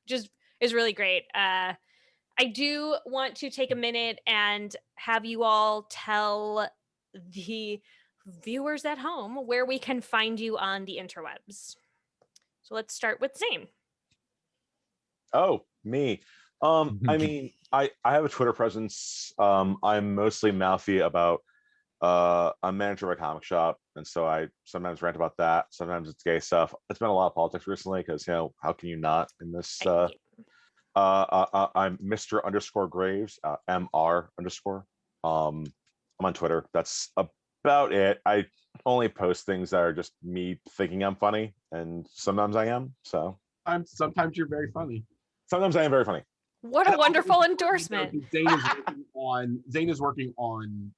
Just is really great. I do want to take a minute and have you all tell the viewers at home where we can find you on the interwebs. So let's start with Zane. Oh, me. I mean, I have a Twitter presence. I'm mostly mouthy about I'm manager of a comic shop, and so I sometimes rant about that. Sometimes it's gay stuff. It's been a lot of politics recently because how can you not in this? I'm Mr. Graves, MR _. I'm on Twitter. That's about it. I only post things that are just me thinking I'm funny, and sometimes I am. So sometimes you're very funny. Sometimes I am very funny. What a wonderful endorsement. Zane is working on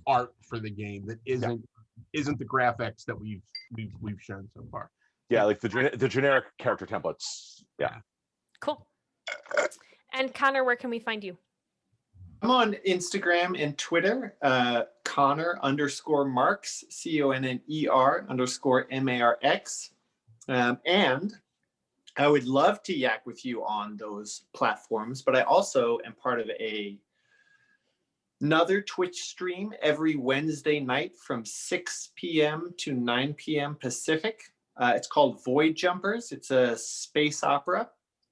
art for the game that isn't isn't the graphics that we've shown so far. Yeah, like the generic character templates. Yeah. Cool. And Connor, where can we find you? I'm on Instagram and Twitter, Connor_Marks, CONNER_MARX. And I would love to yak with you on those platforms, but I also am part of another Twitch stream every Wednesday night from 6 p.m. to 9 p.m. Pacific. It's called Void Jumpers. It's a space opera.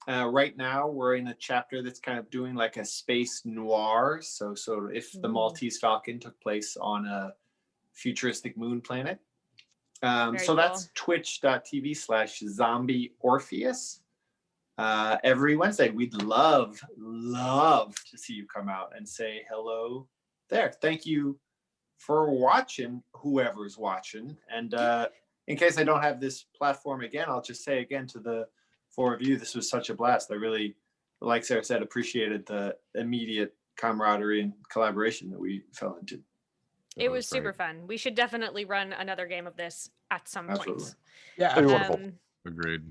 Right now, we're in a chapter that's kind of doing like a space noir. So if the Maltese Falcon took place on a futuristic moon planet. So that's twitch.tv/zombie Orpheus. Every Wednesday, we'd love to see you come out and say hello there. Thank you for watching, whoever's watching. And in case I don't have this platform again, I'll just say again to the four of you, this was such a blast. I really, like Sarah said, appreciated the immediate camaraderie and collaboration that we fell into. It was super fun. We should definitely run another game of this at some point. Yeah, wonderful. Agreed.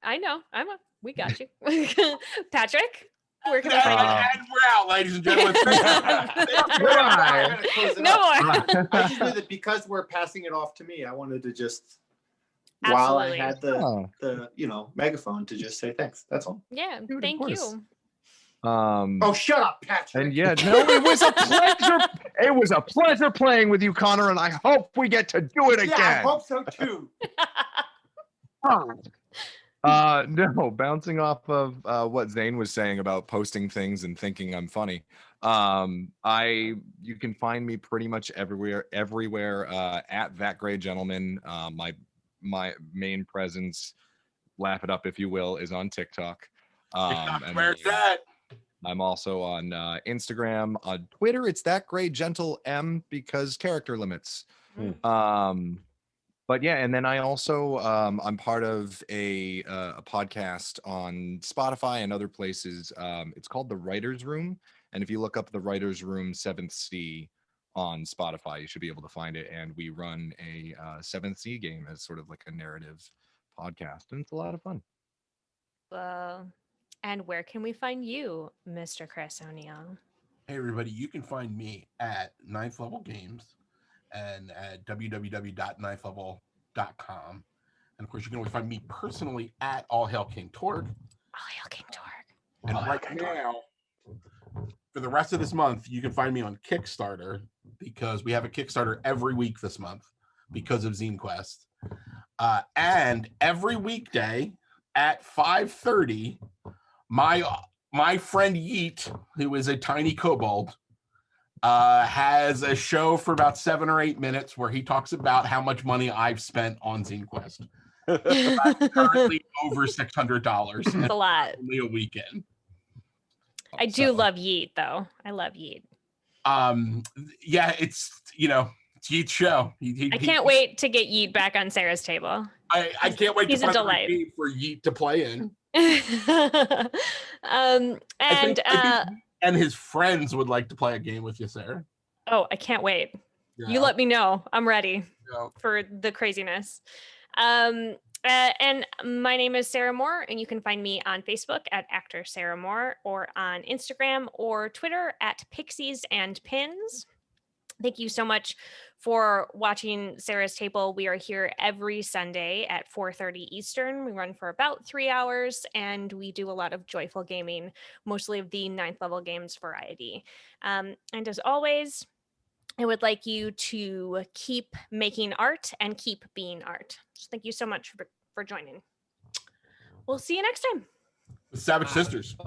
I know. We got you. Patrick, where can we find you? And we're out, ladies and gentlemen. No more. I just knew that because we're passing it off to me, I wanted to just, while I had the megaphone, to just say thanks. That's all. Yeah, Dude, thank you. Oh, shut up, Patrick. And yeah, no, it was a pleasure. It was a pleasure playing with you, Connor, and I hope we get to do it again. Yeah, I hope so too. No, bouncing off of what Zane was saying about posting things and thinking I'm funny. You can find me pretty much everywhere at That Gray Gentleman. My main presence, laugh it up if you will, is on TikTok. And Where's that? I'm also on Instagram. On Twitter, it's That Gray Gentle M because character limits. But yeah, and then I also I'm part of a podcast on Spotify and other places. It's called The Writer's Room, and if you look up The Writer's Room 7th C on Spotify, you should be able to find it. And we run a 7th C game as sort of like a narrative podcast, and it's a lot of fun. And where can we find you, Mr. Chris O'Neill? Hey everybody, you can find me at 9th Level Games and at www.ninthlevel.com. And of course, you can always find me personally at All Hail King Torg. All Hail King Torg. And right now, for the rest of this month, you can find me on Kickstarter because we have a Kickstarter every week this month because of Zine Quest. And every weekday at 5:30, my friend Yeet, who is a tiny kobold, has a show for about 7 or 8 minutes where he talks about how much money I've spent on Zine Quest. Currently over $600. That's a lot. Only a weekend. I do love Yeet, though. I love Yeet. Yeah, it's Yeet's show. I can't wait to get Yeet back on Sarah's table. I can't wait He's to a find delight. a game for Yeet to play in. And his friends would like to play a game with you, Sarah. Oh, I can't wait. Yeah. You let me know. I'm ready Yeah. for the craziness. And my name is Sarah Moore, and you can find me on Facebook at Actor Sarah Moore, or on Instagram or Twitter at Pixies and Pins. Thank you so much for watching Sarah's Table. We are here every Sunday at 4:30 Eastern. We run for about 3 hours, and we do a lot of joyful gaming, mostly of the 9th level games variety. And as always, I would like you to keep making art and keep being art. So thank you so much for joining. We'll see you next time. Savage Sisters.